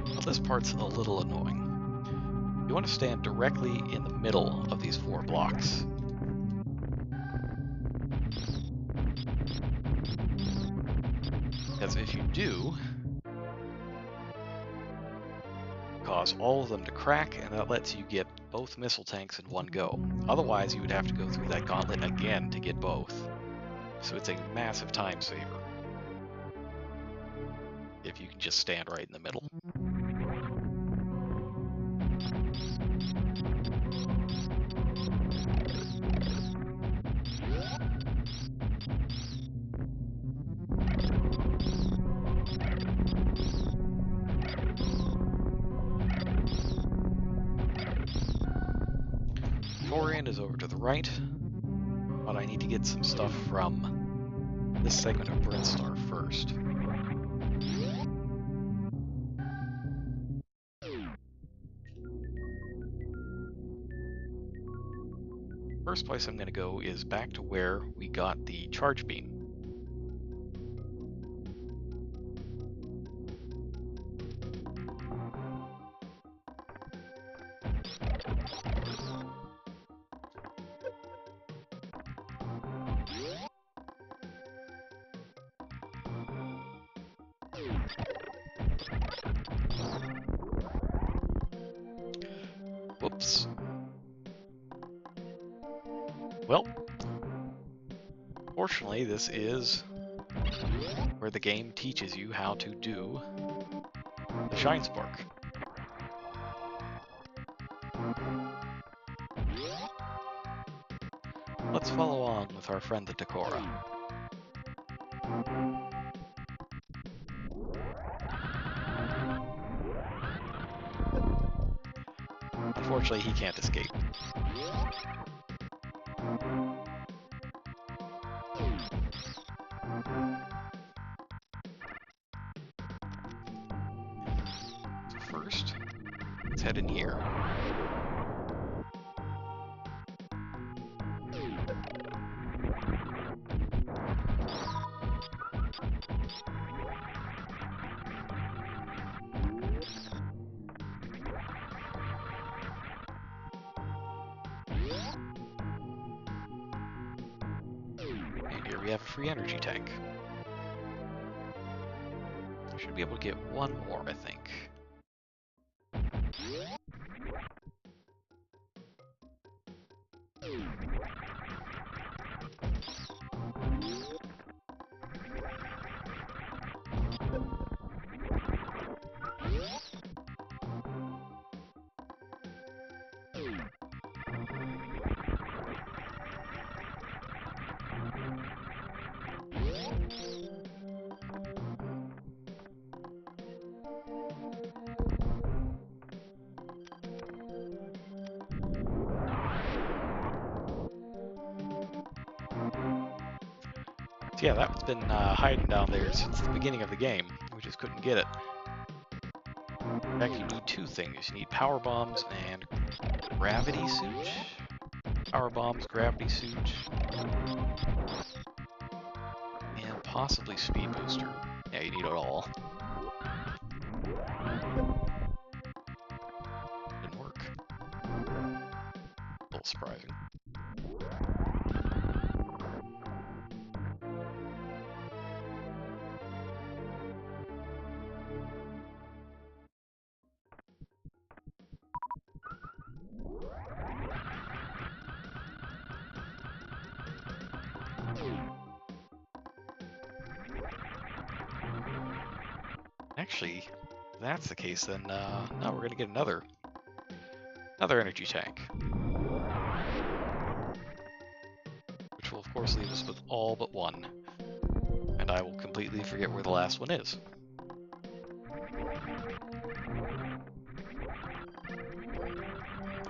Well, this part's a little annoying. You want to stand directly in the middle of these 4 blocks. Because if you do, cause all of them to crack, and that lets you get both missile tanks in one go. Otherwise, you would have to go through that gauntlet again to get both. So it's a massive time saver if you can just stand right in the middle. Torian is over to the right, but I need to get some stuff from this segment of Brinstar first. First place I'm going to go is back to where we got the charge beam. Whoops. Well, fortunately, this is where the game teaches you how to do the Shine Spark. let's follow on with our friend the Takora. Unfortunately, he can't escape. So first, let's head in here. And here we have a free energy tank. Should be able to get one more, I think. So yeah, that's been hiding down there since the beginning of the game. We just couldn't get it. In fact, you need two things. You need power bombs and gravity suit. Power bombs, gravity suit, and possibly speed booster. Yeah, you need it all. Didn't work. A little surprising. Actually, if that's the case, then now we're gonna get another energy tank, which will of course leave us with all but one, and I will completely forget where the last one is.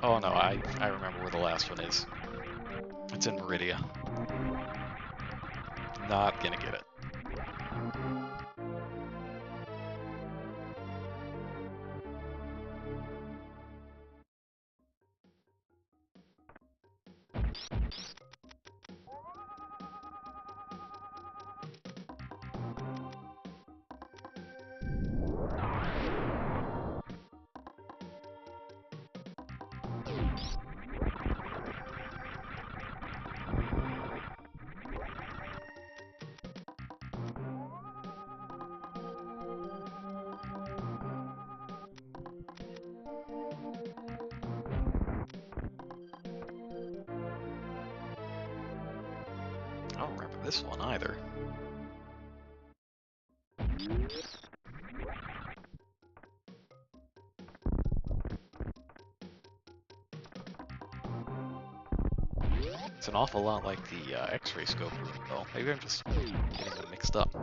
Oh no, I remember where the last one is. It's in Meridia. Not gonna get it. I don't remember this one either. It's an awful lot like the X-ray scope room, though. Maybe I'm just getting them mixed up.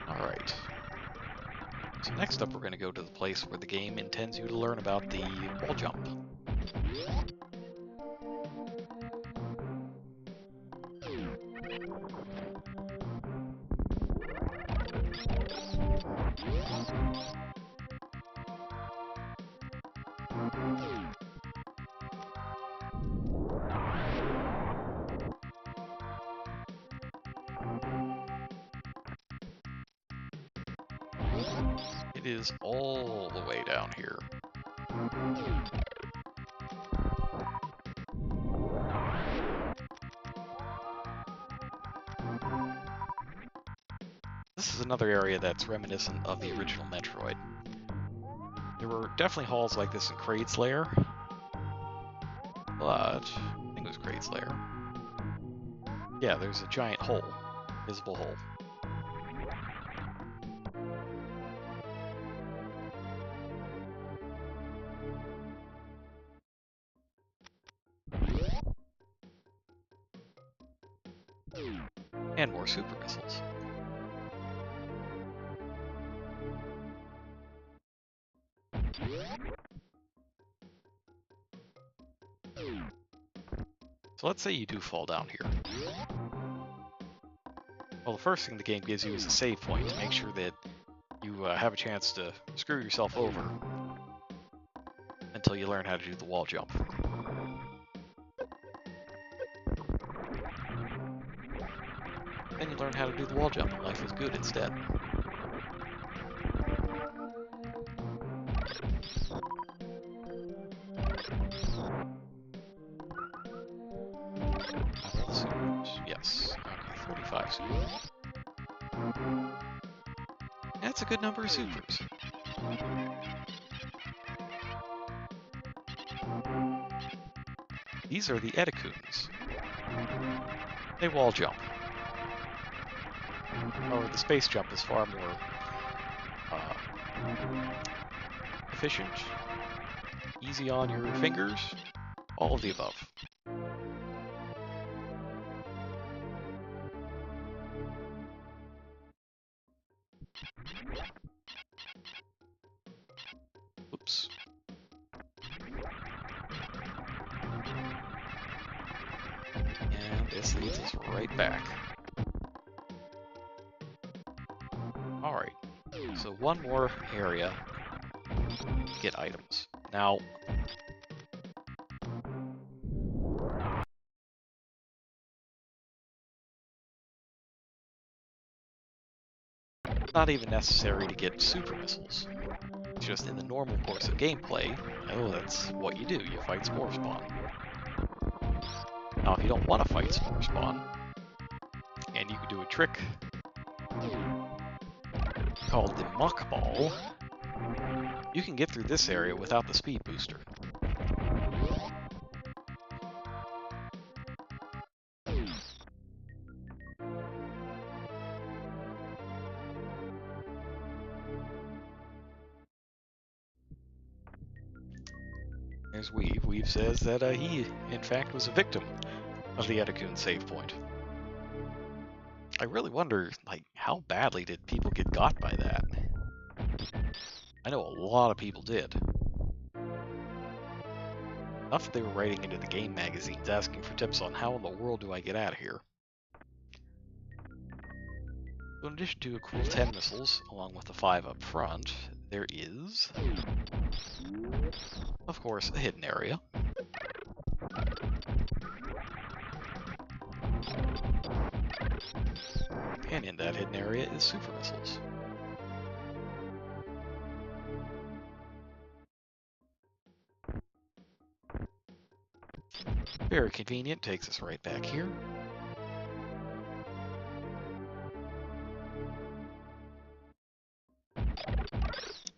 Alright. So next up we're going to go to the place where the game intends you to learn about the wall jump. It is all the way down here. This is another area that's reminiscent of the original Metroid. There were definitely halls like this in Kraid's Lair, but I think it was Kraid's Lair. Yeah, there's a giant hole, visible hole. And more super missiles. So let's say you do fall down here. Well, the first thing the game gives you is a save point to make sure that you have a chance to screw yourself over until you learn how to do the wall jump. Then you learn how to do the wall jump and life is good instead. Have all the supers. Yes. Okay, 35 supers. That's a good number of supers. These are the Edicoons. They wall jump. However, the space jump is far more efficient, easy on your fingers, all of the above. Oops. And this leads us right back. Alright, so one more area to get items. Now, it's not even necessary to get super missiles. It's just in the normal course of gameplay, oh, that's what you do. You fight Spore Spawn. Now, if you don't want to fight Spore Spawn, and you can do a trick called the Muck Ball, you can get through this area without the speed booster. There's Weave. Weave says that he, in fact, was a victim of the Edicoon save point. I really wonder, like, how badly did people get got by that? I know a lot of people did. Enough that they were writing into the game magazines asking for tips on how in the world do I get out of here. So in addition to a cool 10 missiles, along with the 5 up front, there is, of course, a hidden area. And in that hidden area is super missiles. Very convenient, takes us right back here.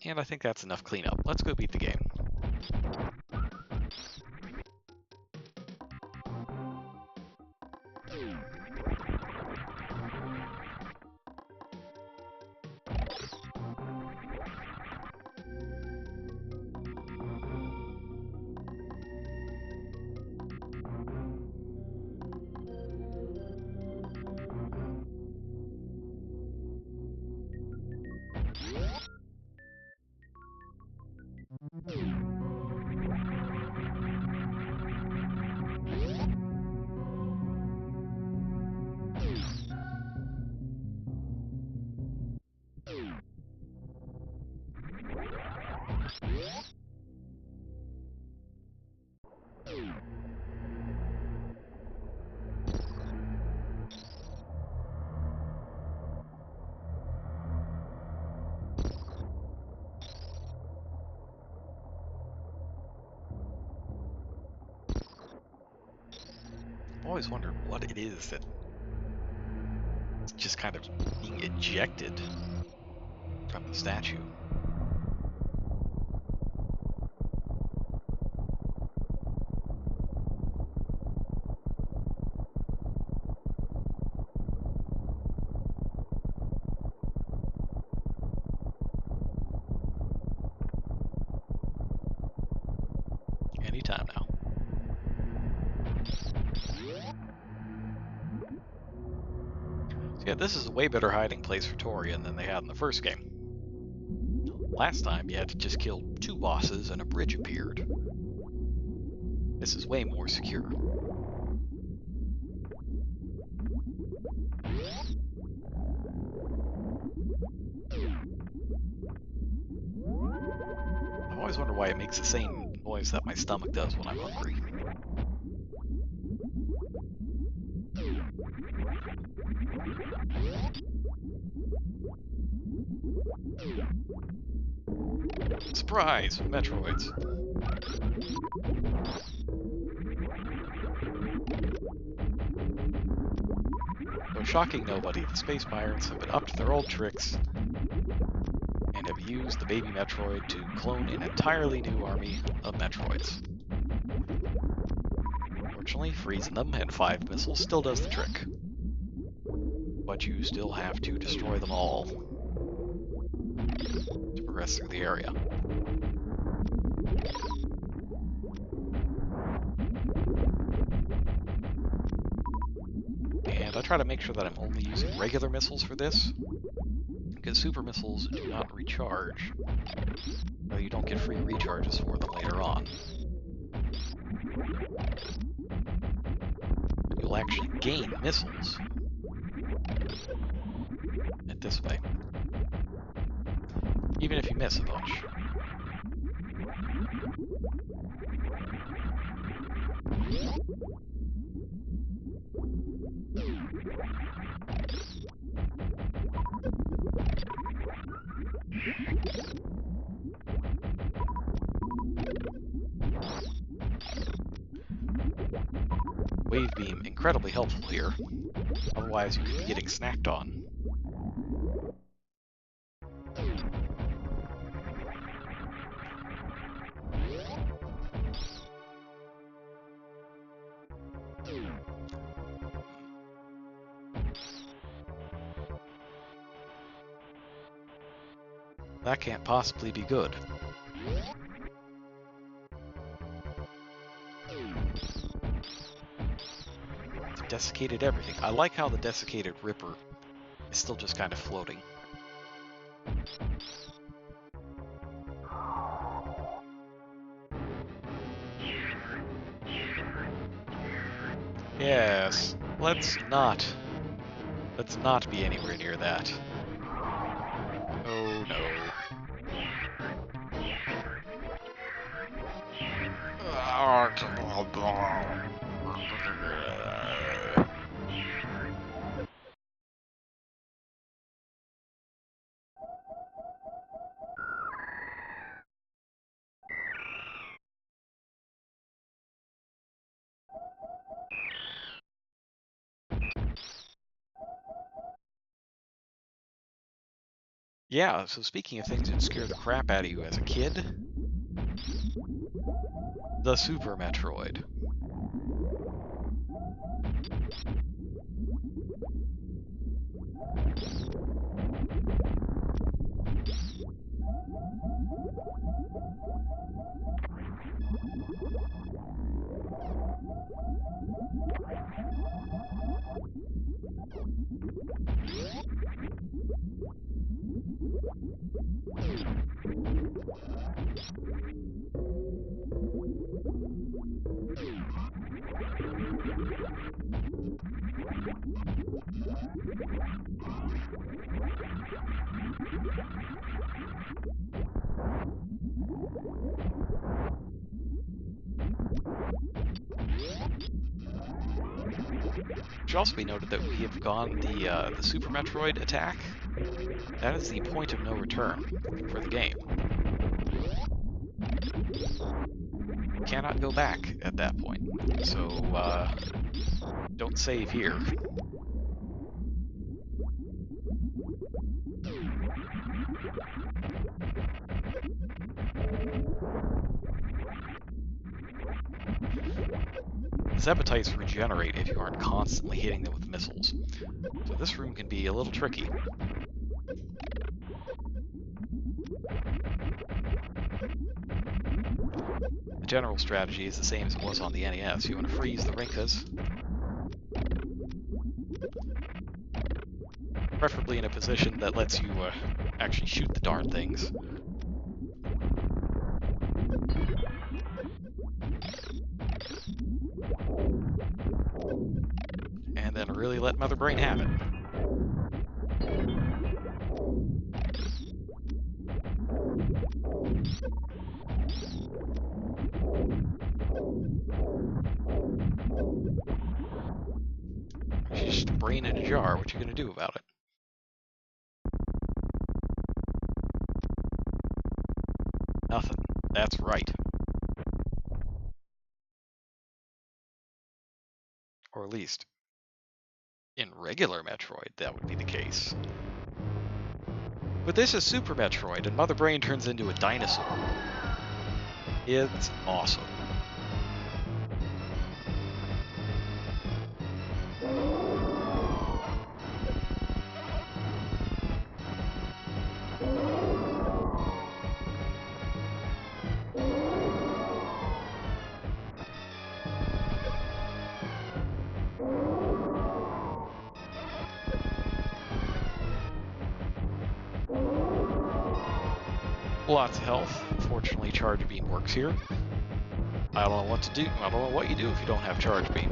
And I think that's enough cleanup. Let's go beat the game. I've always wondered what it is that's just kind of being ejected from the statue. Anytime now. So yeah, this is a way better hiding place for Torian than they had in the first game. Last time, you had to just kill 2 bosses and a bridge appeared. This is way more secure. I've always wondered why it makes the same noise that my stomach does when I'm hungry. Surprise! Metroids. Though shocking nobody, the space pirates have been up to their old tricks and have used the baby Metroid to clone an entirely new army of Metroids. Fortunately, freezing them and 5 missiles still does the trick. But you still have to destroy them all to progress through the area. And I try to make sure that I'm only using regular missiles for this, because super missiles do not recharge, though you don't get free recharges for them later on. But you'll actually gain missiles this way, even if you miss a bunch. Wave beam, incredibly helpful here. Otherwise you could be getting snacked on. That can't possibly be good. It's desiccated everything. I like how the desiccated Ripper is still just kind of floating. Yes, let's not be anywhere near that. Oh no. Yeah, so speaking of things that scare the crap out of you as a kid, the Super Metroid. It should also be noted that we have gone the Super Metroid attack. That is the point of no return for the game. You cannot go back at that point, so don't save here. Zepatites regenerate if you aren't constantly hitting them with missiles, so this room can be a little tricky. The general strategy is the same as it was on the NES. You want to freeze the Rinkas. preferably in a position that lets you actually shoot the darn things. And then really let Mother Brain have it. She's just a brain in a jar. What you gonna do about it? Nothing. That's right. Or at least, in regular Metroid, that would be the case. But this is Super Metroid, and Mother Brain turns into a dinosaur. It's awesome. Lots of health. Fortunately, Charge Beam works here. I don't know what to do. I don't know what you do if you don't have Charge Beam.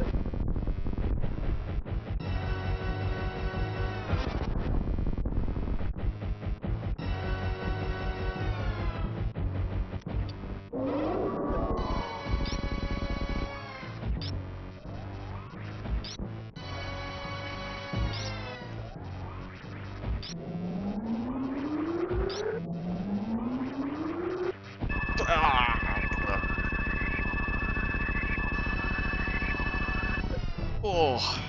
Ah! Oh.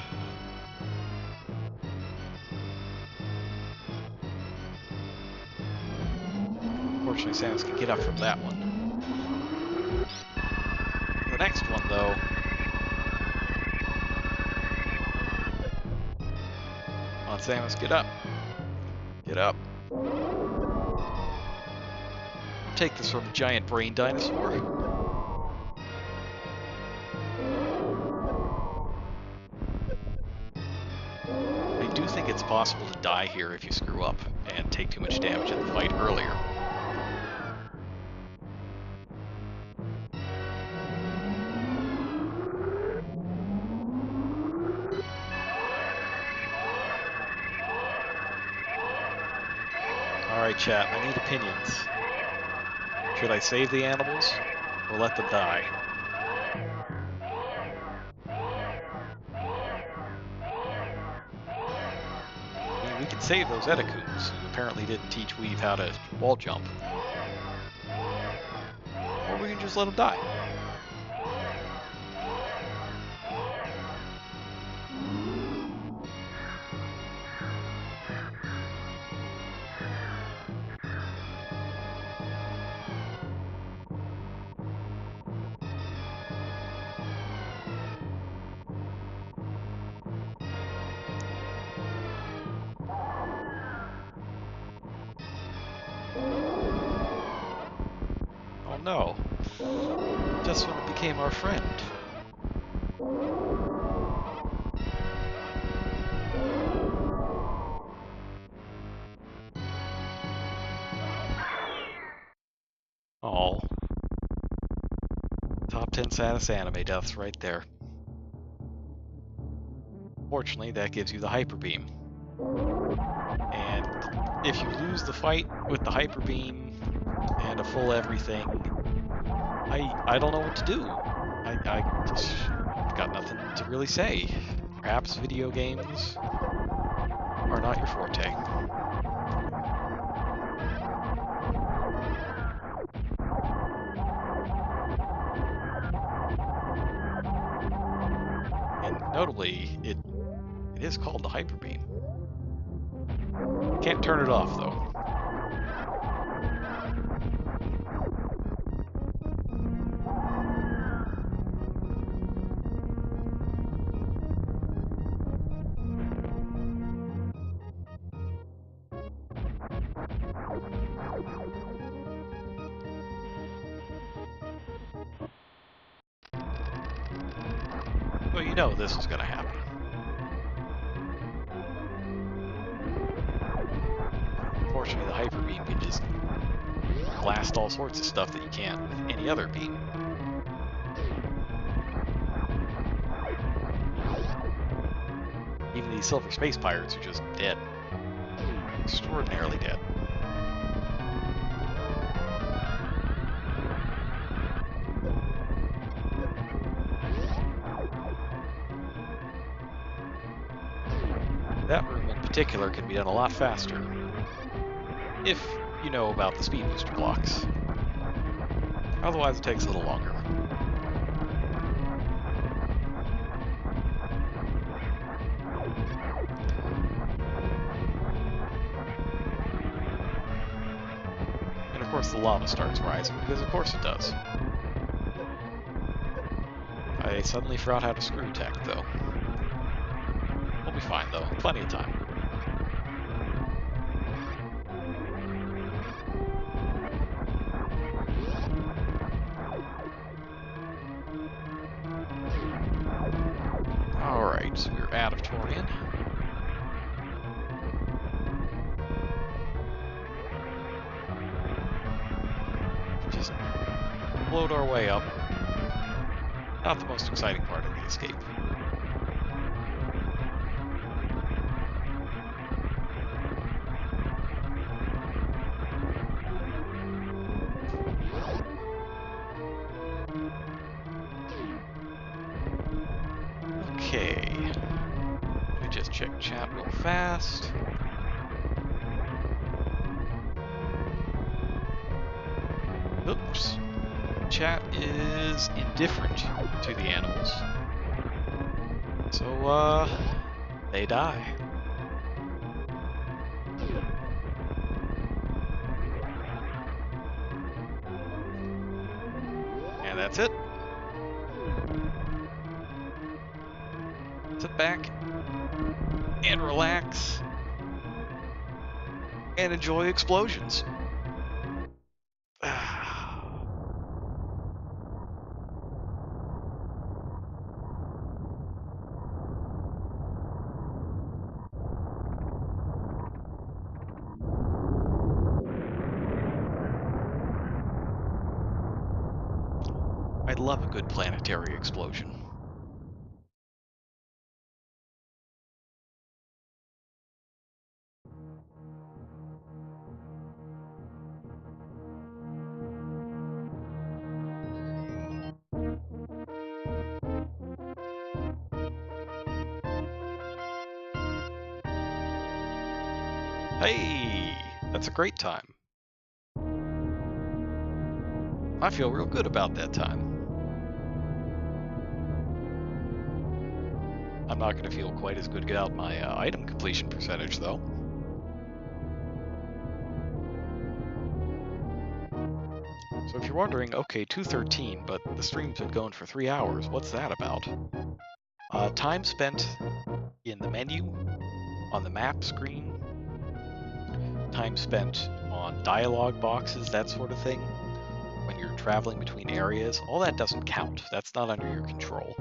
Fortunately, Samus can get up from that one. The next one, though. Come on, Samus, get up. Get up. Take this from a giant brain dinosaur. I do think it's possible to die here if you screw up and take too much damage in the fight earlier. Alright, chat, I need opinions. Should I save the animals or let them die? I mean, we can save those Etacoons, who apparently didn't teach Weave how to wall jump. Or we can just let them die. Oh no. Just when it became our friend. Oh. Top 10 saddest anime deaths right there. Fortunately, that gives you the Hyper Beam. And if you lose the fight with the Hyper Beam and a full everything, I don't know what to do. I just got nothing to really say. Perhaps video games are not your forte. And notably, it is called the Hyper Beam. Can't turn it off though. Well, you know this is gonna happen. unfortunately, the hyper beam can just blast all sorts of stuff that you can't with any other beam. Even these silver space pirates are just dead. Extraordinarily dead. That room in particular can be done a lot faster, if you know about the speed booster blocks. Otherwise it takes a little longer. And of course the lava starts rising, because of course it does. I suddenly forgot how to screw tech, though. We'll be fine, though. Plenty of time. Alright, so we're out of Torian. Just float our way up. Not the most exciting part of the escape. Okay. Let me just check chat real fast. Oops. Chat is indifferent to the animals. So, they die. And that's it. Sit back and relax and enjoy explosions. I love a good planetary explosion. Hey, that's a great time. I feel real good about that time. I'm not going to feel quite as good about my item completion percentage, though. So if you're wondering, okay, 213, but the stream's been going for 3 hours, what's that about? Time spent in the menu, on the map screen, time spent on dialogue boxes, that sort of thing, when you're traveling between areas, all that doesn't count. That's not under your control.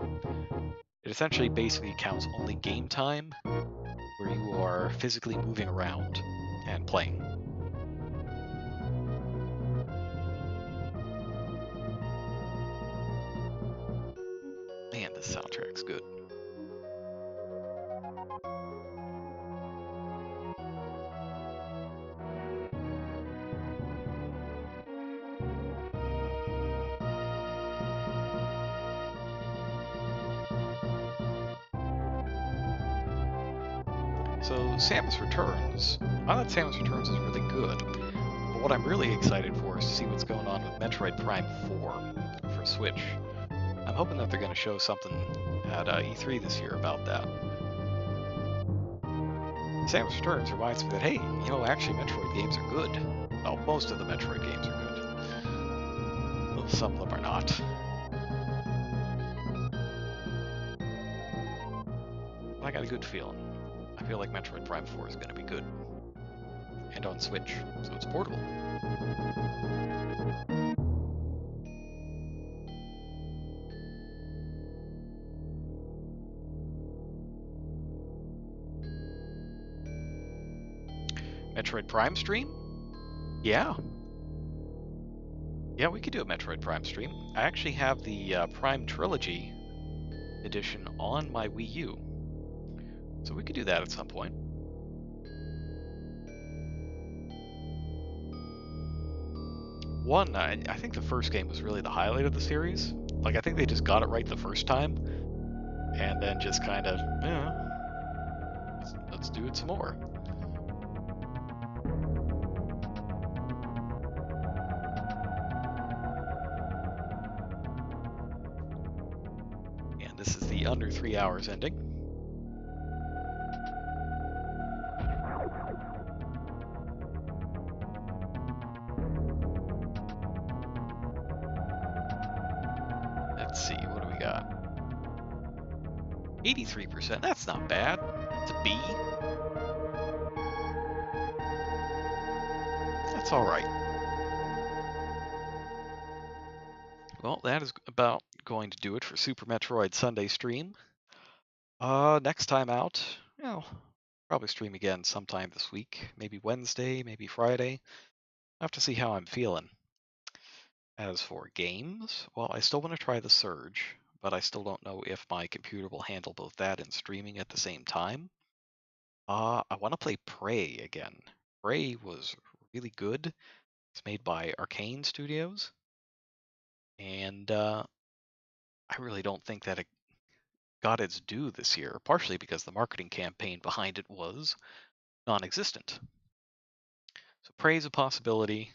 It essentially basically counts only game time, where you are physically moving around and playing. Man, this soundtrack's good. So Samus Returns, I thought Samus Returns was really good, but what I'm really excited for is to see what's going on with Metroid Prime 4 for Switch. I'm hoping that they're going to show something at E3 this year about that. Samus Returns reminds me that, hey, you know, actually Metroid games are good. Well, most of the Metroid games are good. Well, some of them are not. I got a good feeling. I feel like Metroid Prime 4 is going to be good. And on Switch, so it's portable. Metroid Prime stream? Yeah. Yeah, we could do a Metroid Prime stream. I actually have the Prime Trilogy edition on my Wii U, so we could do that at some point. One, I think the first game was really the highlight of the series. Like, I think they just got it right the first time, and then just kind of, yeah, let's do it some more. And this is the under 3 hours ending. Let's see, what do we got? 83%, that's not bad. It's a B. That's all right. Well, that is about going to do it for Super Metroid Sunday stream. Next time out, probably stream again sometime this week. Maybe Wednesday, maybe Friday. I have to see how I'm feeling. As for games, well, I still want to try the Surge, but I still don't know if my computer will handle both that and streaming at the same time. I want to play Prey again. Prey was really good. It's made by Arcane Studios, and I really don't think that it got its due this year, partially because the marketing campaign behind it was non-existent. So Prey is a possibility.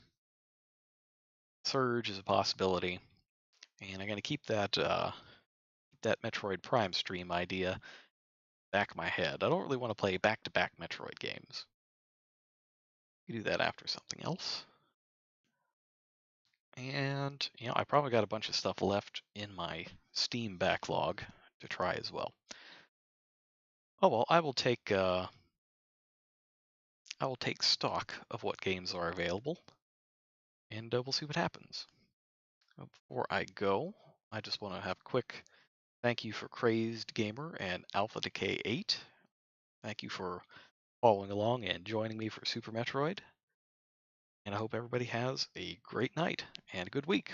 Surge is a possibility, and I'm gonna keep that Metroid Prime stream idea back of my head. I don't really want to play back-to-back Metroid games. You do that after something else. And I probably got a bunch of stuff left in my Steam backlog to try as well. Oh well, I will take stock of what games are available, and we'll see what happens. Before I go, I just want to have a quick thank you for Crazed Gamer and Alpha Decay 8. Thank you for following along and joining me for Super Metroid. And I hope everybody has a great night and a good week.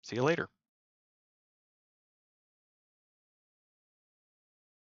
See you later.